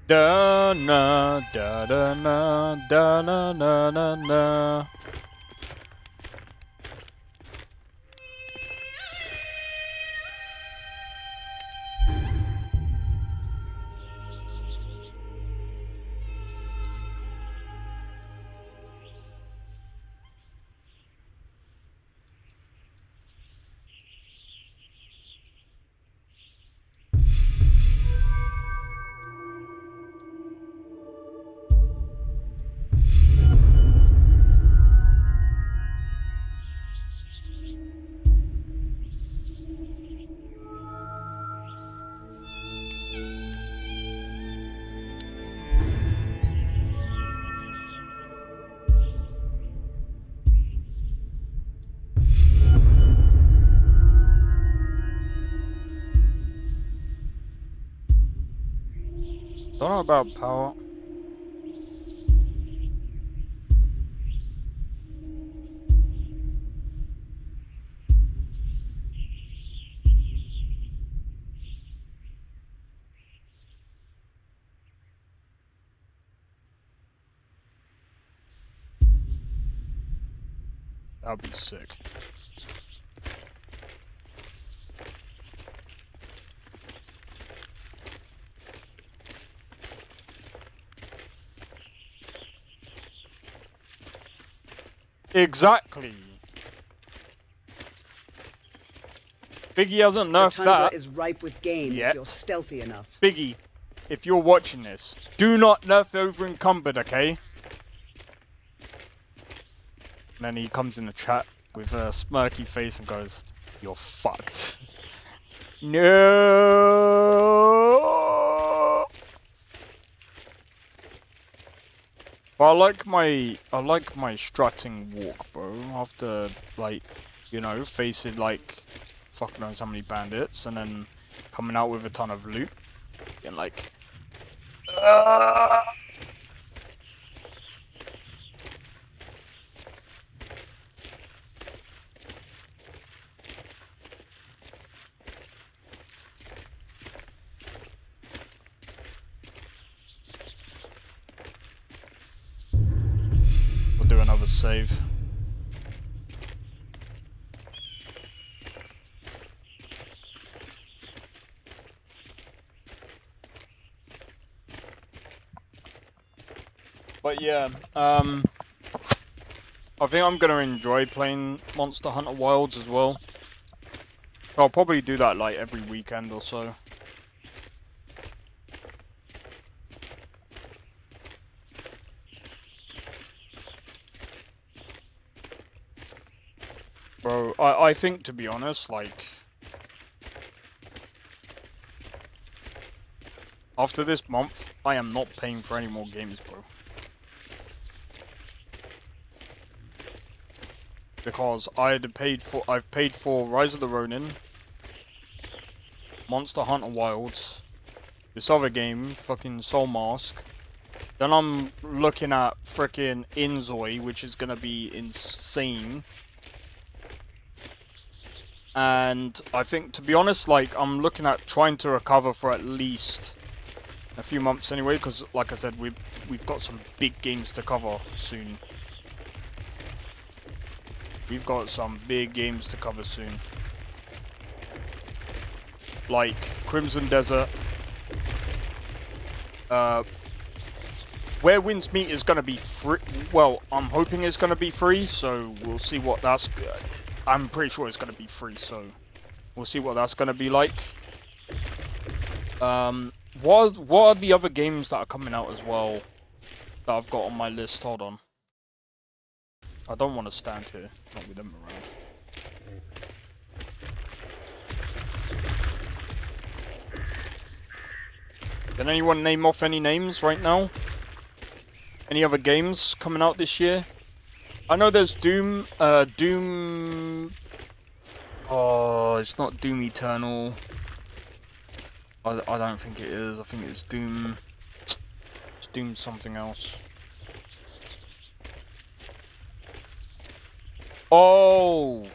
Speaker 2: Da na da da na da na na na na. Don't know about power. That would be sick. Exactly. Biggie hasn't nerfed
Speaker 11: the tundra
Speaker 2: that.
Speaker 11: is ripe with game
Speaker 2: yet.
Speaker 11: if you're stealthy enough.
Speaker 2: Biggie, if you're watching this, do not nerf over encumbered, okay? And then he comes in the chat with a smirky face and goes, "You're fucked." No. But I like my strutting walk, bro. After like, you know, facing like fuck knows how many bandits, and then coming out with a ton of loot, and like, we'll do another save. But yeah, I think I'm gonna enjoy playing Monster Hunter Wilds as well. So I'll probably do that like every weekend or so. Bro, I think, to be honest, like, after this month, I am not paying for any more games, bro. Because I've paid for Rise of the Ronin, Monster Hunter Wilds, this other game, fucking Soul Mask. Then I'm looking at frickin' Inzoi, which is gonna be insane. And I think, to be honest, like, I'm looking at trying to recover for at least a few months anyway, because, like I said, we've got some big games to cover soon. We've got some big games to cover soon. Like Crimson Desert. Where Winds Meet is going to be free. Well, I'm hoping it's going to be free, so we'll see what that's... I'm pretty sure it's going to be free, so we'll see what that's going to be like. What are the other games that are coming out as well that I've got on my list? Hold on. I don't want to stand here, not with them around. Can anyone name off any names right now? Any other games coming out this year? I know there's Doom, oh, it's not Doom Eternal. I don't think it is. I think it's Doom. It's Doom something else. Oh!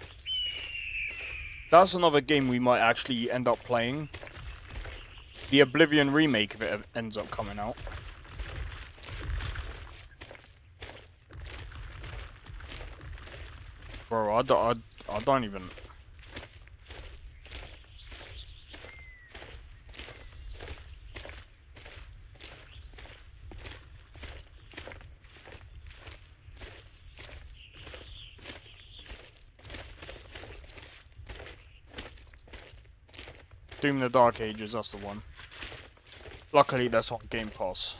Speaker 2: That's another game we might actually end up playing. The Oblivion remake if it ends up coming out. Bro, I don't even... Doom the Dark Ages, that's the one. Luckily that's on Game Pass.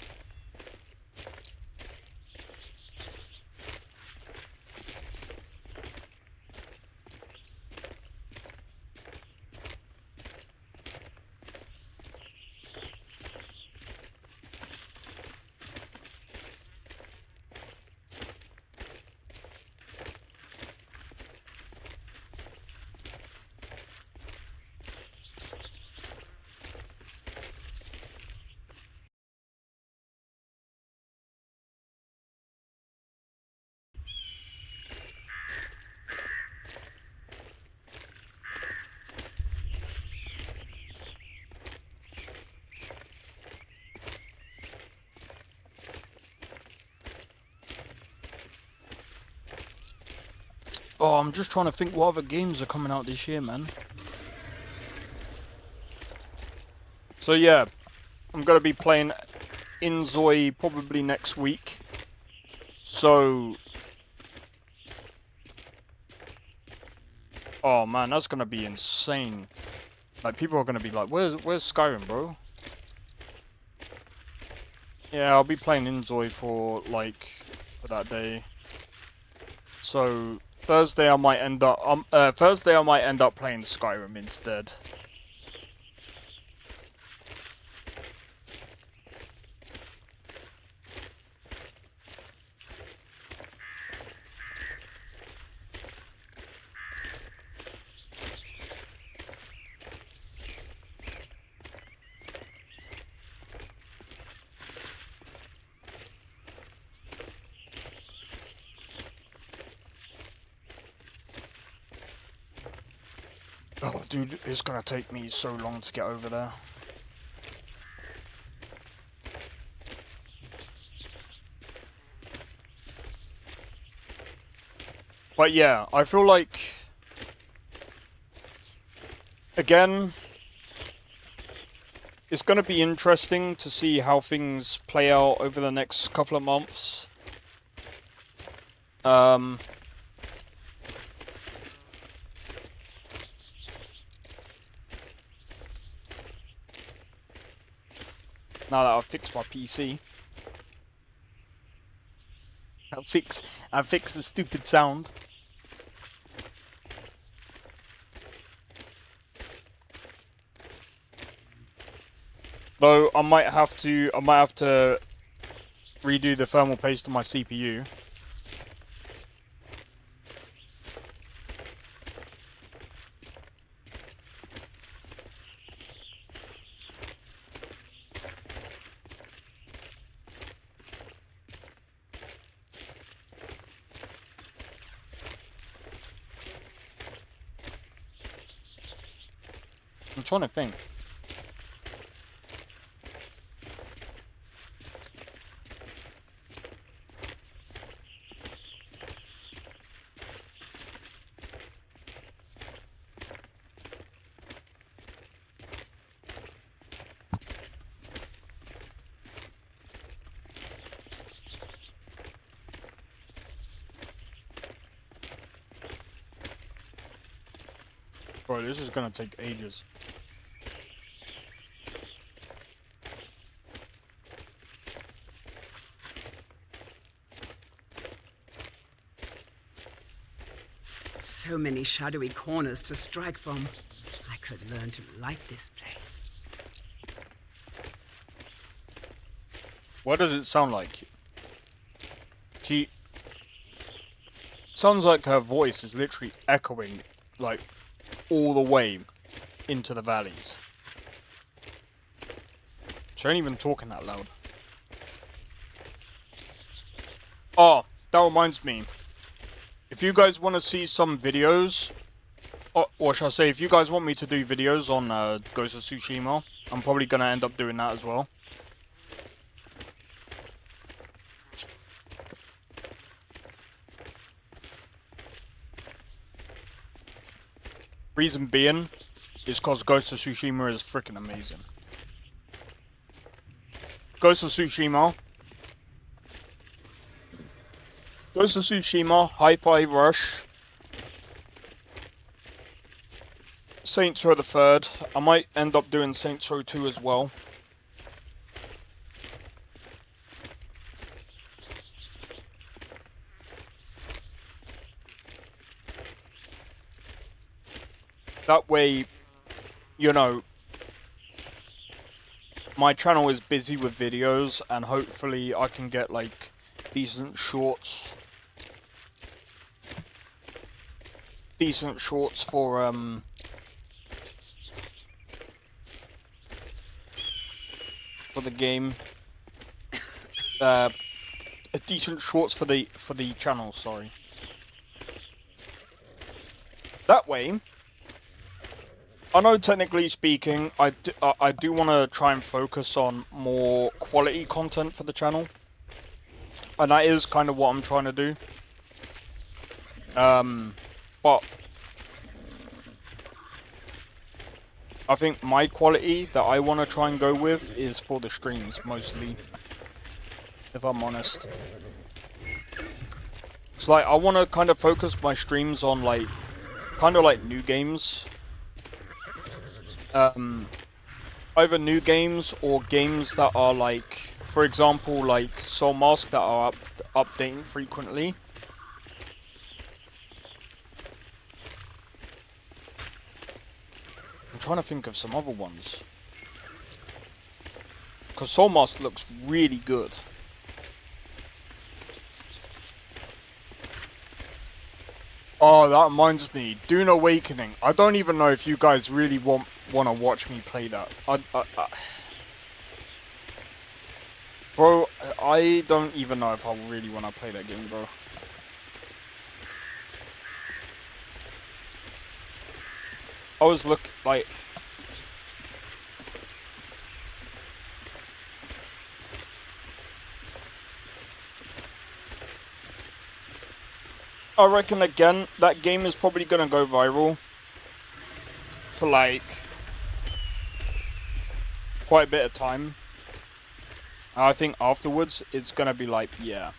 Speaker 2: Oh, I'm just trying to think what other games are coming out this year, man. So yeah, I'm gonna be playing Inzoi probably next week. So, oh man, that's gonna be insane. Like, people are gonna be like, where's Skyrim, bro? Yeah, I'll be playing Inzoi for that day. So Thursday I might end up playing Skyrim instead. Oh, dude, it's gonna take me so long to get over there. But yeah, I feel like, again, it's gonna be interesting to see how things play out over the next couple of months. Now that I've fixed my PC. I've fixed the stupid sound. Though I might have to redo the thermal paste on my CPU. I'm trying to think. Bro, this is gonna take ages.
Speaker 11: So many shadowy corners to strike from. I could learn to like this place.
Speaker 2: What does it sound like? She sounds like her voice is literally echoing, like, all the way into the valleys. She ain't even talking that loud. Oh, that reminds me. If you guys want to see some videos, or shall I say, if you guys want me to do videos on Ghost of Tsushima, I'm probably going to end up doing that as well. Reason being is because Ghost of Tsushima is freaking amazing. Ghost of Tsushima, Hi-Fi Rush, Saints Row the 3rd. I might end up doing Saints Row 2 as well. That way, you know, my channel is busy with videos, and hopefully I can get like decent shorts for the game. Decent shorts for the channel, sorry. That way, I know technically speaking, I do want to try and focus on more quality content for the channel. And that is kind of what I'm trying to do. But I think my quality that I want to try and go with is for the streams mostly, if I'm honest. It's like I want to kind of focus my streams on like kind of like new games. Either new games or games that are like, for example, like Soul Mask that are updating frequently. I'm trying to think of some other ones. Because Soul Mask looks really good. Oh, that reminds me. Dune Awakening. I don't even know if you guys really want to watch me play that. Bro, I don't even know if I really want to play that game, bro. I was like... I reckon again, that game is probably gonna go viral for like quite a bit of time. I think afterwards it's gonna be like, yeah.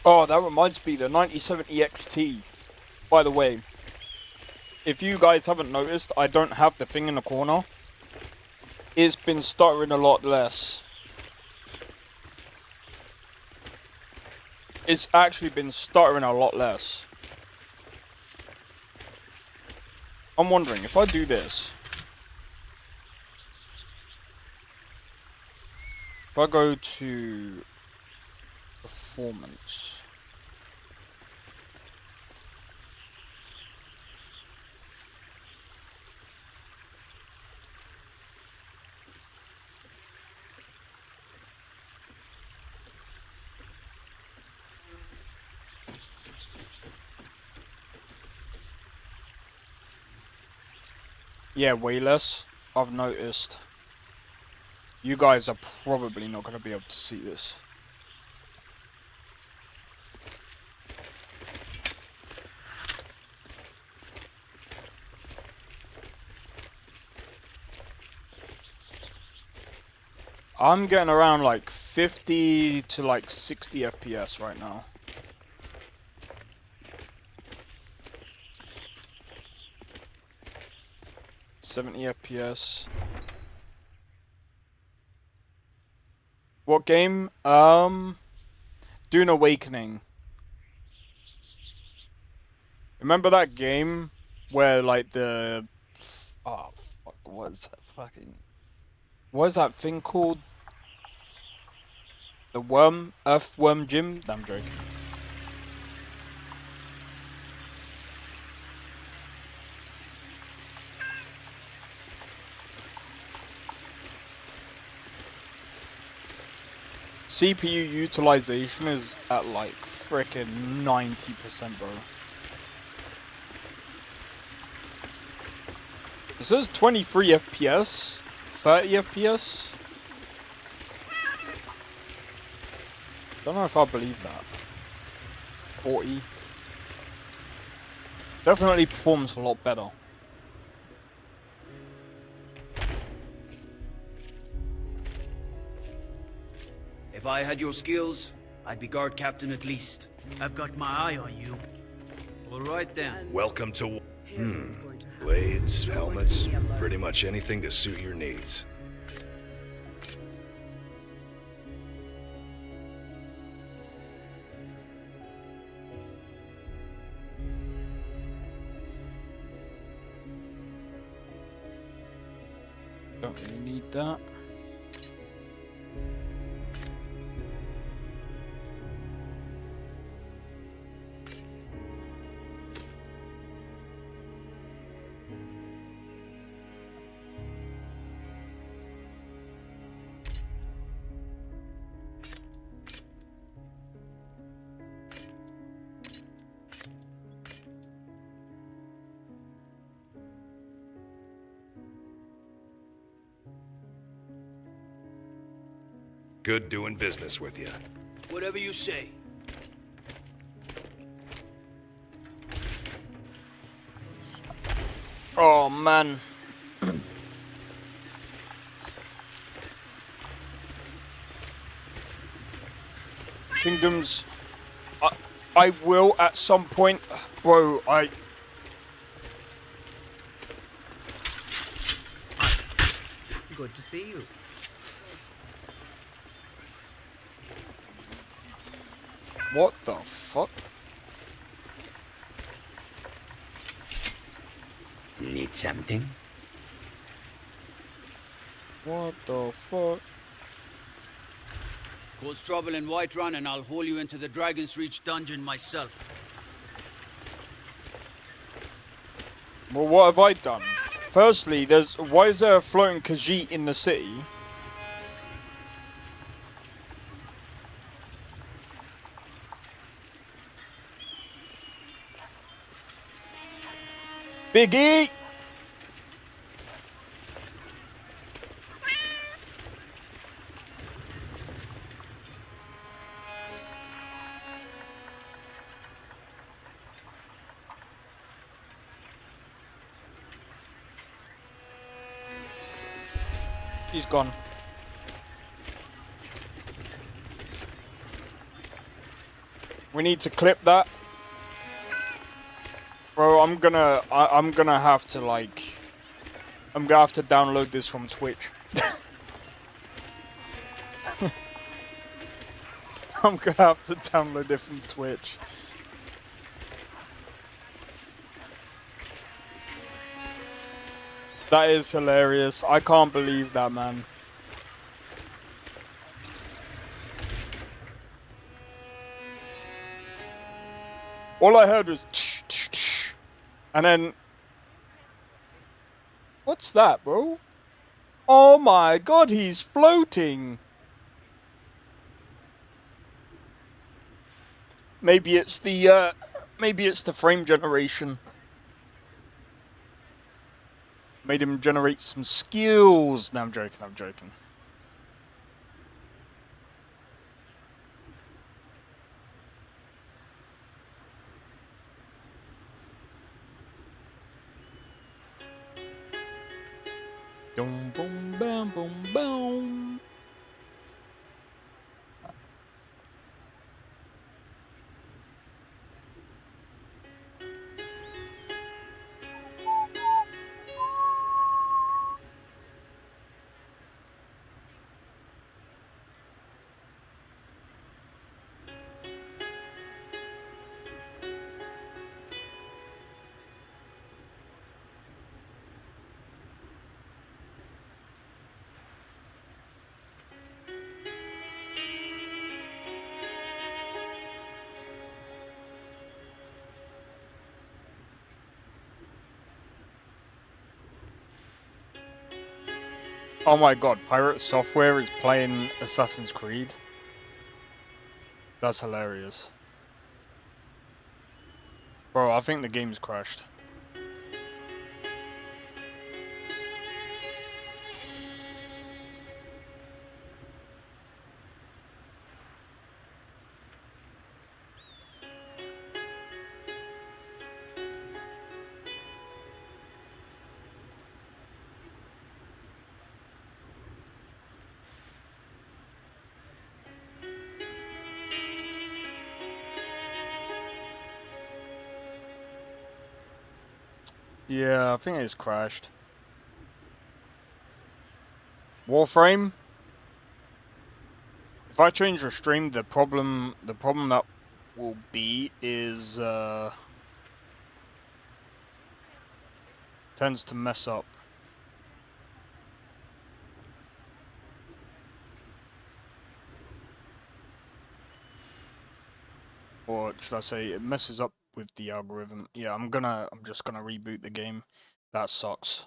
Speaker 2: Oh, that reminds me, the 9070 XT. By the way, if you guys haven't noticed, I don't have the thing in the corner. It's been stuttering a lot less. It's actually been stuttering a lot less. I'm wondering, if I do this... If I go to... Performance... Yeah, way less. I've noticed. You guys are probably not going to be able to see this. I'm getting around like 50 to like 60 FPS right now. FPS. What game? Dune Awakening. Remember that game where like the fuck, what is that fucking, what is that thing called? The worm, earthworm gym? No, I'm joking. CPU utilization is at like frickin' 90%, bro. It says 23 FPS, 30 FPS. Don't know if I believe that. 40. Definitely performs a lot better.
Speaker 16: If I had your skills, I'd be guard captain at least.
Speaker 8: I've got my eye on you. All right then.
Speaker 14: Welcome to... Blades, helmets, pretty much anything to suit your needs.
Speaker 2: Don't really need that.
Speaker 14: Good doing business with you.
Speaker 16: Whatever you say.
Speaker 2: Oh man. Kingdoms. I will at some point, bro.
Speaker 11: Good to see you.
Speaker 2: What the fuck?
Speaker 5: Need something?
Speaker 2: What the fuck?
Speaker 16: Cause trouble in Whiterun and I'll haul you into the Dragon's Reach dungeon myself.
Speaker 2: Well, what have I done? Firstly, why is there a floating Khajiit in the city? Biggie! He's gone. We need to clip that. Bro, I'm gonna have to like, I'm gonna have to download this from Twitch. I'm gonna have to download it from Twitch. That is hilarious. I can't believe that, man. All I heard was tsh, tsh, tsh. And then what's that, bro? Oh my god, he's floating. Maybe it's the frame generation. Made him generate some skills. No, I'm joking, I'm joking. Boom, boom, bam, boom, boom. Oh my god, Pirate Software is playing Assassin's Creed. That's hilarious. Bro, I think the game's crashed. Yeah, I think it's crashed. Warframe? If I change the stream, the problem that will be is tends to mess up. Or should I say it messes up with the algorithm. Yeah, I'm just gonna reboot the game. That sucks.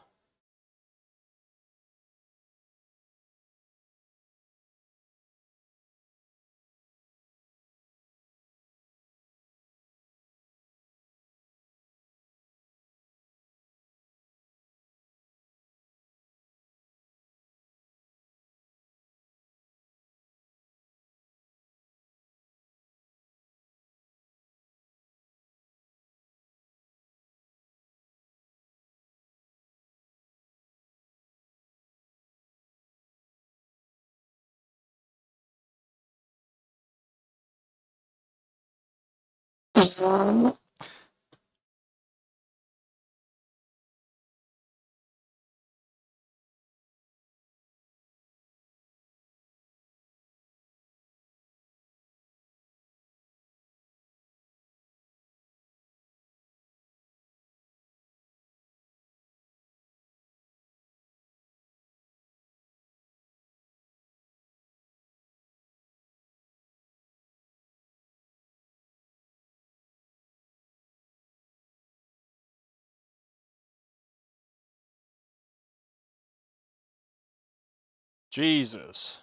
Speaker 2: Jesus.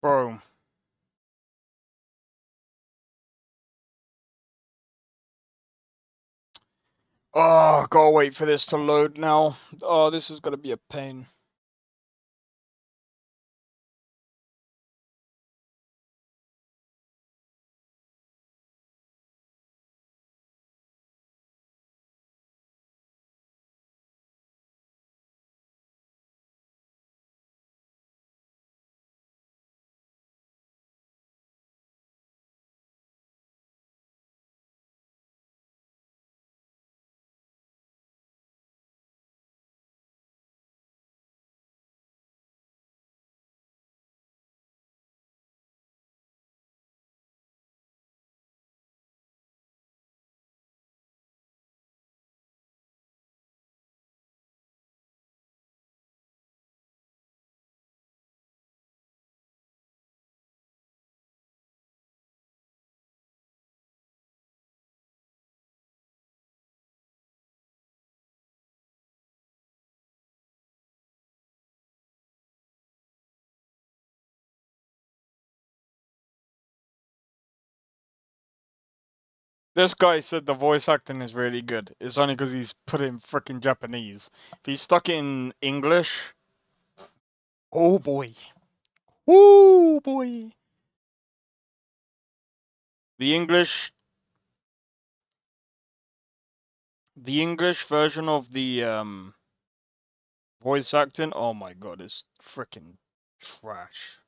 Speaker 2: Bro. Oh, gotta wait for this to load now. Oh, this is gonna be a pain. This guy said the voice acting is really good. It's only because he's put in freaking Japanese. If he's stuck in English, oh boy. Oh boy. The English version of the voice acting, oh my god, it's freaking trash.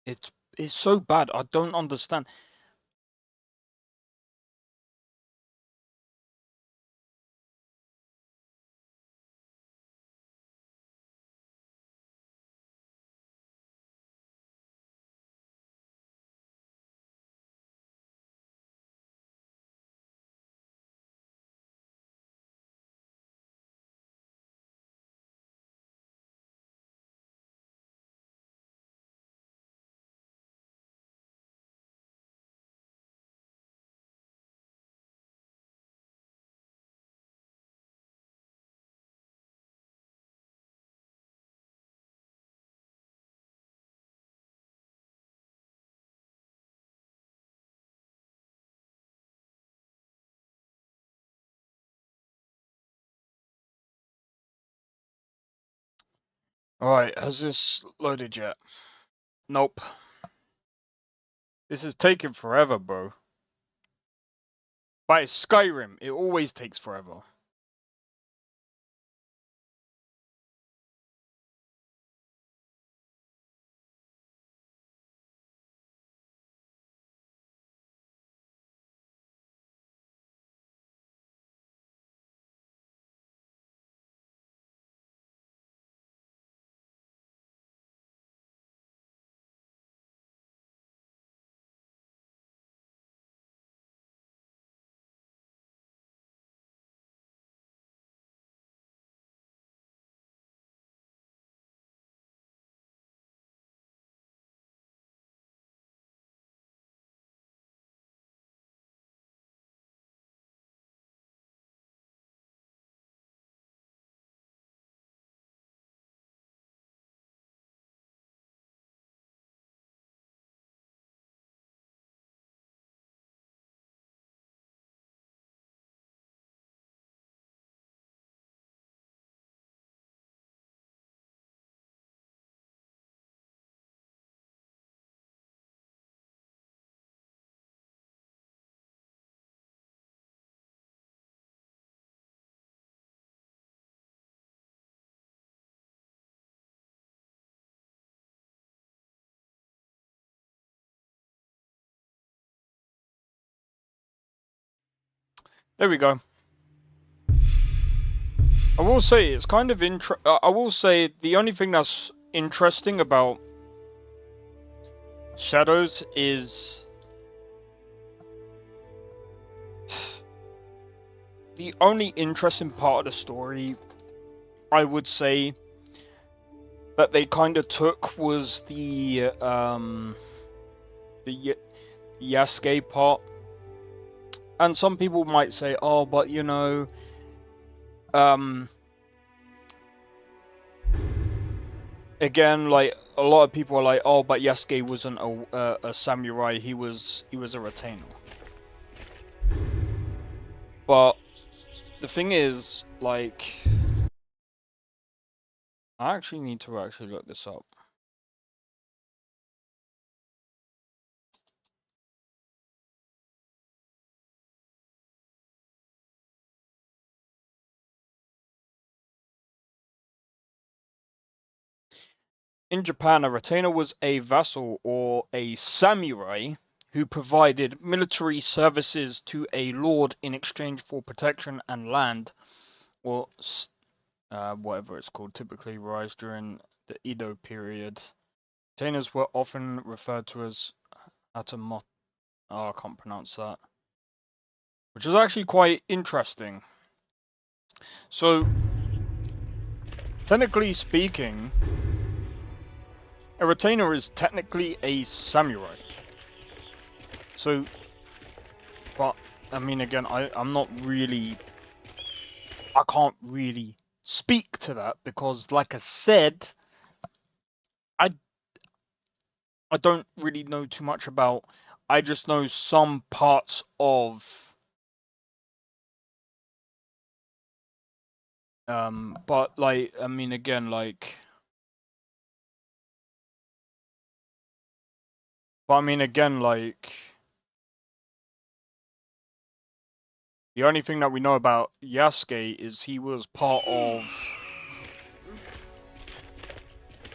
Speaker 2: It's so bad. I don't understand. Alright, has this loaded yet? Nope. This is taking forever, bro. But it's Skyrim. It always takes forever. There we go. I will say it's kind of I will say the only thing that's interesting about Shadows is the only interesting part of the story, I would say, that they kind of took was the Yasuke part. And some people might say, oh, but you know, again, like a lot of people are like, oh, but Yasuke wasn't a samurai; he was a retainer. But the thing is, like, I actually need to actually look this up. In Japan, a retainer was a vassal or a samurai who provided military services to a lord in exchange for protection and land, or whatever it's called, typically rise during the Edo period. Retainers were often referred to as atamoto. Oh, I can't pronounce that. Which is actually quite interesting. So, technically speaking, a retainer is technically a samurai. So, but, I mean, again, I'm not really... I can't really speak to that because, like I said, I don't really know too much about... I just know some parts of... but, like, I mean, again, like... But I mean, again, like, the only thing that we know about Yasuke is he was part of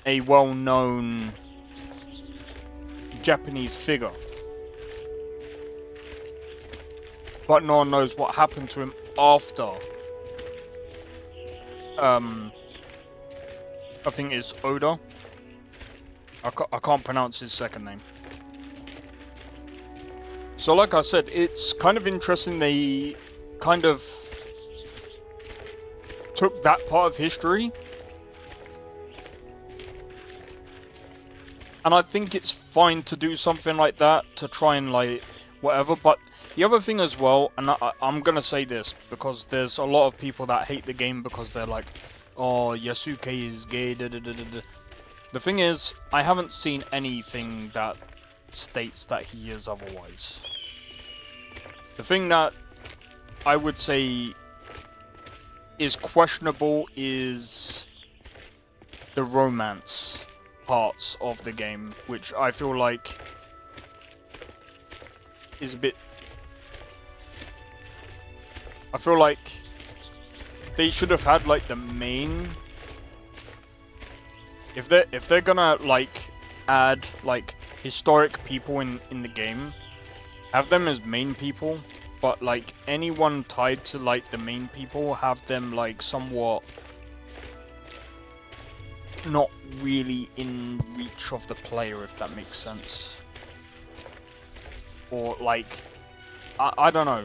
Speaker 2: a well-known Japanese figure. But no one knows what happened to him after. I think it's Oda. I can't pronounce his second name. So like I said, it's kind of interesting they kind of took that part of history. And I think it's fine to do something like that, to try and like, whatever. But the other thing as well, and I'm going to say this, because there's a lot of people that hate the game because they're like, oh, Yasuke is gay, da da da da da. The thing is, I haven't seen anything that states that he is otherwise. The thing that I would say is questionable is the romance parts of the game, which I feel like is a bit... I feel like they should have had like the main... If they're gonna like add like historic people in the game, have them as main people, but like anyone tied to like the main people, have them like somewhat not really in reach of the player, if that makes sense. Or like, I don't know.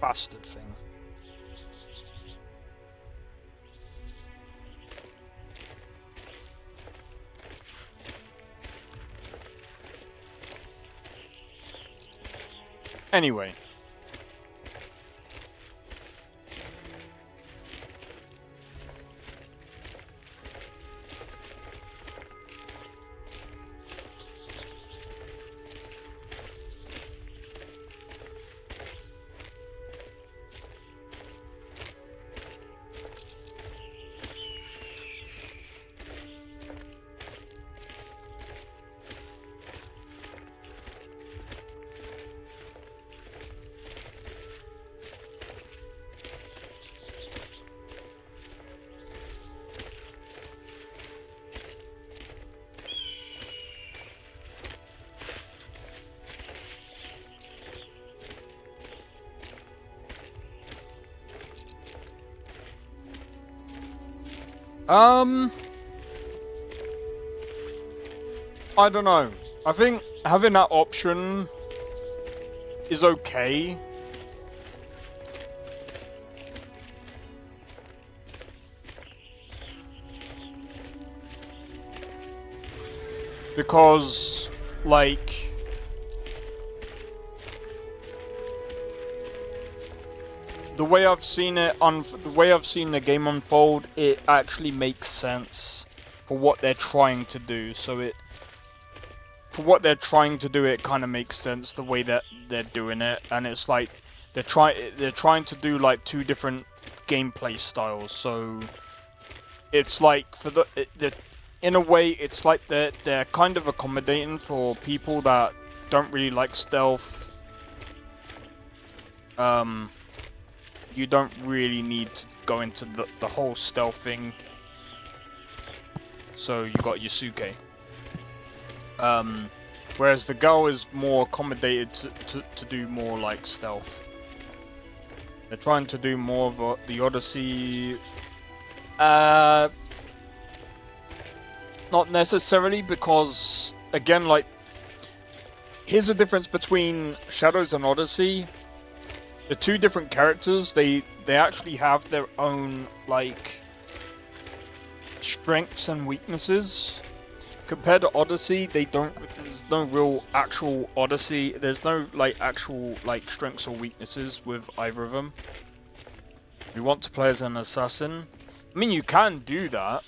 Speaker 2: Bastard thing. Anyway. I don't know. I think having that option is okay. Because, like, the way I've seen it, the way I've seen the game unfold, it actually makes sense for what they're trying to do. So for what they're trying to do, it kind of makes sense the way that they're doing it, and it's like they're trying to do like two different gameplay styles. So it's like in a way, it's like they're kind of accommodating for people that don't really like stealth. You don't really need to go into the whole stealth thing. So you got Yasuke. Whereas the girl is more accommodated to do more like stealth. They're trying to do more of the Odyssey. Not necessarily, because again, like, here's the difference between Shadows and Odyssey. The two different characters, they actually have their own like strengths and weaknesses. Compared to Odyssey, there's no real actual Odyssey. There's no like actual like strengths or weaknesses with either of them. You want to play as an assassin. I mean, you can do that.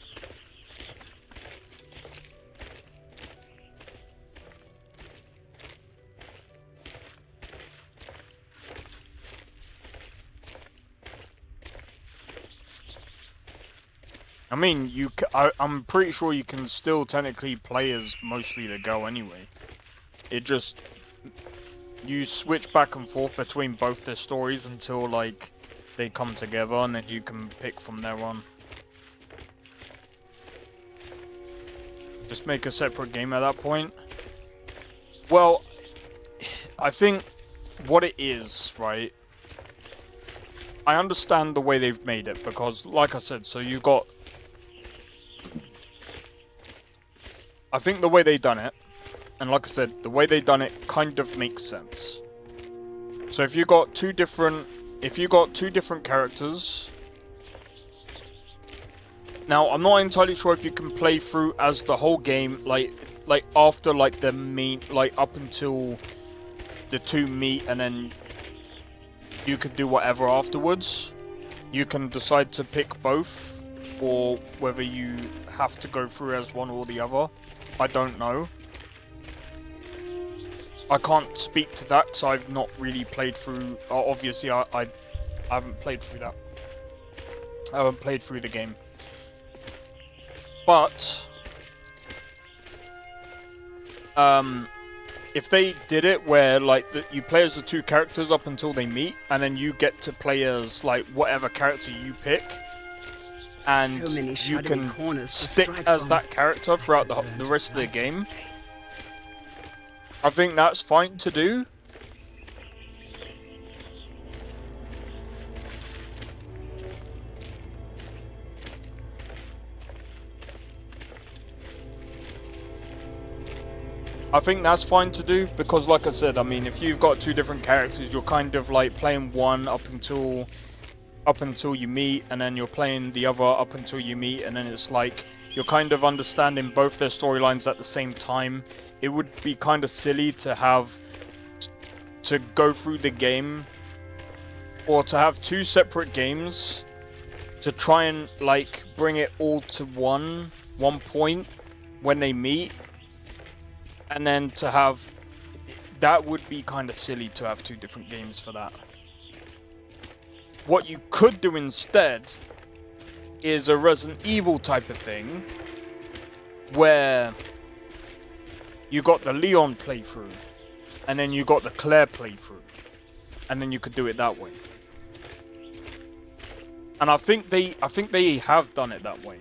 Speaker 2: I mean, I'm pretty sure you can still technically play as mostly the girl anyway. It just, you switch back and forth between both their stories until like they come together, and then you can pick from there on. Just make a separate game at that point. Well, I think what it is, right? I understand the way they've made it, because like I said, so you got, I think the way they done it, and like I said, the way they done it kind of makes sense. So if you got two different characters, now I'm not entirely sure if you can play through as the whole game, like after like the main, like up until the two meet, and then you could do whatever afterwards. You can decide to pick both, or whether you have to go through as one or the other. I don't know. I can't speak to that because I've not really played through. Obviously, I haven't played through that. I haven't played through the game. But if they did it where like you play as the two characters up until they meet, and then you get to play as like whatever character you pick, and you can stick as that character throughout the rest of the game, I think that's fine to do. I think that's fine to do, because like I said, I mean, if you've got two different characters, you're kind of like playing one up until you meet, and then you're playing the other up until you meet, and then it's like you're kind of understanding both their storylines at the same time. It would be kind of silly to go through the game, or to have two separate games to try and like bring it all to one point when they meet, and then to have that would be kind of silly to have two different games for that. What you could do instead is a Resident Evil type of thing, where you got the Leon playthrough, and then you got the Claire playthrough, and then you could do it that way. And I think they have done it that way,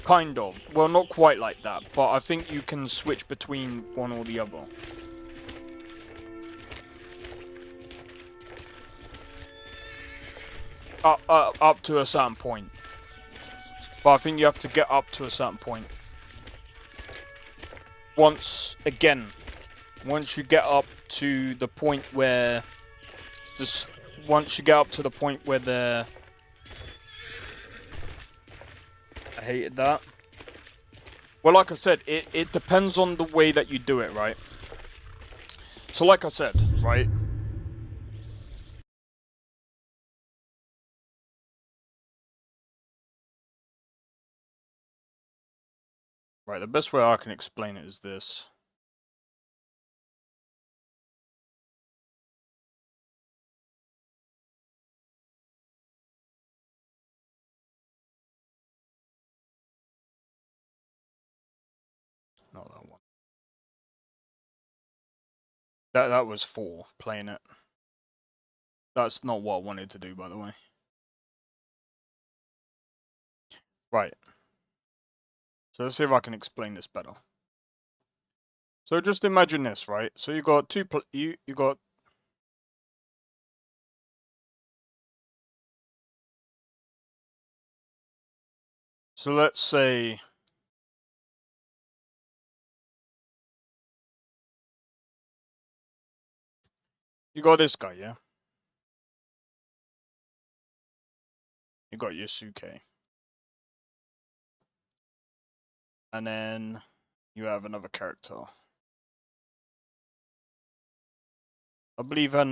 Speaker 2: kind of. Well, not quite like that, but I think you can switch between one or the other. Up to a certain point. But I think you have to get up to a certain point. Once you get up to the point where I hated that. Well, like I said, it depends on the way that you do it, right? So like I said, right? Right, the best way I can explain it is this. Not that one. That was 4, playing it. That's not what I wanted to do, by the way. Right. So let's see if I can explain this better. So just imagine this, right? So you got you got so let's say you got this guy, yeah? You got Yasuke. And then you have another character. I believe that's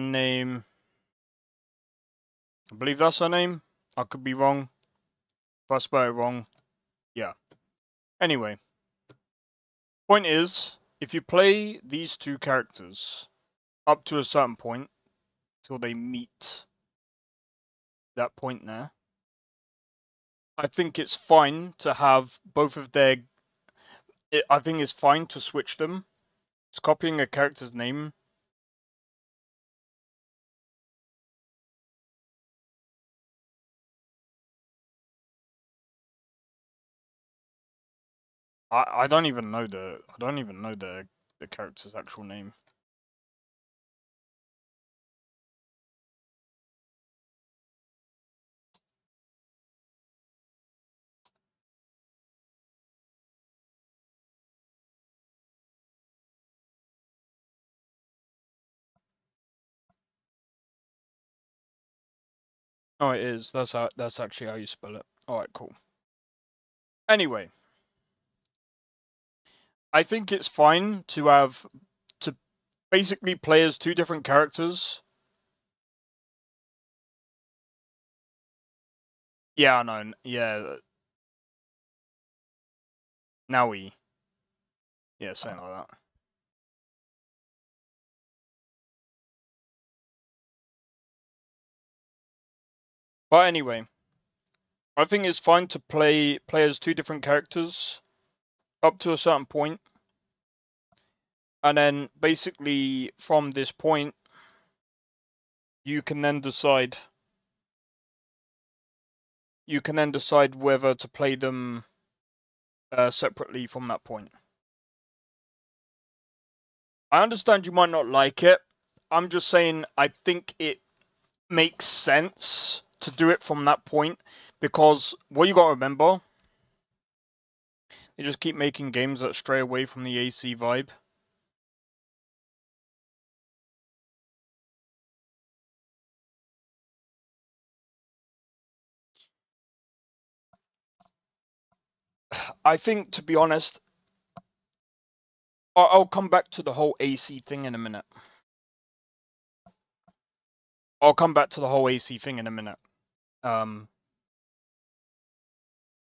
Speaker 2: her name. I could be wrong. If I spell it wrong, yeah. Anyway, point is, if you play these two characters up to a certain point, till they meet that point there, I think it's fine to have both of their... I think it's fine to switch them. It's copying a character's name. I don't even know the character's actual name. Oh, it is. That's actually how you spell it. All right, cool. Anyway, I think it's fine to basically play as two different characters. Yeah, I know. Yeah. Naui. Yeah, something like that. But anyway, I think it's fine to play as two different characters up to a certain point. And then basically from this point, you can then decide whether to play them separately from that point. I understand you might not like it. I'm just saying I think it makes sense to do it from that point, because what you gotta remember, they just keep making games that stray away from the AC vibe. I think, to be honest, I'll come back to the whole AC thing in a minute.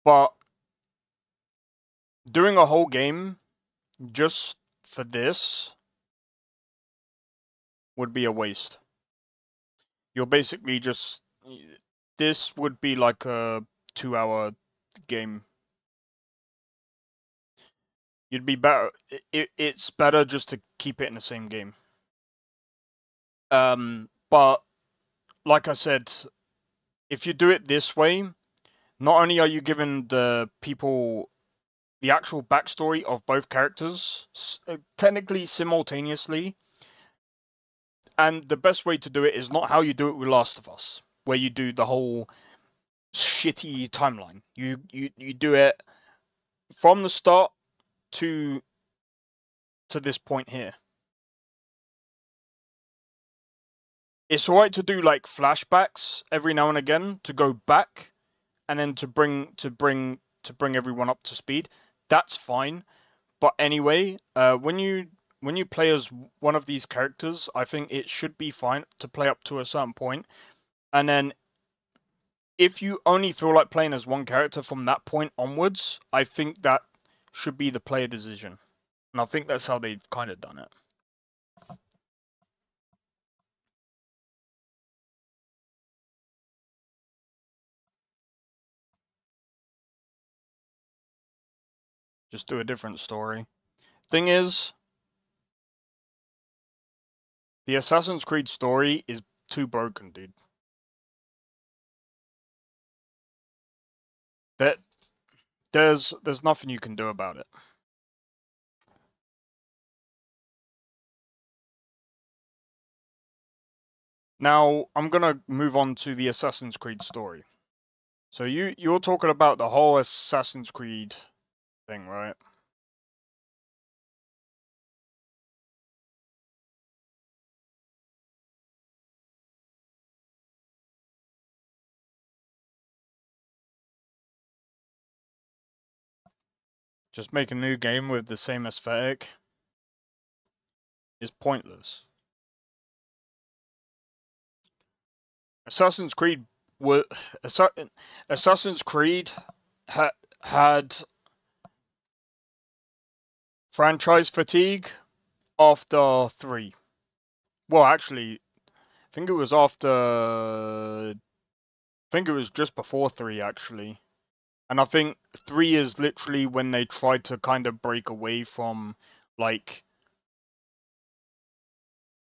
Speaker 2: But doing a whole game just for this would be a waste. You're basically just... This would be like a 2-hour game. You'd be better... It's better just to keep it in the same game. But, like I said, if you do it this way, not only are you giving the people the actual backstory of both characters, technically simultaneously, and the best way to do it is not how you do it with Last of Us, where you do the whole shitty timeline. You do it from the start to this point here. It's alright to do like flashbacks every now and again to go back and then to bring everyone up to speed. That's fine. But anyway, when you play as one of these characters, I think it should be fine to play up to a certain point. And then if you only feel like playing as one character from that point onwards, I think that should be the player decision. And I think that's how they've kind of done it. Just do a different story. Thing is, the Assassin's Creed story is too broken, dude. There's nothing you can do about it. Now, I'm gonna move on to the Assassin's Creed story. So you're talking about the whole Assassin's Creed thing, right? Just make a new game with the same aesthetic is pointless. Assassin's Creed had franchise fatigue after 3. Well, actually, I think it was just before 3, actually. And I think 3 is literally when they tried to kind of break away from, like,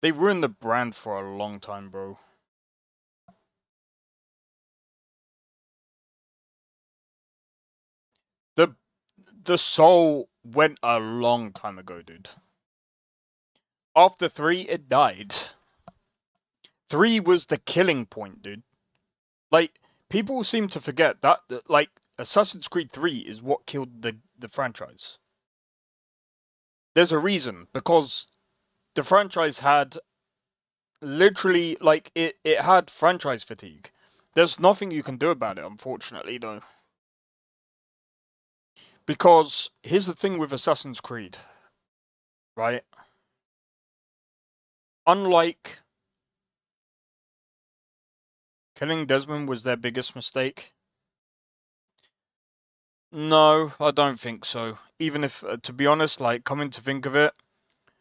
Speaker 2: they ruined the brand for a long time, bro. The soul went a long time ago, dude. After 3, it died. 3 was the killing point, dude. Like, people seem to forget that, like, Assassin's Creed 3 is what killed the franchise. There's a reason, because the franchise had literally, like, it had franchise fatigue. There's nothing you can do about it, unfortunately, though. Because here's the thing with Assassin's Creed, right? Unlike killing Desmond was their biggest mistake. No, I don't think so. Even if, to be honest, like, coming to think of it,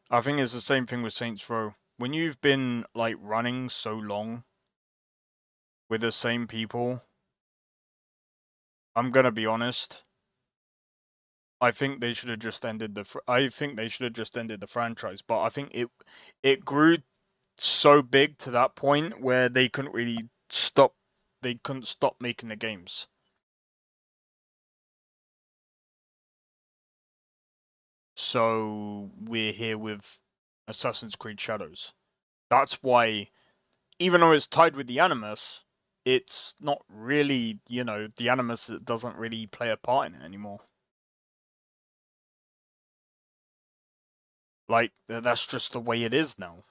Speaker 2: I think it's the same thing with Saints Row. When you've been, like, running so long with the same people, I'm gonna be honest, I think they should have just ended the franchise. But I think it grew so big to that point where they couldn't really stop. They couldn't stop making the games. So we're here with Assassin's Creed Shadows. That's why, even though it's tied with the Animus, it's not really, you know, the Animus doesn't really play a part in it anymore. Like, that's just the way it is now.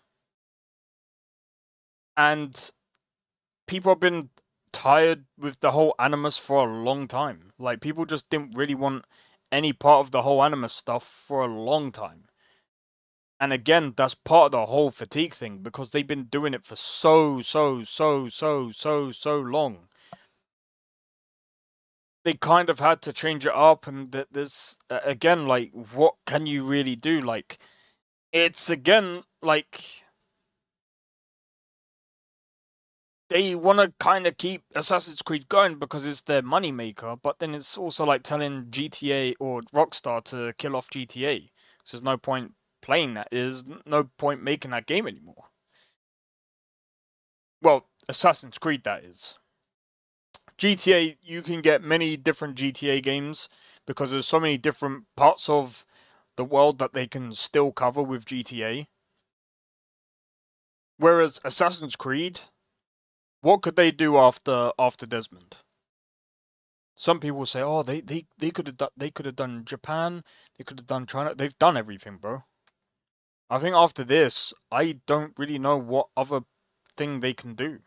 Speaker 2: And people have been tired with the whole Animus for a long time. Like, people just didn't really want any part of the whole Animus stuff for a long time. And again, that's part of the whole fatigue thing, because they've been doing it for so long. They kind of had to change it up, and there's again, like, what can you really do? Like, it's again, like, they want to kind of keep Assassin's Creed going because it's their moneymaker, but then it's also like telling GTA or Rockstar to kill off GTA. So there's no point playing that. There's no point making that game anymore. Well, Assassin's Creed, that is. GTA, you can get many different GTA games because there's so many different parts of the world that they can still cover with GTA. Whereas Assassin's Creed, what could they do after Desmond? some people say, oh, they could have done Japan, they could have done China. They've done everything, bro. I think after this, I don't really know what other thing they can do.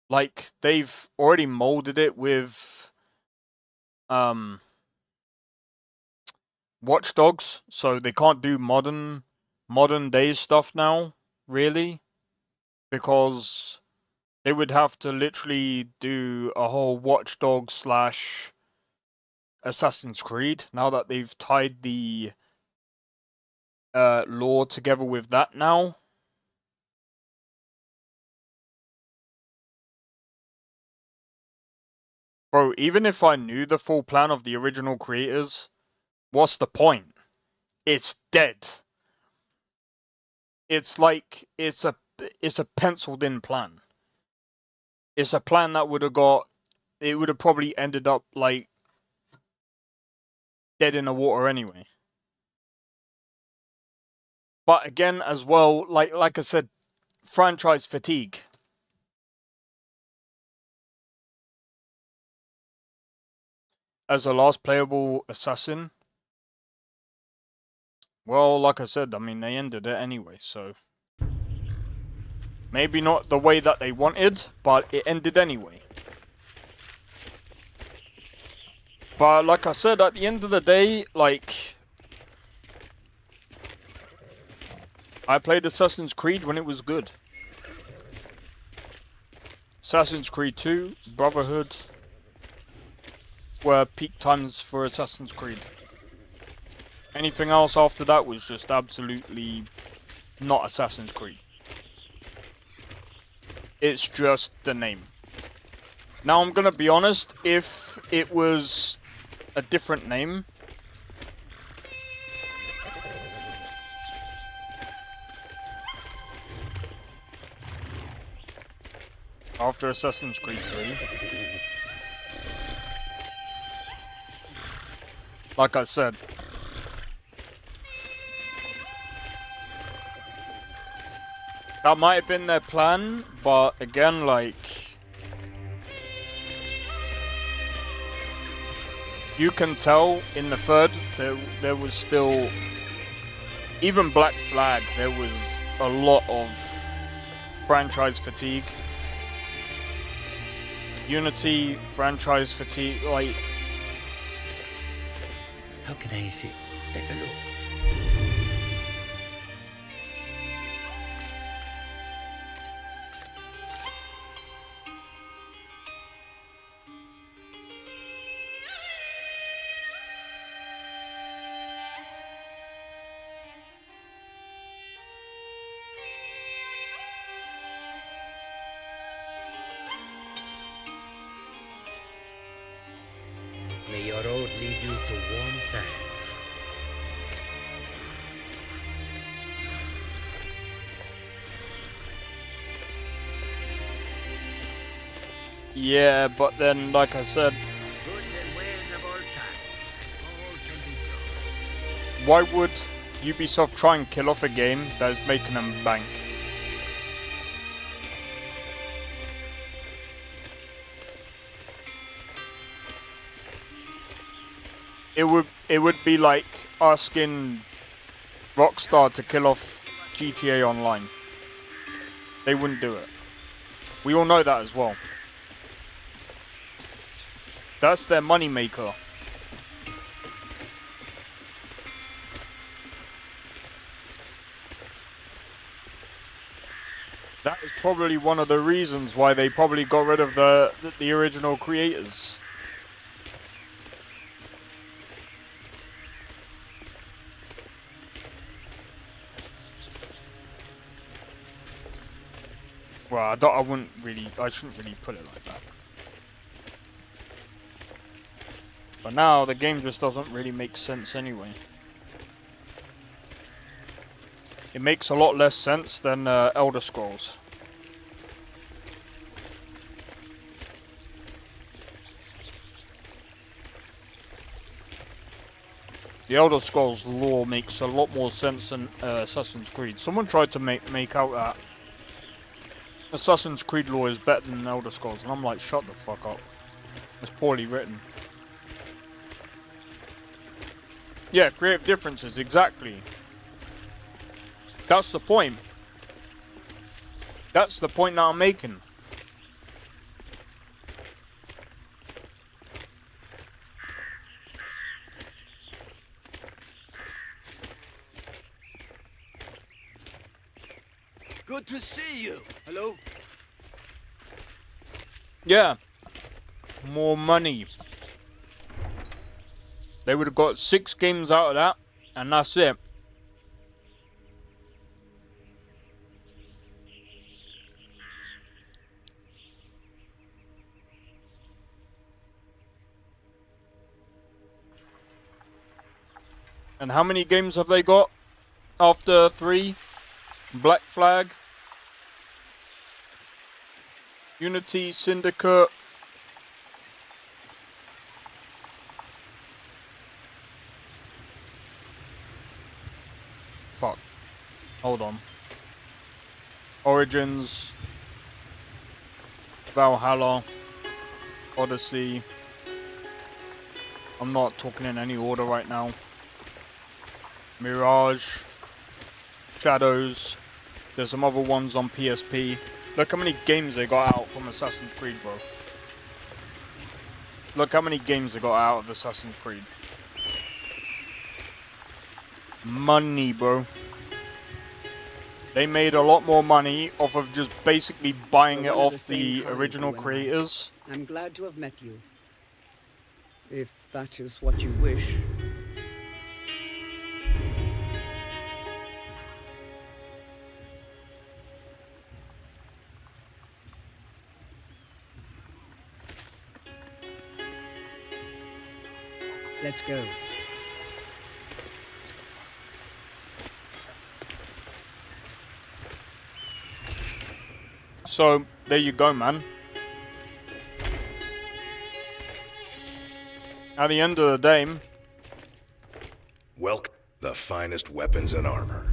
Speaker 2: Like, they've already molded it with Watch Dogs, so they can't do modern day stuff now, really, because they would have to literally do a whole Watch Dogs / Assassin's Creed, now that they've tied the lore together with that now. Bro, even if I knew the full plan of the original creators, what's the point? It's dead. It's like, it's a penciled in plan. It's a plan that would have probably ended up like dead in the water anyway. But again, as well, like I said, franchise fatigue. As a last playable assassin, well, like I said, I mean, they ended it anyway, so maybe not the way that they wanted, but it ended anyway. But like I said, at the end of the day, like, I played Assassin's Creed when it was good. Assassin's Creed 2, Brotherhood were peak times for Assassin's Creed. Anything else after that was just absolutely not Assassin's Creed. It's just the name. Now I'm gonna be honest, if it was a different name, after Assassin's Creed 3, like I said, that might have been their plan, but again, like, you can tell in the third there was still, even Black Flag, there was a lot of franchise fatigue. Unity, franchise fatigue, like...
Speaker 5: How can I see? Take a look. May your road lead you to warm sands.
Speaker 2: Yeah, but then, like I said, why would Ubisoft try and kill off a game that is making them bank? It would be like asking Rockstar to kill off GTA Online. They wouldn't do it. We all know that as well. That's their money maker. That is probably one of the reasons why they probably got rid of the original creators. Well, I shouldn't really put it like that. But now, the game just doesn't really make sense anyway. It makes a lot less sense than Elder Scrolls. The Elder Scrolls lore makes a lot more sense than Assassin's Creed. Someone tried to make out that Assassin's Creed lore is better than Elder Scrolls, and I'm like, shut the fuck up. It's poorly written. Yeah, creative differences, exactly. That's the point. That's the point that I'm making.
Speaker 16: Good to see you. Hello?
Speaker 2: Yeah. More money. They would have got 6 games out of that, and that's it. And how many games have they got after 3? Black Flag, Unity, Syndicate. Fuck. Hold on. Origins, Valhalla, Odyssey. I'm not talking in any order right now. Mirage, Shadows. There's some other ones on PSP. Look how many games they got out from Assassin's Creed, bro. Look how many games they got out of Assassin's Creed. Money, bro. They made a lot more money off of just basically buying it off the original creators.
Speaker 11: I'm glad to have met you. If that is what you wish. Let's go.
Speaker 2: So, there you go, man. At the end of the day...
Speaker 14: Welcome the finest weapons and armor.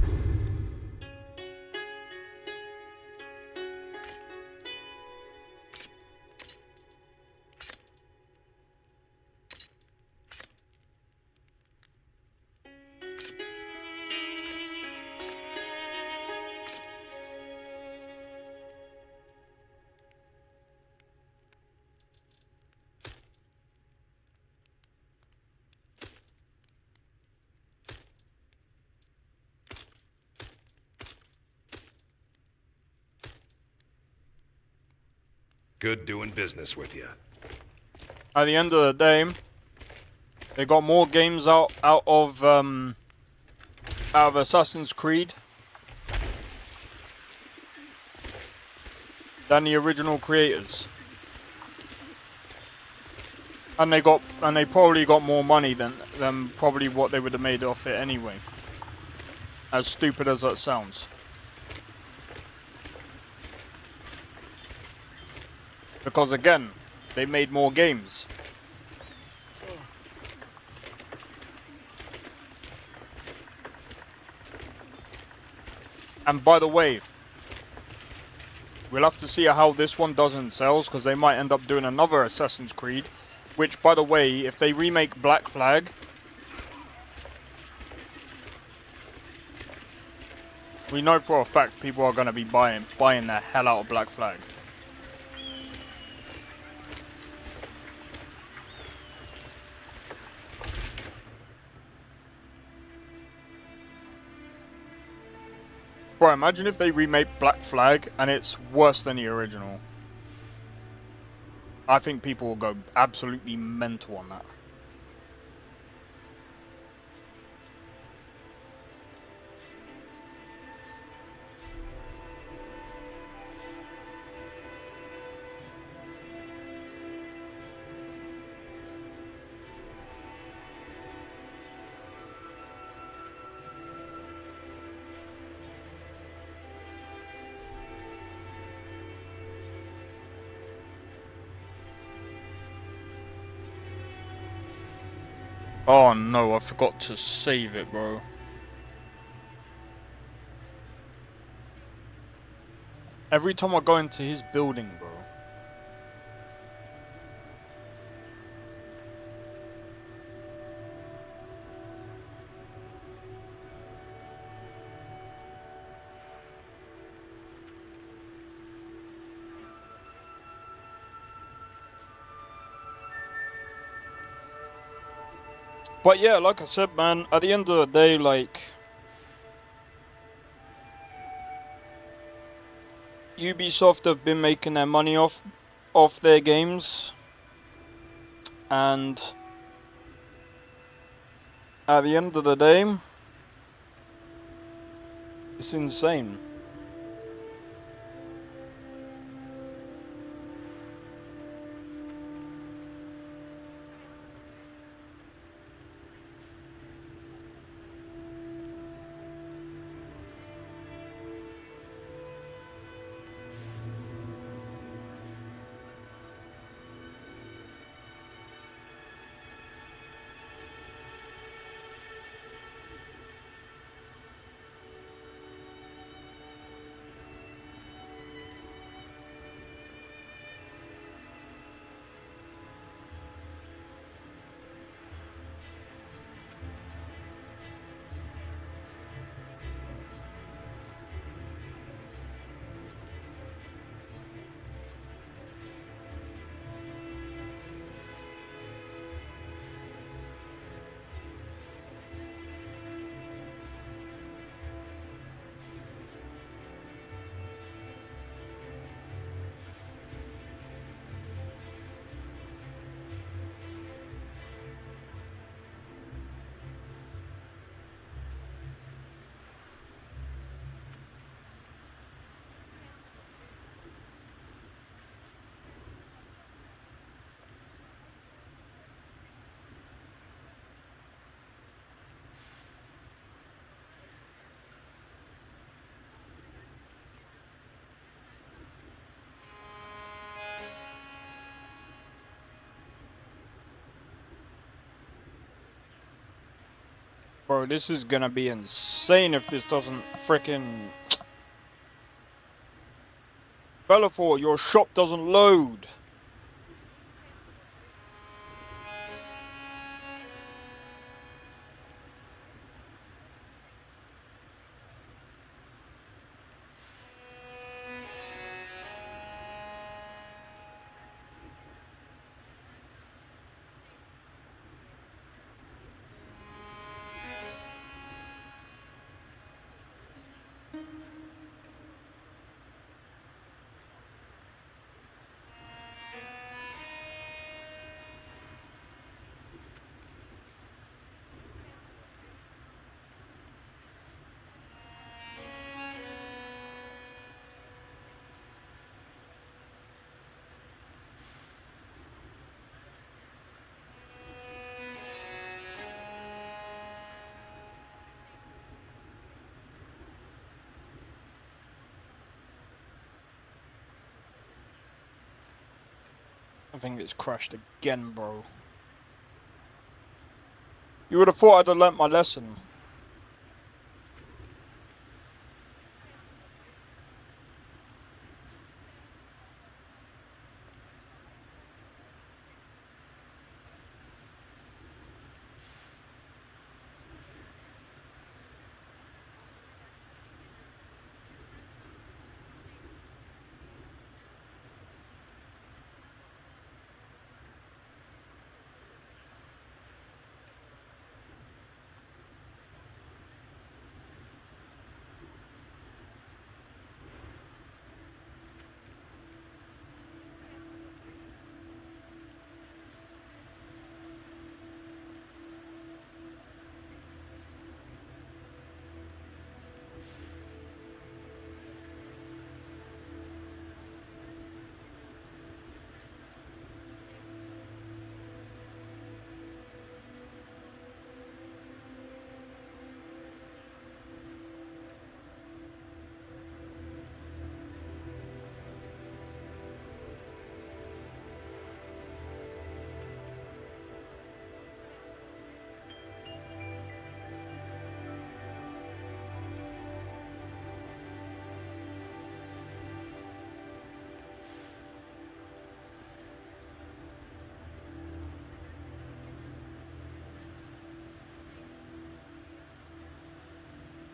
Speaker 14: Good doing business with you.
Speaker 2: At the end of the day, they got more games out of Assassin's Creed than the original creators. And they probably got more money than probably what they would have made off it anyway. As stupid as that sounds. Because again, they made more games. And by the way, we'll have to see how this one does in sales, because they might end up doing another Assassin's Creed. Which, by the way, if they remake Black Flag, we know for a fact people are going to be buying the hell out of Black Flag. Bro, imagine if they remake Black Flag and it's worse than the original. I think people will go absolutely mental on that. Oh no, I forgot to save it, bro. Every time I go into his building, bro. But yeah, like I said, man, at the end of the day, like, Ubisoft have been making their money off their games, and at the end of the day, it's insane. Bro, this is gonna be insane if this doesn't frickin' Bellator, your shop doesn't load. I think it's crashed again, bro. You would have thought I'd have learnt my lesson.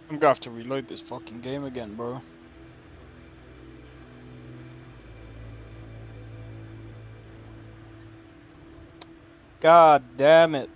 Speaker 2: I'm gonna have to reload this fucking game again, bro. God damn it.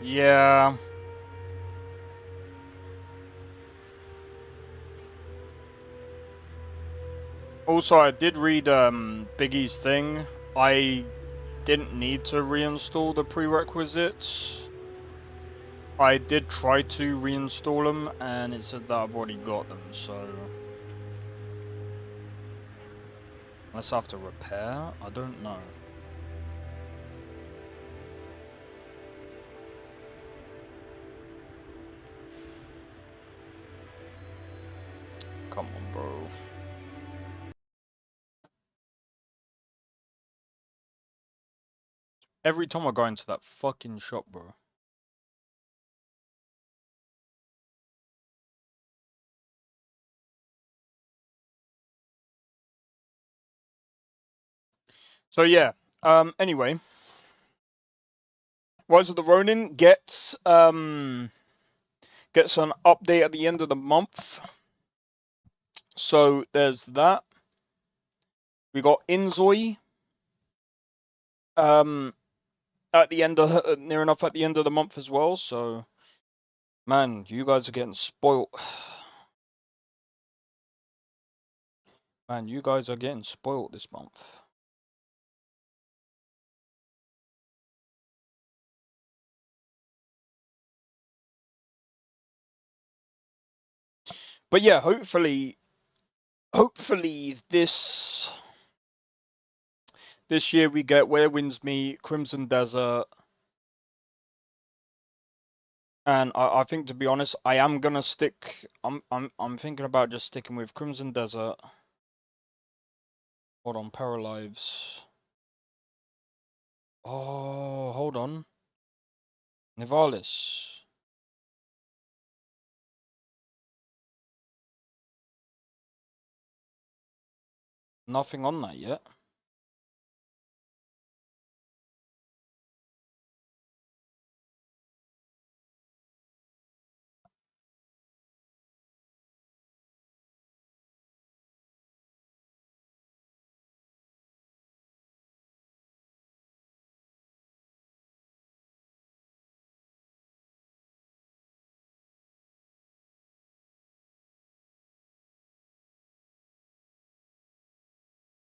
Speaker 2: Yeah. Also, I did read Biggie's thing. I didn't need to reinstall the prerequisites. I did try to reinstall them, and it said that I've already got them, so... Unless I have to repair? I don't know. Come on, bro. Every time I go into that fucking shop, bro. So yeah, anyway. Rise of the Ronin gets an update at the end of the month. So there's that. We got Inzoi at the end of near enough at the end of the month as well, so man, you guys are getting spoilt. Man, you guys are getting spoilt this month. But yeah, hopefully this year we get Where Winds Meet, Crimson Desert, and I think, to be honest, I am gonna stick. I'm thinking about just sticking with Crimson Desert. Hold on, Paralives. Oh, hold on. Nivalis. Nothing on that yet.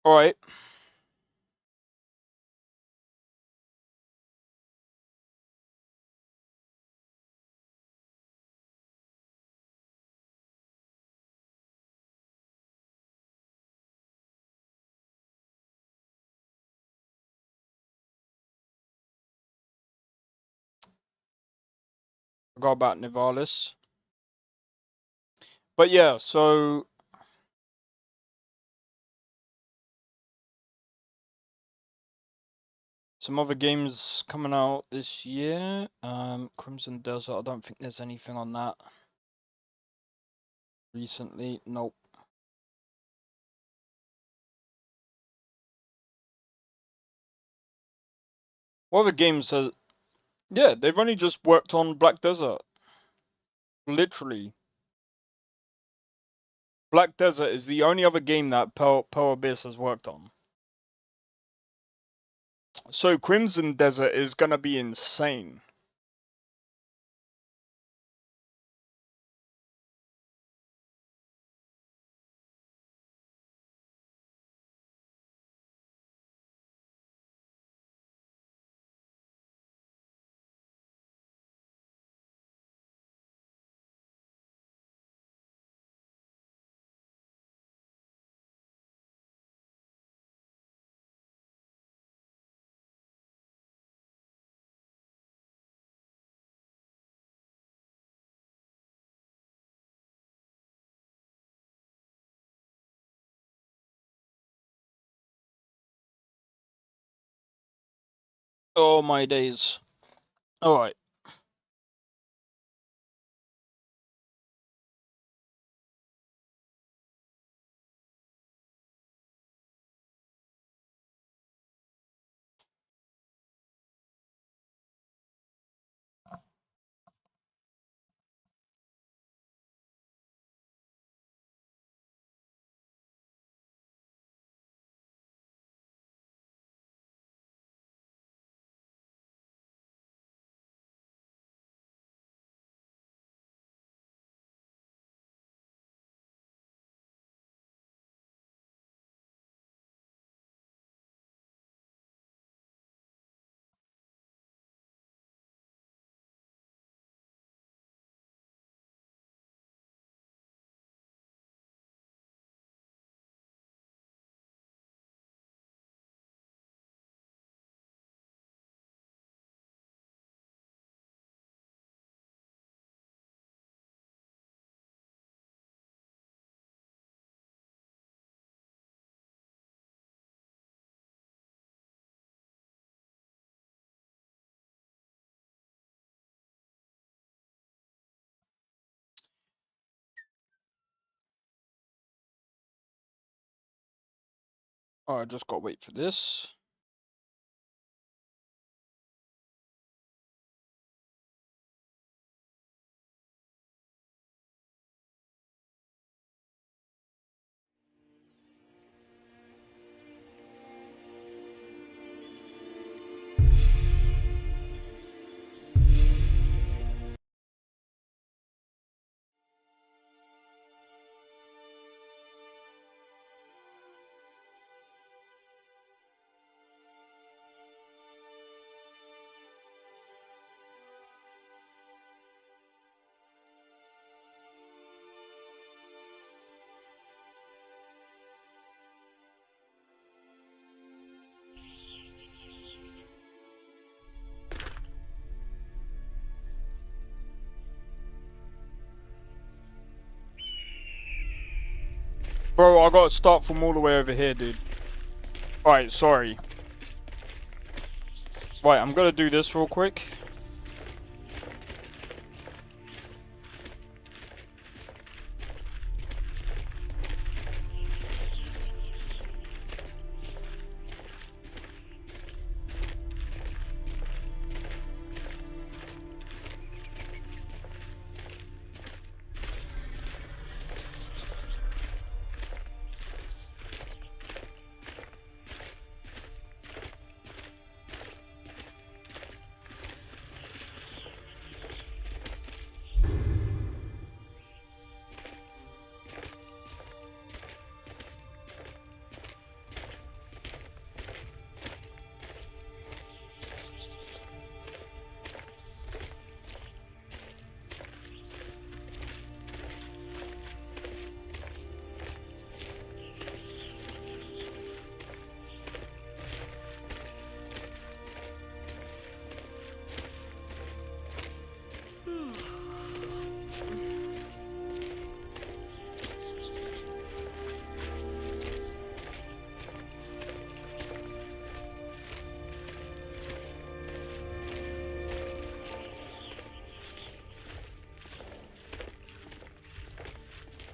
Speaker 2: Alright. Forgot about Nivalis. But yeah, so some other games coming out this year. Crimson Desert, I don't think there's anything on that recently. Nope. What other games are... Yeah, they've only just worked on Black Desert. Literally. Black Desert is the only other game that Pearl Abyss has worked on. So Crimson Desert is gonna be insane. Oh my days. Alright. Oh, I just gotta wait for this. Bro, I gotta start from all the way over here, dude. Alright, sorry. Right, I'm gonna do this real quick.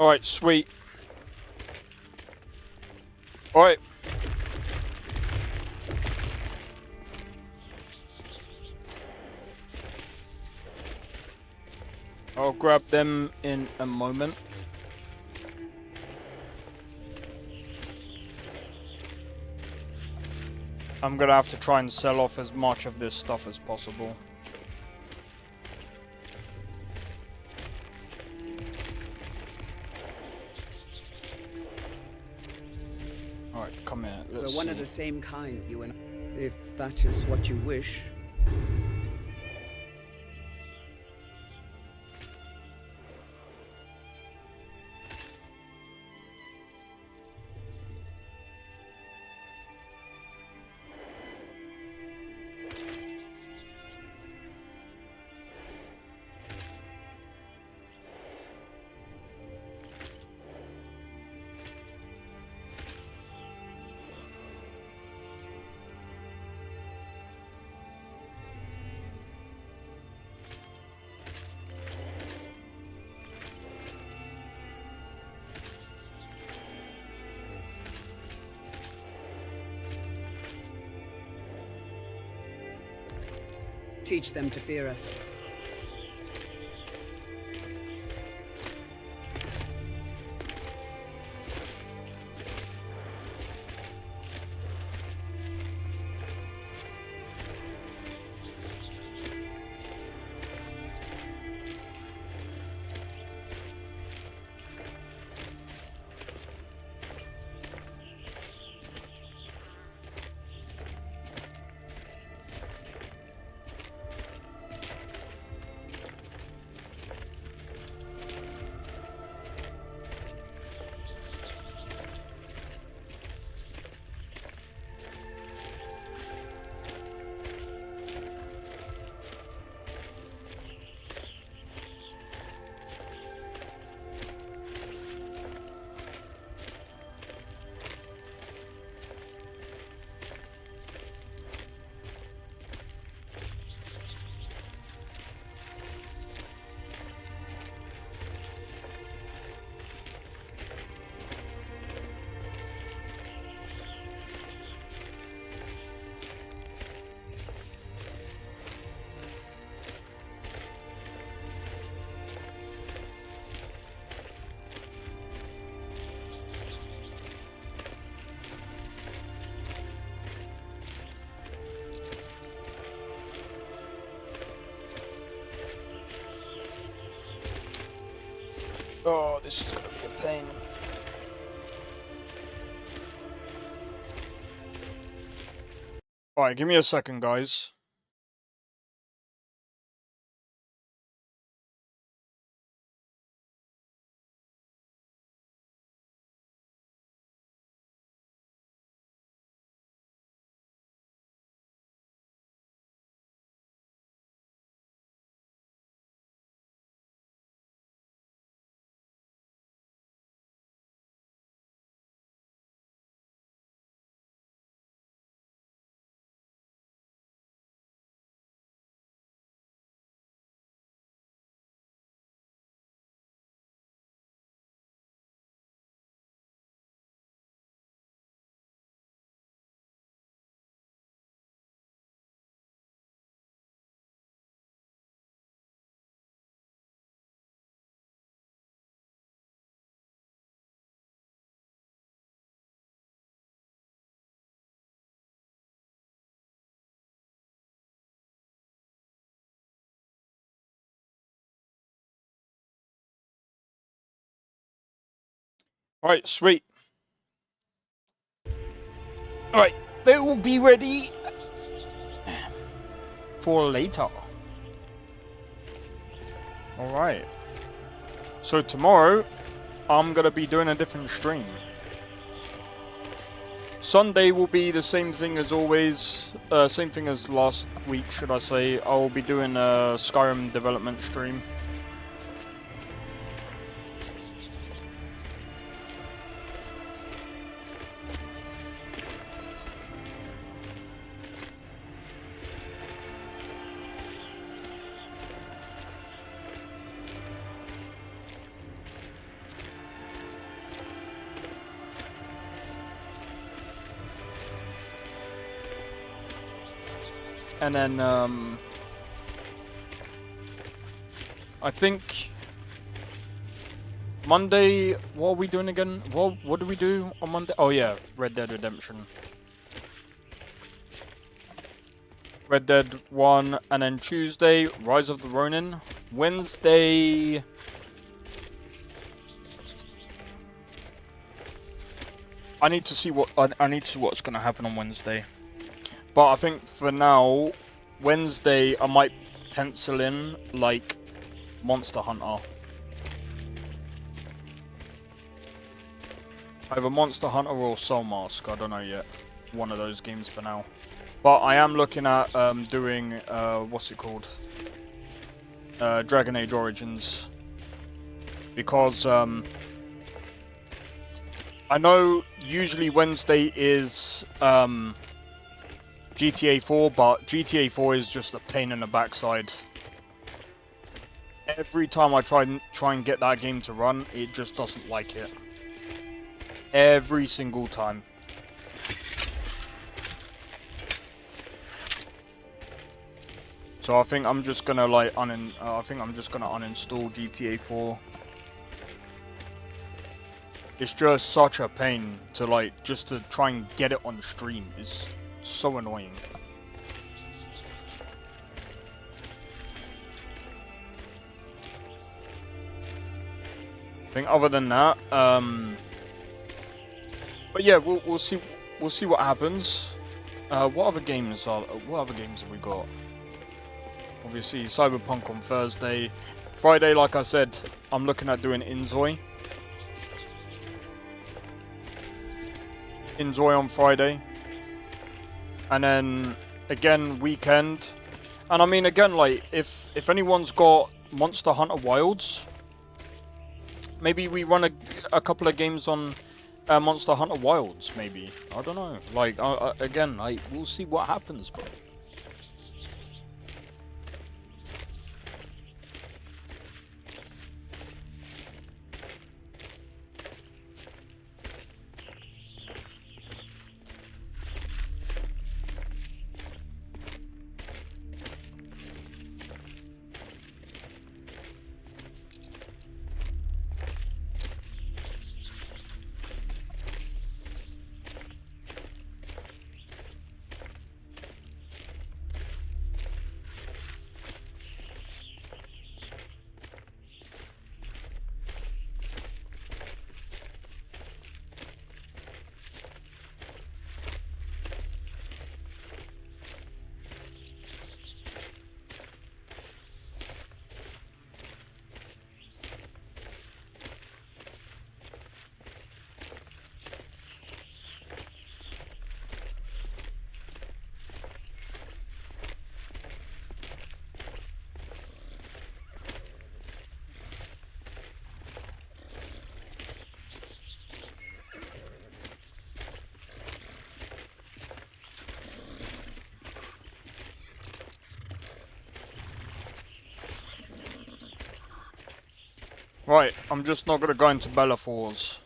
Speaker 2: Alright, sweet. Alright. I'll grab them in a moment. I'm gonna have to try and sell off as much of this stuff as possible. Alright, come here. Let's
Speaker 11: We're one
Speaker 2: see.
Speaker 11: of the same kind, you and I. If that is what you wish. Teach them to fear us.
Speaker 2: Oh, this is gonna be a pain. Alright, give me a second, guys. Alright, sweet. Alright, they will be ready for later. Alright. So tomorrow, I'm gonna be doing a different stream. Sunday will be the same thing as always, same thing as last week, should I say. I will be doing a Skyrim development stream. And then, I think Monday, what are we doing again? What do we do on Monday? Oh yeah, Red Dead Redemption. Red Dead 1, and then Tuesday, Rise of the Ronin. Wednesday... I need to see I need to see what's going to happen on Wednesday. But I think for now, Wednesday I might pencil in like Monster Hunter. Either Monster Hunter or Soul Mask, I don't know yet. One of those games for now. But I am looking at doing, what's it called? Dragon Age Origins. Because I know usually Wednesday is GTA 4, but GTA 4 is just a pain in the backside. Every time I try and get that game to run, it just doesn't like it. Every single time. So I think I'm just gonna like uninstall GTA 4. It's just such a pain to like just to try and get it on stream. It's so annoying. I think other than that, but yeah, we'll see what happens. What other games have we got? Obviously, Cyberpunk on Thursday. Friday, like I said, I'm looking at doing Inzoi. Inzoi on Friday. And then, again, weekend. And I mean, again, like, if anyone's got Monster Hunter Wilds, maybe we run a couple of games on Monster Hunter Wilds, maybe. I don't know. Like, again, we'll see what happens, bro. Right, I'm just not gonna go into Bellafor's.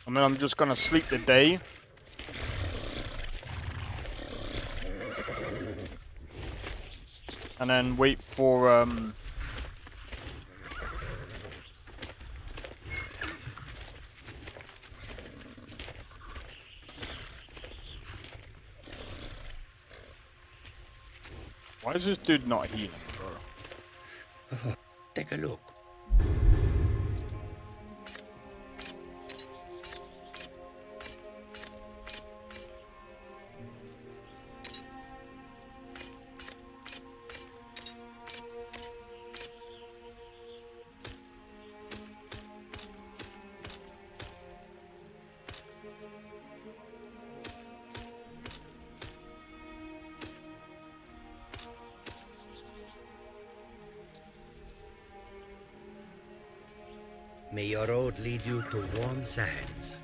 Speaker 2: I mean, I'm just gonna sleep the day. And then wait for, why is this dude not healing, bro?
Speaker 5: Take a look. May your road lead you to warm sands.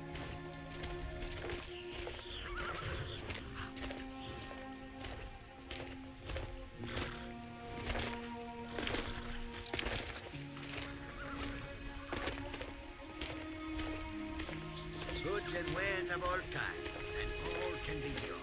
Speaker 5: Goods and wares of all kinds, and all can be yours.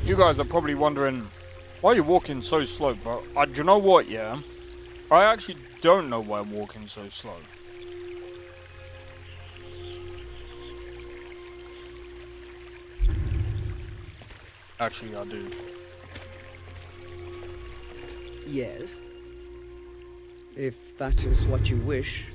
Speaker 2: You guys are probably wondering, why are you walking so slow, bro? Do you know what, yeah? I actually don't know why I'm walking so slow. Actually, I do.
Speaker 11: Yes. If that is what you wish.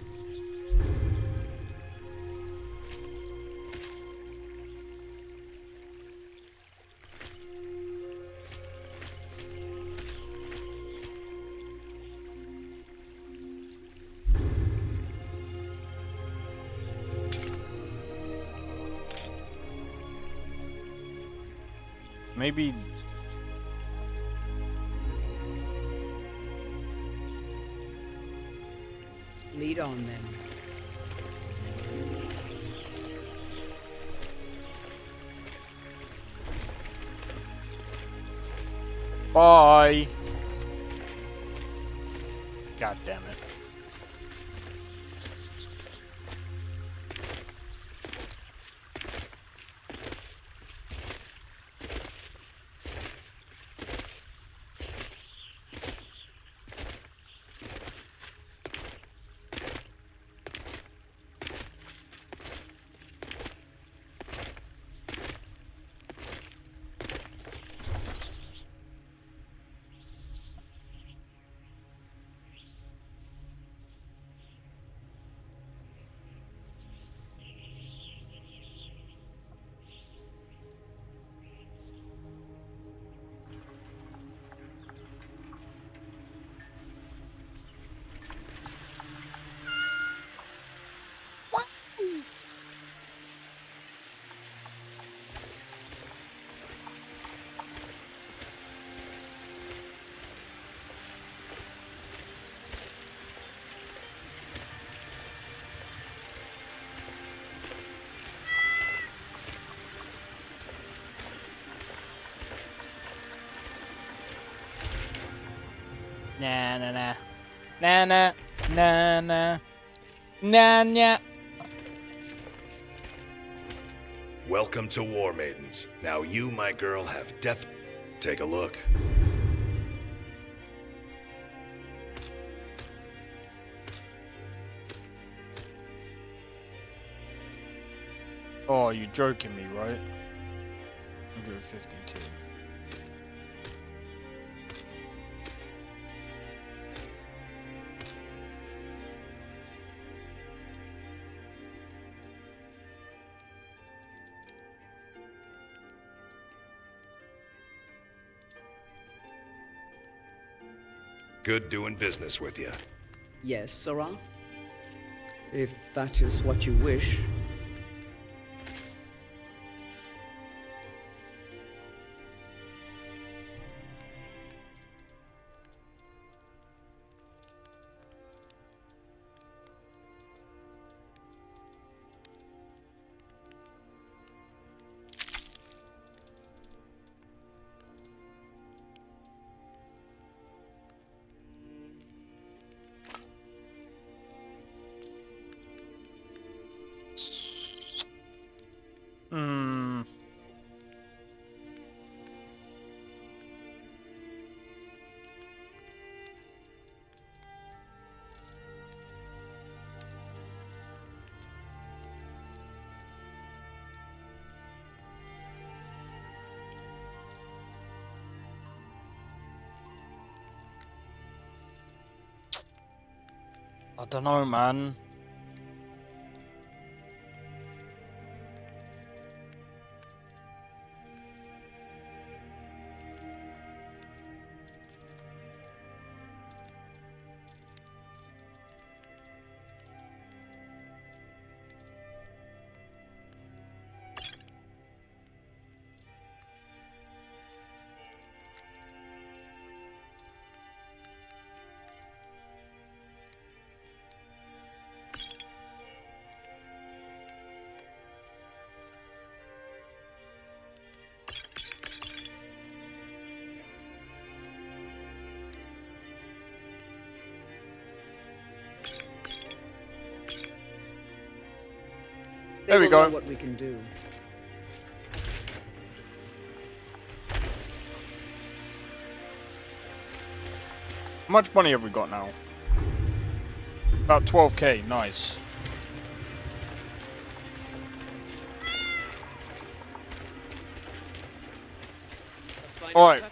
Speaker 2: Maybe...
Speaker 11: Lead on then.
Speaker 2: Bye! God damn it. Nah, nah, nah. Nah, nah. Nah, nah. Nah, nah.
Speaker 14: Welcome to War Maidens. Now you, my girl, have death. Take a look.
Speaker 2: Oh, you're joking me, right? 152.
Speaker 14: Good doing business with you.
Speaker 11: Yes, Sarah? If that is what you wish.
Speaker 2: Hmm. I don't know, man.
Speaker 11: There
Speaker 2: we go.
Speaker 11: What we can do.
Speaker 2: How much money have we got now? About 12k, nice. Alright.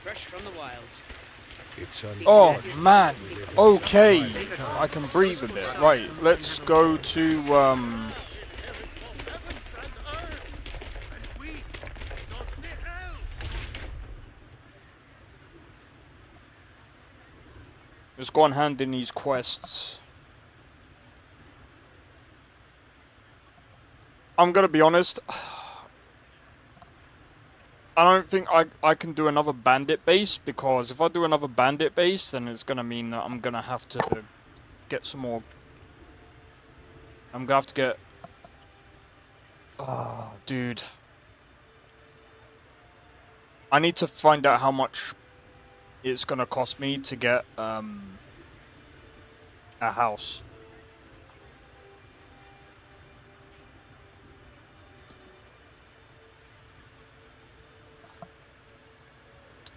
Speaker 8: Fresh from the wilds.
Speaker 2: Oh man, okay, I can breathe a bit. Right, let's go to let's go on hand in these quests. I'm gonna be honest, I don't think I can do another bandit base, because if I do another bandit base, then it's gonna mean that I'm gonna have to get some more. I'm gonna have to get. Oh, dude. I need to find out how much it's gonna cost me to get a house.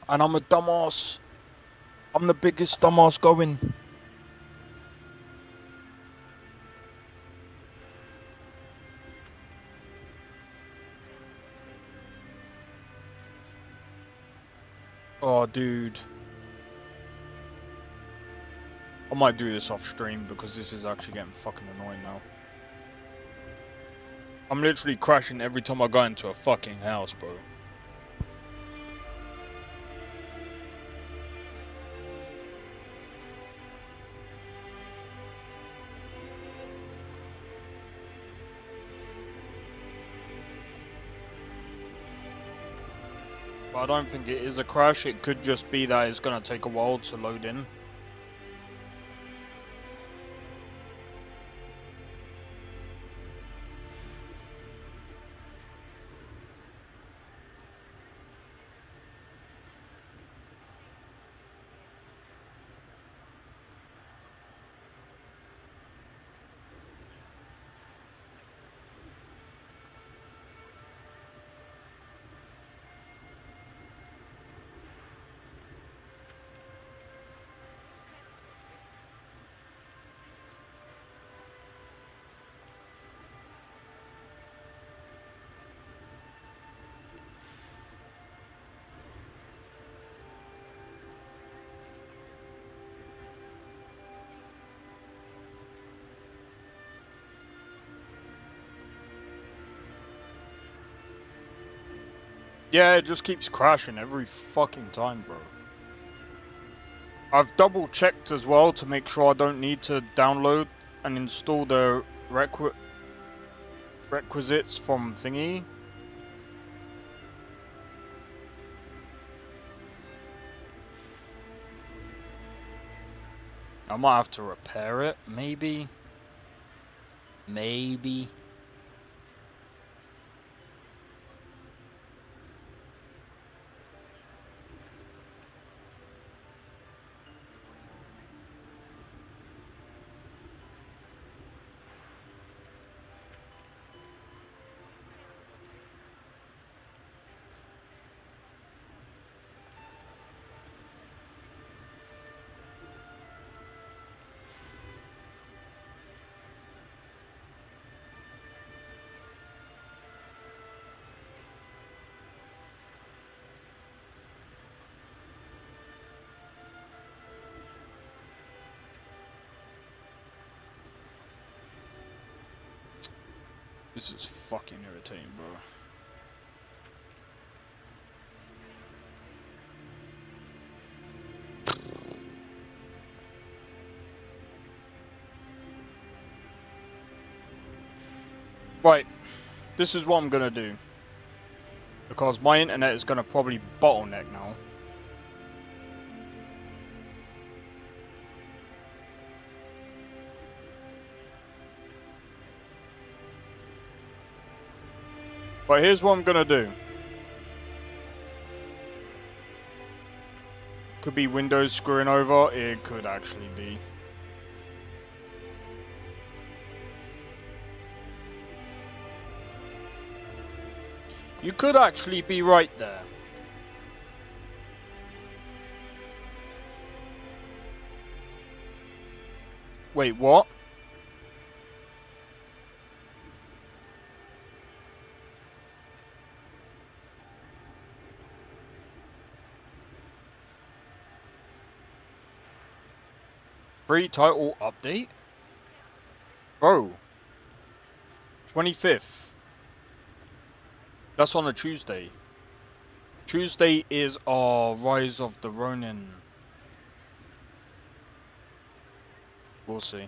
Speaker 2: And I'm a dumbass. I'm the biggest dumbass going. Oh, dude. I might do this off stream, because this is actually getting fucking annoying now. I'm literally crashing every time I go into a fucking house, bro. But I don't think it is a crash, it could just be that it's gonna take a while to load in. Yeah, it just keeps crashing every fucking time, bro. I've double checked as well to make sure I don't need to download and install the requisites from thingy. I might have to repair it, maybe. Maybe. This is fucking irritating, bro. Right, this is what I'm gonna do. Because my internet is gonna probably bottleneck now. But here's what I'm gonna do. Could be Windows screwing over, it could actually be. You could actually be right there. Wait, what? Free title update? Bro. 25th. That's on a Tuesday. Tuesday is our Rise of the Ronin. We'll see.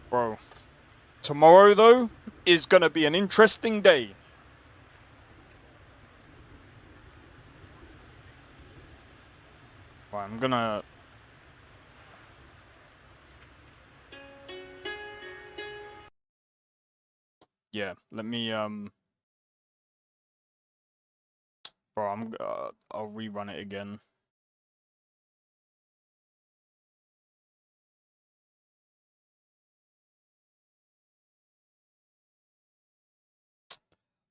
Speaker 2: Bro. Tomorrow, though, is gonna be an interesting day. Right, I'm gonna... Yeah, let me, Bro, I'll rerun it again.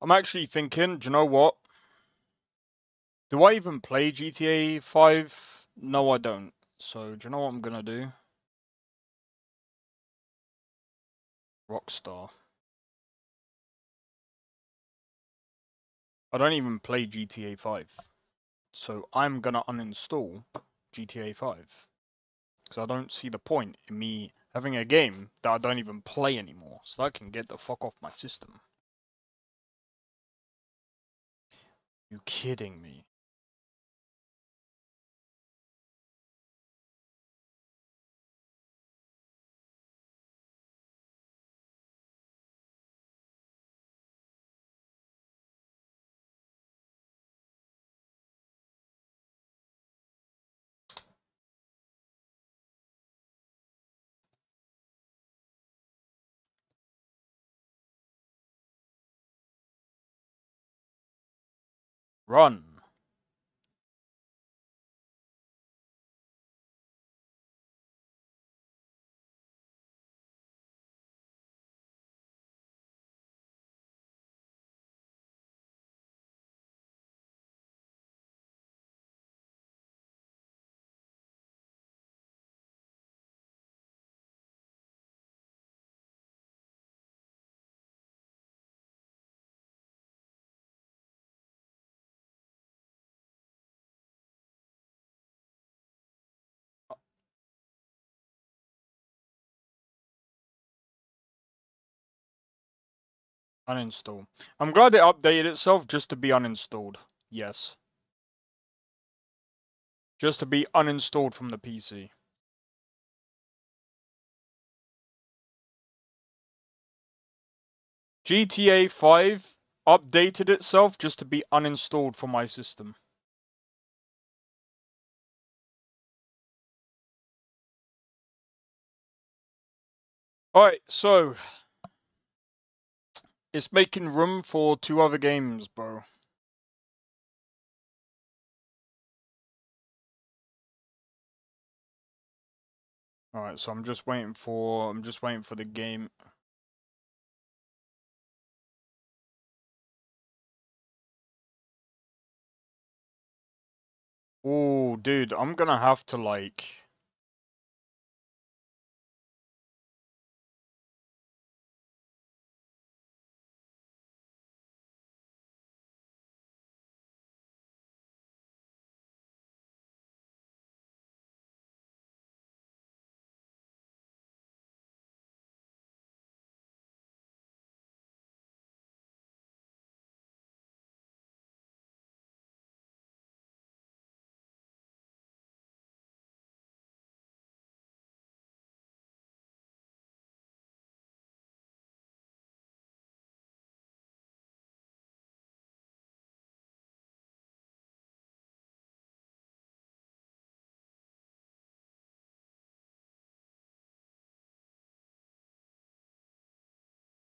Speaker 2: I'm actually thinking, do you know what? Do I even play GTA 5? No, I don't. So, do you know what I'm gonna do? Rockstar. I don't even play GTA 5. So, I'm gonna uninstall GTA 5. Because I don't see the point in me having a game that I don't even play anymore. So I can get the fuck off my system. You kidding me? Run. Uninstall. I'm glad it updated itself just to be uninstalled. Yes. Just to be uninstalled from the PC. GTA 5 updated itself just to be uninstalled from my system. Alright, so it's making room for 2 other games, bro. Alright, so I'm just waiting for the game. Oh, dude, I'm gonna have to like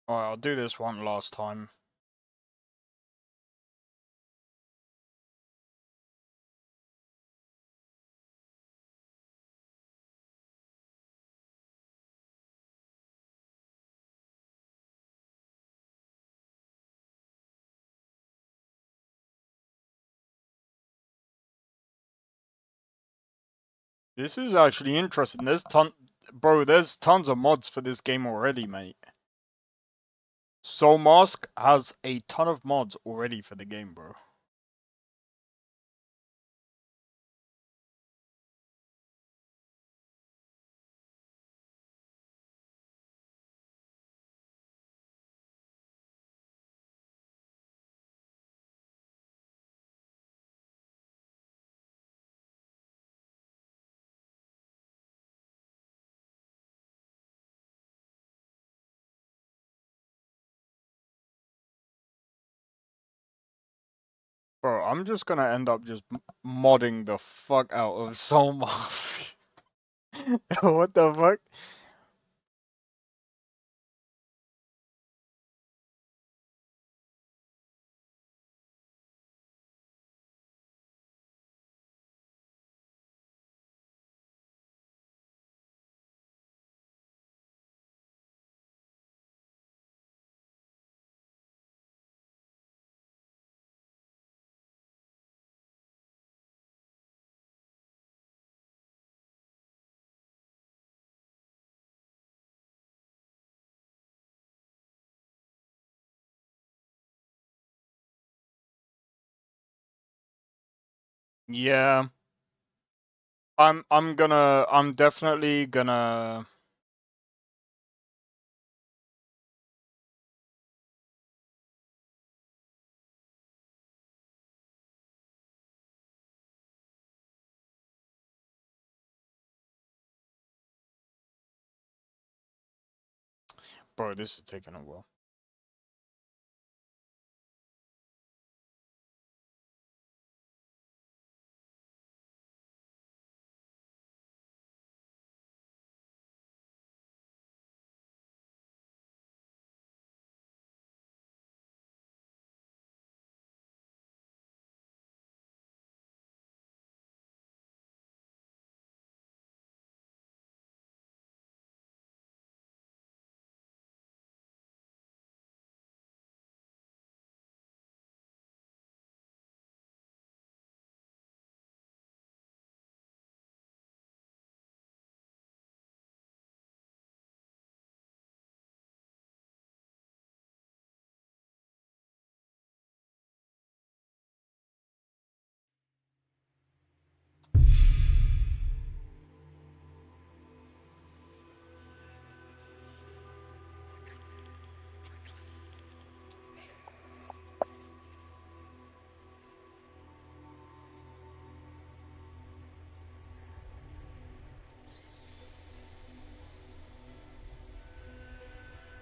Speaker 2: alright, I'll do this one last time. This is actually interesting. There's tons of mods for this game already, mate. Soul Mask has a ton of mods already for the game, bro. Bro, I'm just gonna end up just modding the fuck out of Soul Mask. What the fuck? Yeah. I'm definitely gonna Bro, this is taking a while.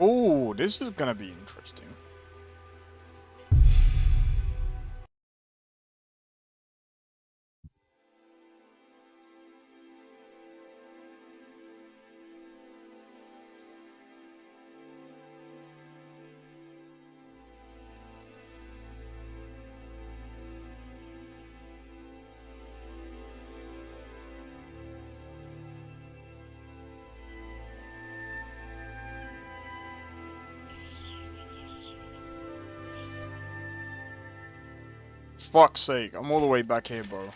Speaker 2: Oh, this is gonna be interesting. Fuck's sake, I'm all the way back here, bro.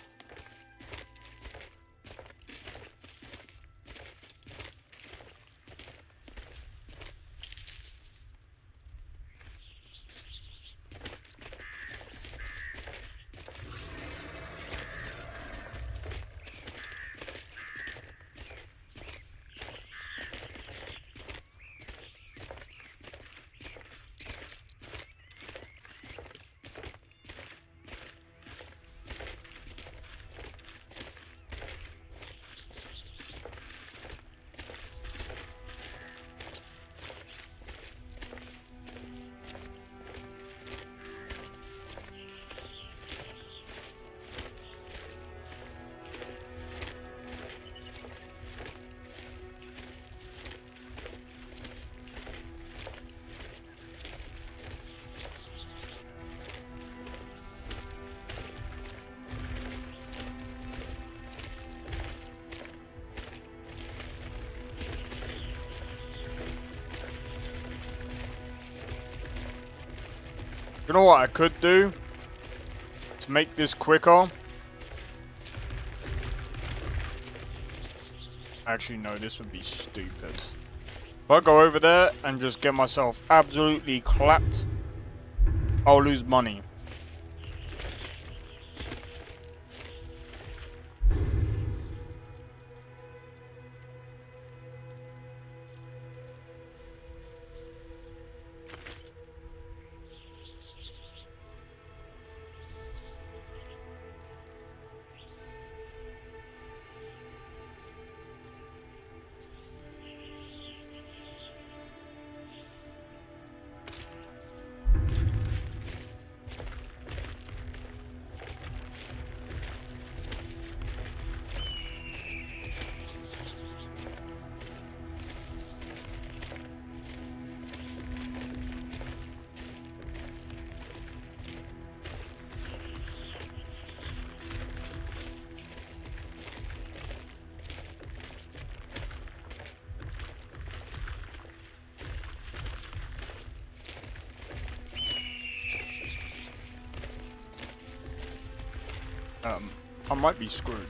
Speaker 2: You know what I could do to make this quicker? Actually, no, this would be stupid. If I go over there and just get myself absolutely clapped, I'll lose money. I might be screwed.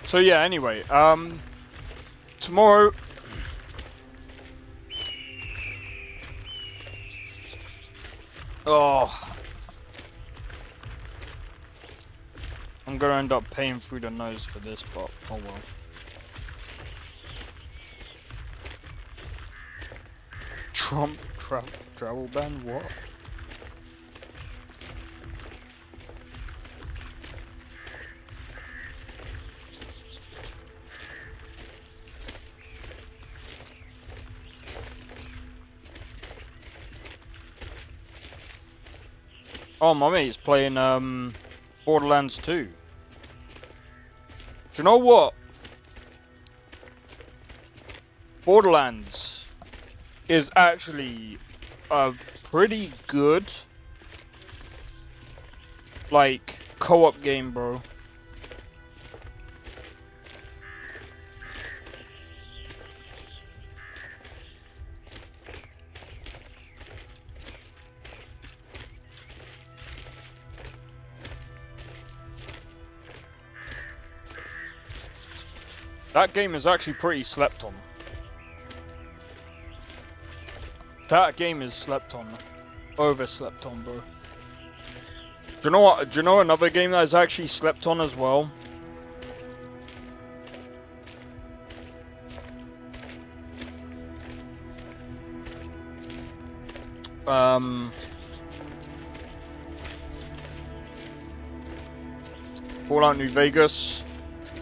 Speaker 2: So yeah, anyway, tomorrow I'm gonna end up paying through the nose for this, but oh well. Trump travel ban, what? Oh, my mate's playing Borderlands 2. Do you know what? Borderlands is actually a pretty good like co-op game, bro. That game is actually pretty slept on. That game is slept on. Overslept on, bro. Do you know what? Do you know another game that is actually slept on as well? Fallout New Vegas.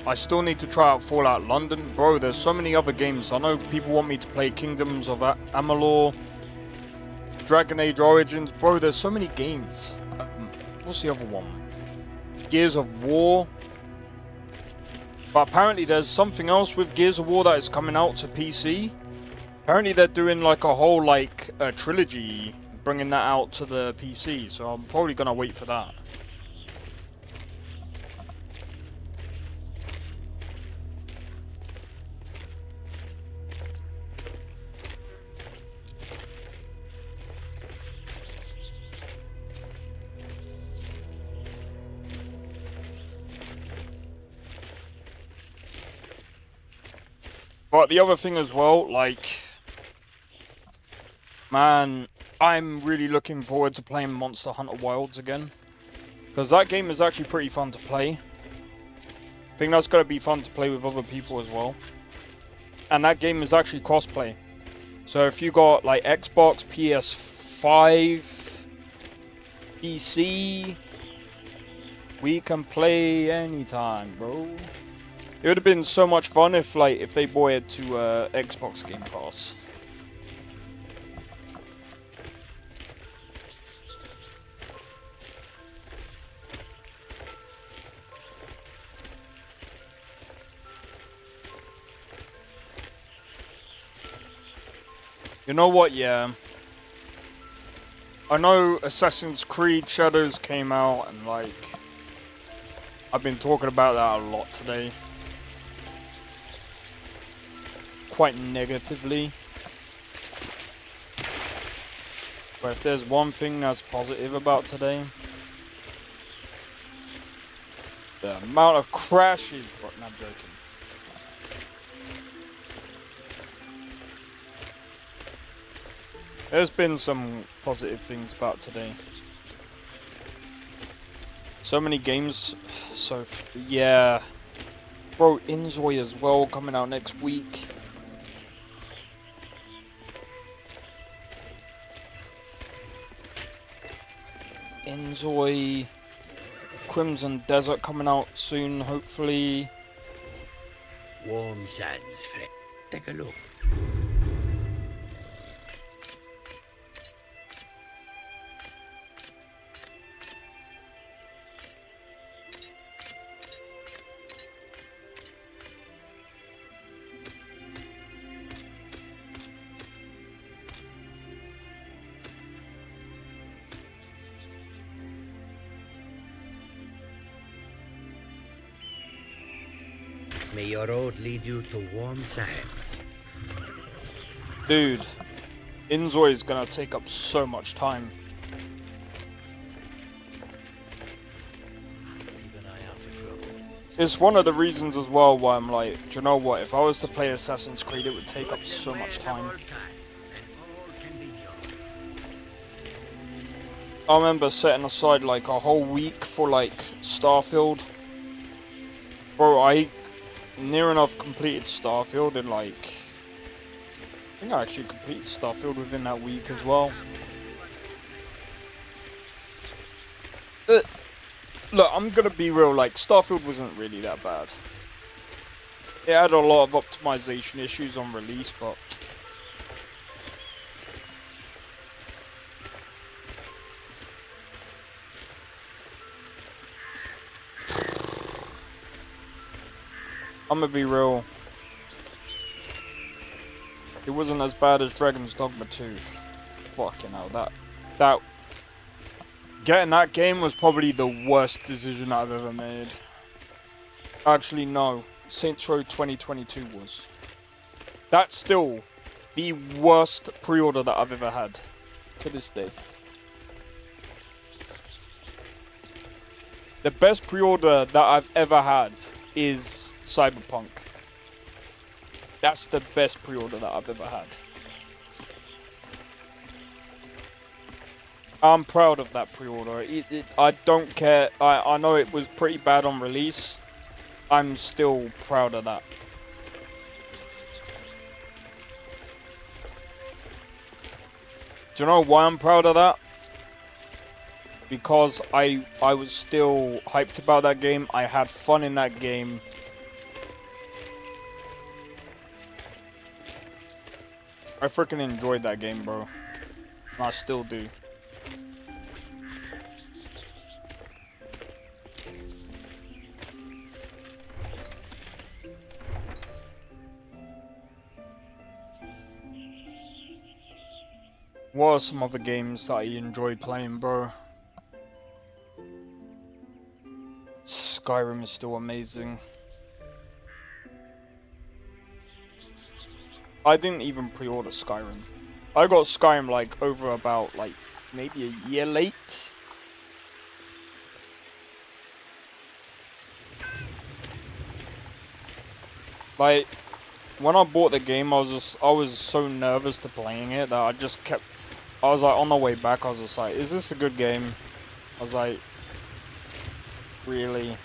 Speaker 2: I still need to try out Fallout London. Bro, there's so many other games. I know people want me to play Kingdoms of Amalur, Dragon Age Origins. Bro, there's so many games. What's the other one? Gears of War. But apparently there's something else with Gears of War that is coming out to PC. Apparently they're doing like a whole like trilogy, bringing that out to the PC. So I'm probably gonna wait for that. But the other thing as well, like, man, I'm really looking forward to playing Monster Hunter Wilds again. Because that game is actually pretty fun to play. I think that's going to be fun to play with other people as well. And that game is actually crossplay. So if you got, like, Xbox, PS5, PC, we can play anytime, bro. It would have been so much fun if they brought it to Xbox Game Pass. You know what, yeah. I know Assassin's Creed Shadows came out and like I've been talking about that a lot today. Quite negatively. But if there's one thing that's positive about today, the amount of crashes. But no, I'm joking. There's been some positive things about today. So many games. So yeah, bro, Inzoi as well coming out next week. Inzoi, Crimson Desert coming out soon, hopefully.
Speaker 5: Warm sands, Fred. Take a look. May your road lead you to warm sands.
Speaker 2: Dude, Inzoi is gonna take up so much time. It's one of the reasons as well why I'm like, do you know what, if I was to play Assassin's Creed it would take up so much time. I remember setting aside like a whole week for like Starfield. Bro, I near enough completed Starfield in like, I think I actually completed Starfield within that week as well. Look, I'm gonna be real, like, Starfield wasn't really that bad. It had a lot of optimization issues on release, but I'm gonna be real. It wasn't as bad as Dragon's Dogma 2. Fucking hell, that getting that game was probably the worst decision I've ever made. Actually, no. Saints Row 2022 was. That's still the worst pre-order that I've ever had to this day. The best pre-order that I've ever had is Cyberpunk. That's the best pre-order that I've ever had. I'm proud of that pre-order. I don't care. I know it was pretty bad on release. I'm still proud of that. Do you know why I'm proud of that? because I was still hyped about that game. I had fun in that game. I freaking enjoyed that game, bro. And I still do. What are some other games that you enjoyed playing, bro? Skyrim is still amazing. I didn't even pre-order Skyrim. I got Skyrim like over about like maybe a year late. Like when I bought the game, I was so nervous to playing it that I was like on the way back, I was just like, is this a good game? I was like, really?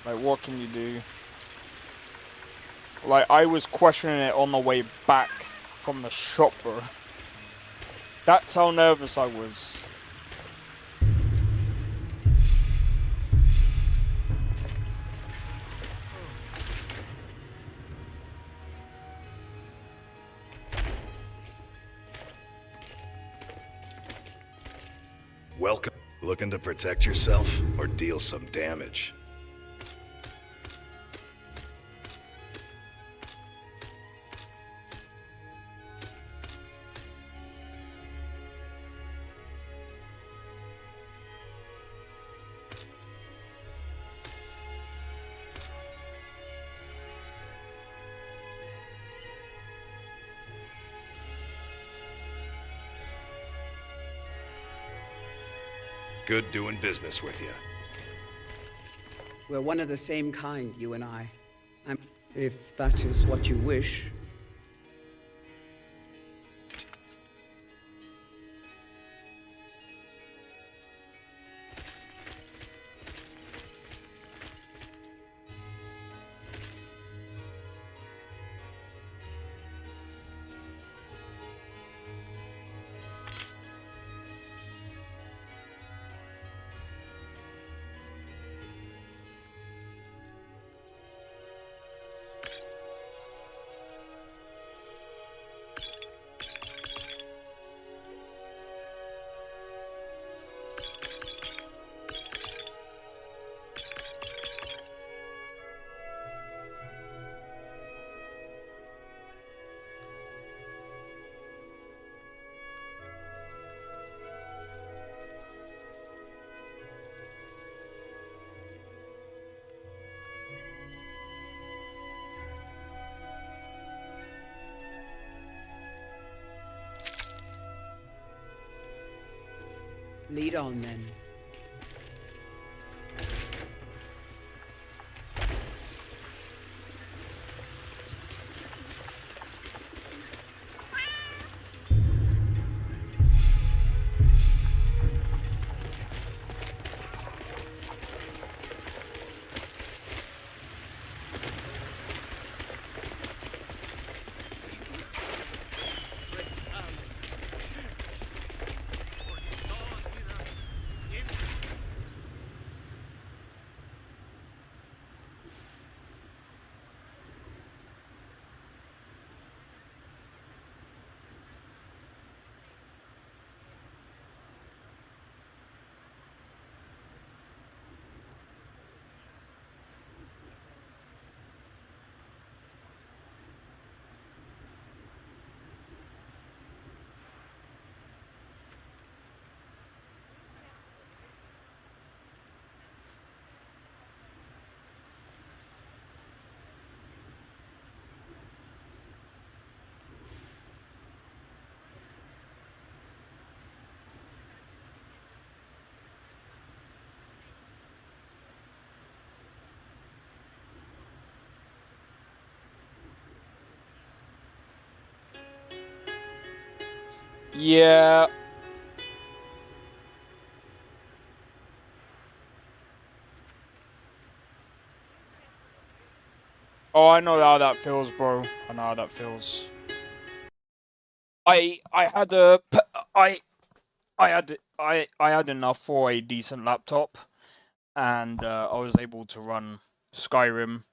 Speaker 2: Like, what can you do? Like, I was questioning it on the way back from the shop, bro. That's how nervous I was.
Speaker 14: Welcome. Looking to protect yourself or deal some damage? Good doing business with you.
Speaker 11: We're one of the same kind, you and I. If that is what you wish. Lead on, then.
Speaker 2: Yeah. Oh, I know how that feels, bro. I know how that feels. I had I had enough for a decent laptop, and I was able to run Skyrim.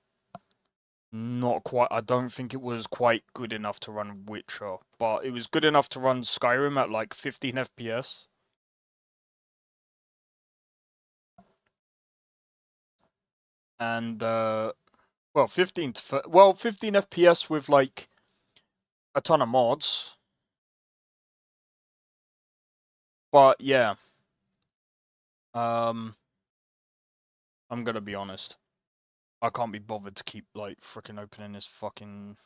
Speaker 2: Not quite. I don't think it was quite good enough to run Witcher, but it was good enough to run Skyrim at like 15 FPS. And well, 15 FPS with like a ton of mods. But yeah, I'm gonna be honest. I can't be bothered to keep like freaking opening this fucking.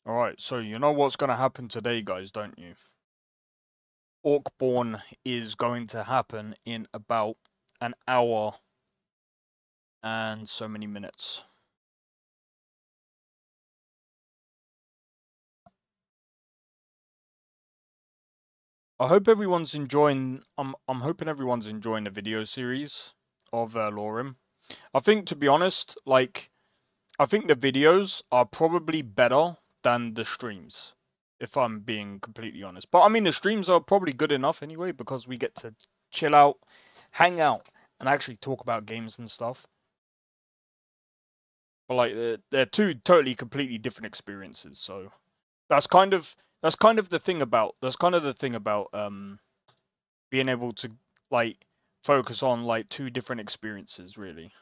Speaker 2: Alright, so you know what's gonna happen today, guys, don't you? Orcborn is going to happen in about an hour and so many minutes. I hope everyone's enjoying. I'm hoping everyone's enjoying the video series of LoreRim. I think, to be honest, like, I think the videos are probably better than the streams, if I'm being completely honest. But I mean, the streams are probably good enough anyway because we get to chill out, hang out, and actually talk about games and stuff. But like, they're two totally, completely different experiences. So that's kind of the thing about being able to like focus on like two different experiences, really.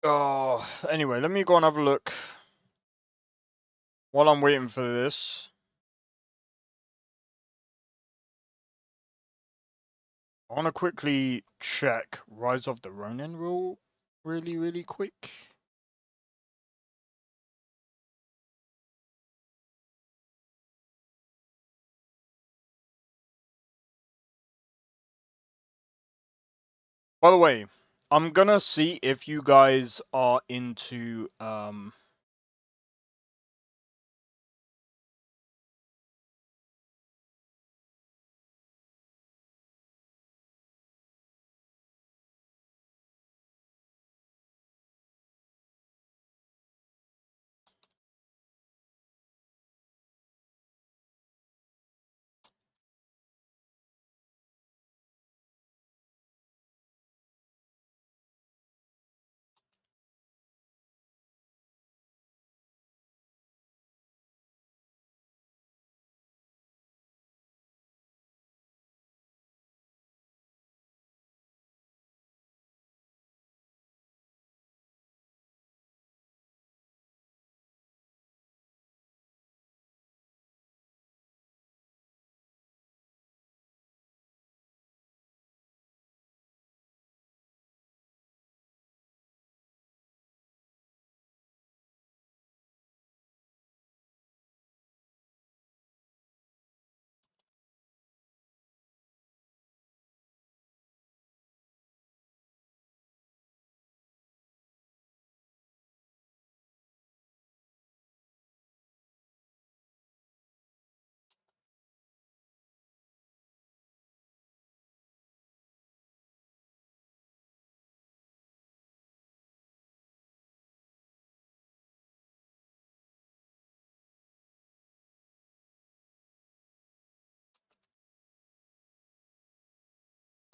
Speaker 2: Oh, anyway, let me go and have a look while I'm waiting for this. I want to quickly check Rise of the Ronin rule really quick. By the way, I'm gonna see if you guys are into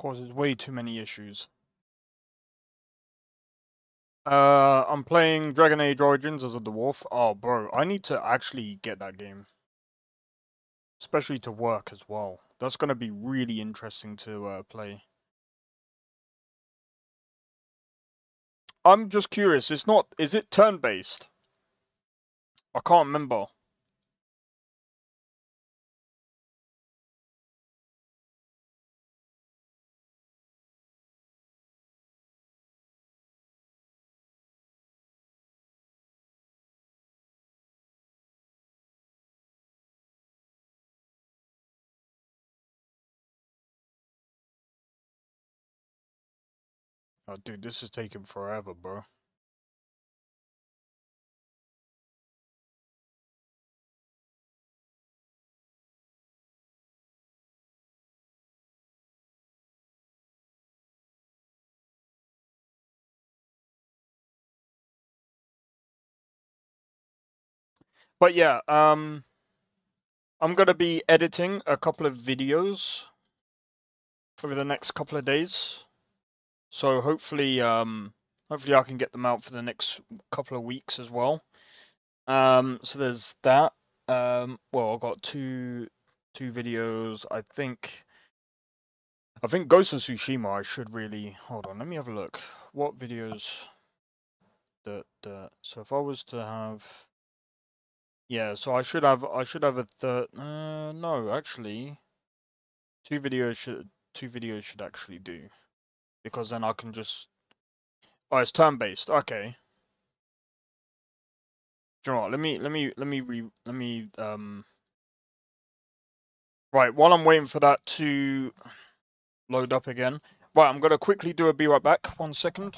Speaker 2: causes way too many issues. I'm playing Dragon Age Origins as a dwarf. Oh, bro, I need to actually get that game. Especially to work as well. That's gonna be really interesting to play. I'm just curious, is it turn-based? I can't remember. Oh, dude, this is taking forever, bro. But yeah, I'm gonna be editing a couple of videos over the next couple of days. So hopefully, hopefully I can get them out for the next couple of weeks as well. So there's that. Well, I've got two videos. I think Ghost of Tsushima. I should really hold on. Let me have a look. What videos? So if I was to have, yeah. So I should have a third. No, actually, two videos should actually do, because then I can just. Oh, it's turn-based. Okay. Do you know what? Let me Right, while I'm waiting for that to load up again. Right, I'm gonna quickly do a be right back. 1 second.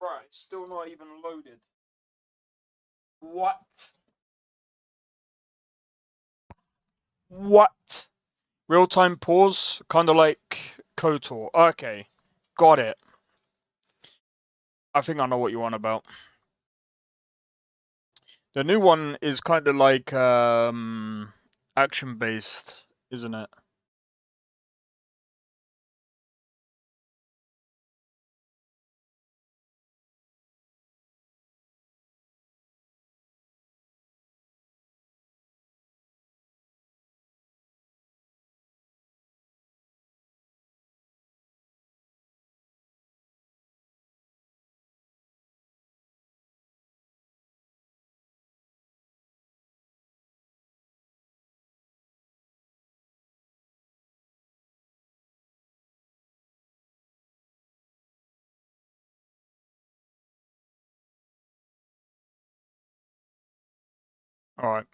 Speaker 2: Right, it's still not even loaded. What? What? Real-time pause? Kind of like KOTOR. Okay, got it. I think I know what you're on about. The new one is kind of like action-based, isn't it? Alright.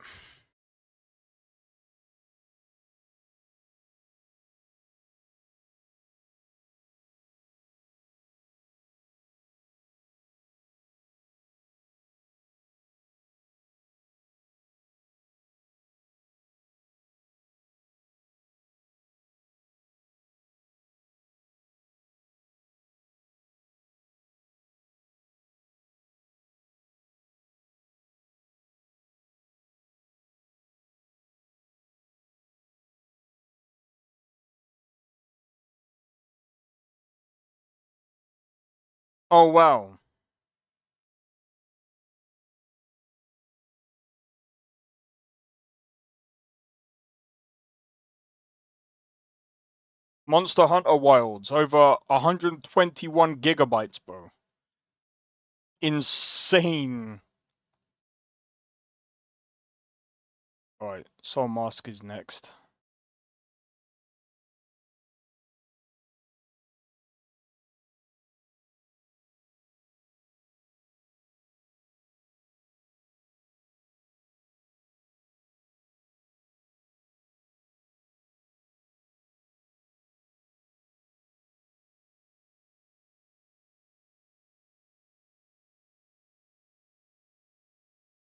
Speaker 2: Oh wow. Monster Hunter Wilds, over 121 gigabytes, bro. Insane. Alright, Soul Mask is next.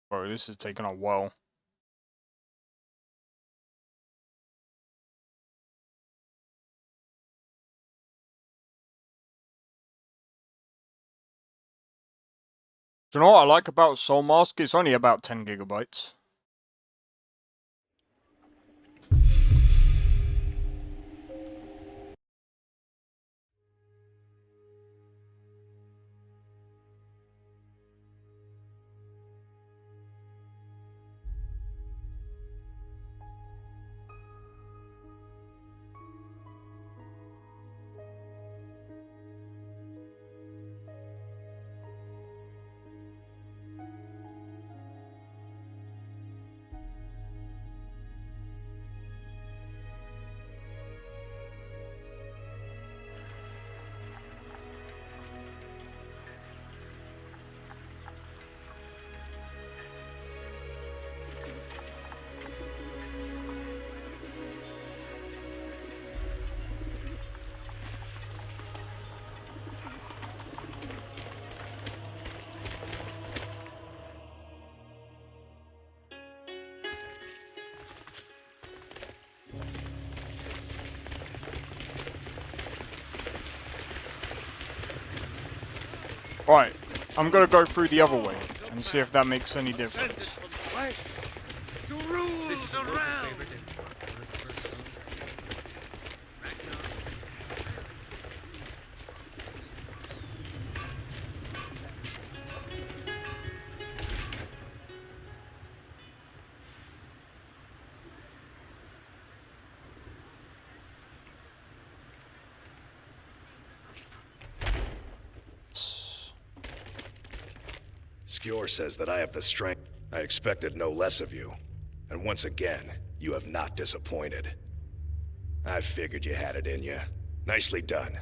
Speaker 2: Bro, this is taking a while. Do you know what I like about Soul Mask? It's only about 10 gigabytes. Right, I'm gonna go through the other way and see if that makes any difference.
Speaker 8: This is around.
Speaker 14: Skjor says that I have the strength. I expected no less of you. And once again, you have not disappointed. I figured you had it in you. Nicely done.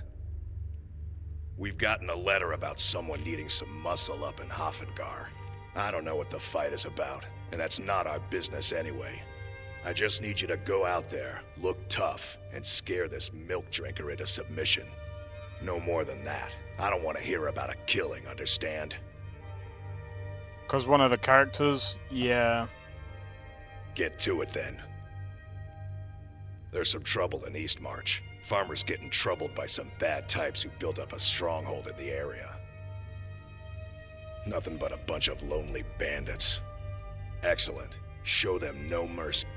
Speaker 14: We've gotten a letter about someone needing some muscle up in Hafengar. I don't know what the fight is about, and that's not our business anyway. I just need you to go out there, look tough, and scare this milk drinker into submission. No more than that. I don't want to hear about a killing, understand?
Speaker 2: Because one of the characters, yeah.
Speaker 14: Get to it then. There's some trouble in Eastmarch. Farmers getting troubled by some bad types who built up a stronghold in the area. Nothing but a bunch of lonely bandits. Excellent. Show them no mercy.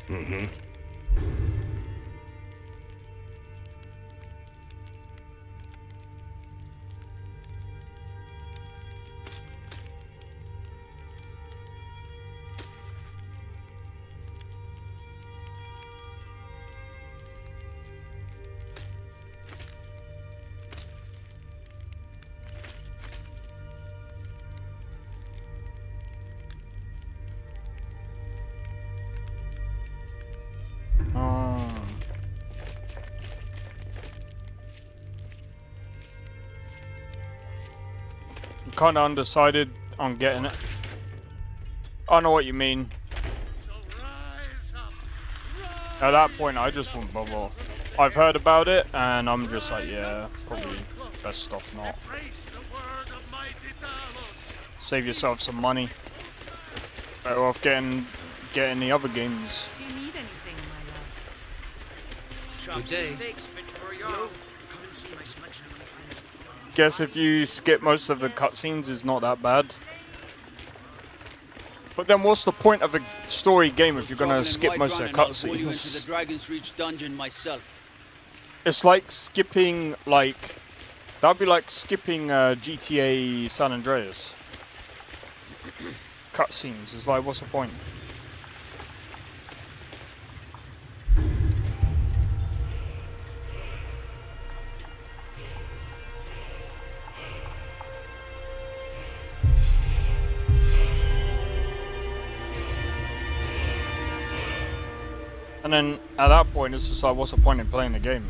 Speaker 14: Mm-hmm.
Speaker 2: Kind of undecided on getting it. I know what you mean. At that point, I just wouldn't bother. I've heard about it, and I'm just like, yeah, probably best off not. Save yourself some money. Better off getting the other games.
Speaker 3: Do you need anything, my love?
Speaker 16: Good day.
Speaker 2: Guess if you skip most of the cutscenes, it's not that bad. But then what's the point of a story game if you're gonna skip most of the cutscenes?
Speaker 16: The Dragon's Reach dungeon myself.
Speaker 2: It's like skipping, like, that'd be like skipping GTA San Andreas. Cutscenes, it's like, what's the point? And then at that point, it's just like, what's the point in playing the game?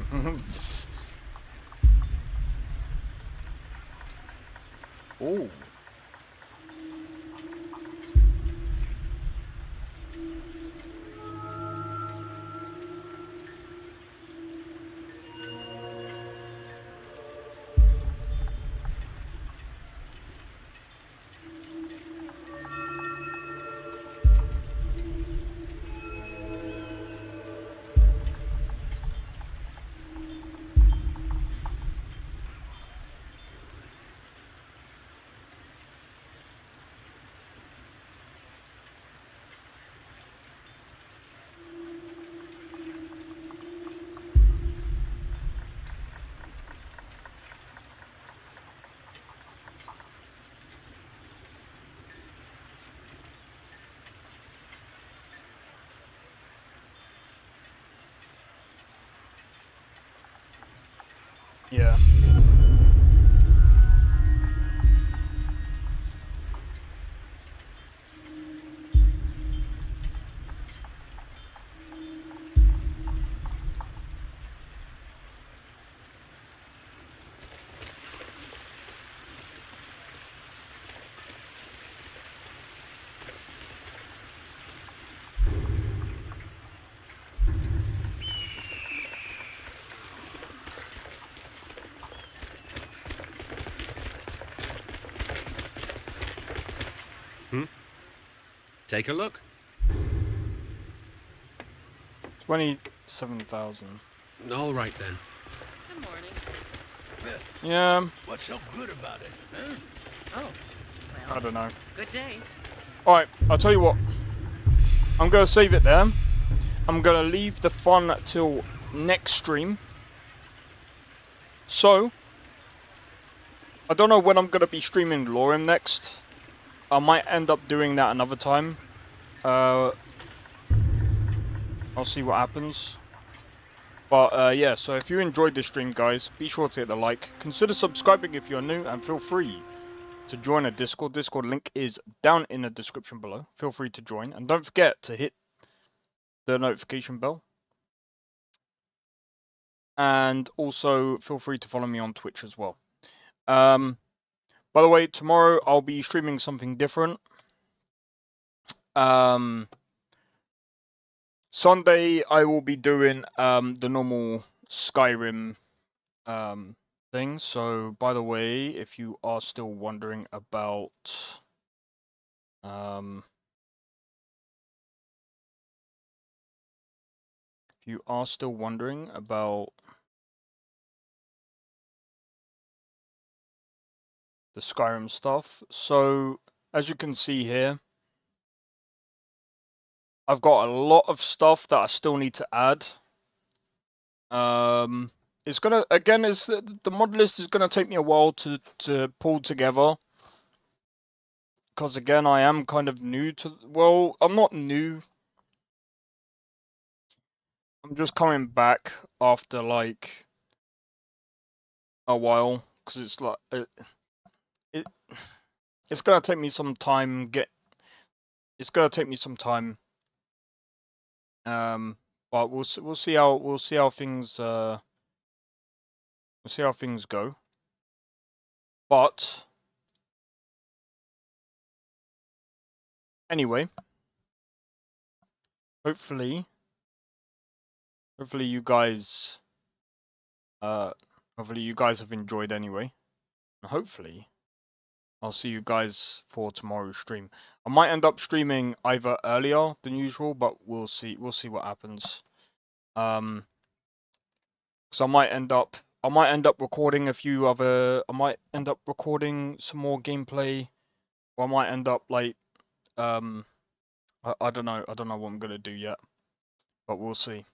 Speaker 2: Ooh. Yeah.
Speaker 13: Take a look.
Speaker 2: 27,000.
Speaker 13: All right then.
Speaker 3: Good morning.
Speaker 2: Yeah.
Speaker 7: What's so good about it, huh?
Speaker 3: Oh, well,
Speaker 2: I don't know.
Speaker 3: good day.
Speaker 2: Alright, I'll tell you what. I'm going to save it there. I'm going to leave the fun till next stream. So, I don't know when I'm going to be streaming LoreRim next. I might end up doing that another time. I'll see what happens. But yeah, so if you enjoyed this stream, guys, be sure to hit the like. Consider subscribing if you're new, and feel free to join a Discord. Discord link is down in the description below. Feel free to join, and don't forget to hit the notification bell. And also feel free to follow me on Twitch as well. By the way, tomorrow I'll be streaming something different. Sunday I will be doing the normal Skyrim thing. So, by the way, if you are still wondering about if you are still wondering about the Skyrim stuff, so as you can see here, I've got a lot of stuff that I still need to add. It's gonna, again, it's the mod list is gonna take me a while to pull together, because again, I am kind of new to, well, I'm not new. I'm just coming back after like a while, because it's like it's gonna take me some time it's gonna take me some time. But we'll see how things go. But anyway, hopefully you guys have enjoyed anyway. And hopefully I'll see you guys for tomorrow's stream. I might end up streaming either earlier than usual, but we'll see what happens. So I might end up recording I might end up recording some more gameplay, or I might end up like I don't know what I'm gonna do yet, but we'll see.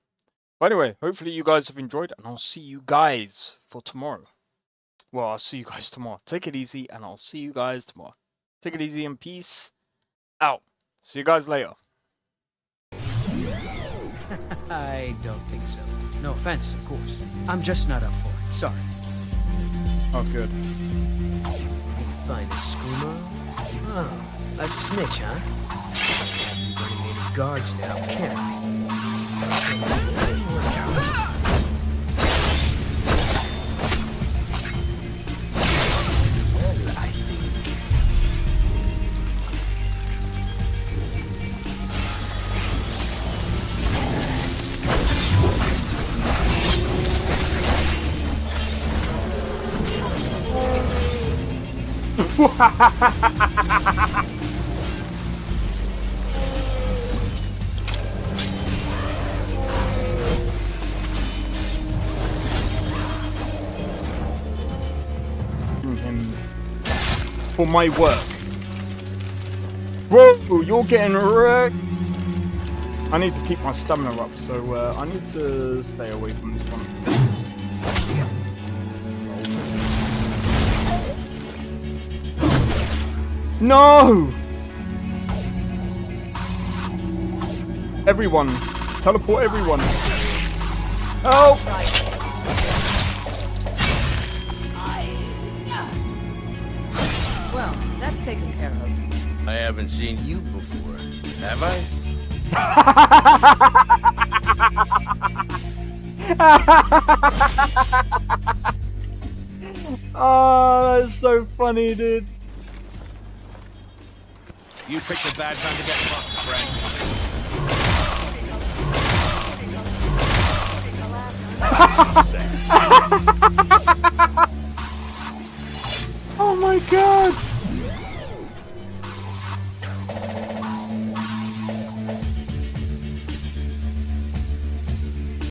Speaker 2: But anyway, hopefully you guys have enjoyed, and I'll see you guys for tomorrow. Well, I'll see you guys tomorrow. Take it easy, and I'll see you guys tomorrow. Take it easy and peace out. See you guys later.
Speaker 1: I don't think so. No offense, of course. I'm just not up for it. Sorry.
Speaker 2: Oh, good.
Speaker 1: You find a skooma? Oh, a snitch, huh? Can't be running any guards now, can I?
Speaker 2: Him for my work. Bro, you're getting wrecked. I need to keep my stamina up, so I need to stay away from this one. No! Everyone! Teleport everyone! Help!
Speaker 3: Well, that's taken care of.
Speaker 7: I haven't seen you before, have I?
Speaker 2: Oh, that's so funny, dude.
Speaker 13: You picked a bad time to get fucked, friend.
Speaker 2: Oh my god!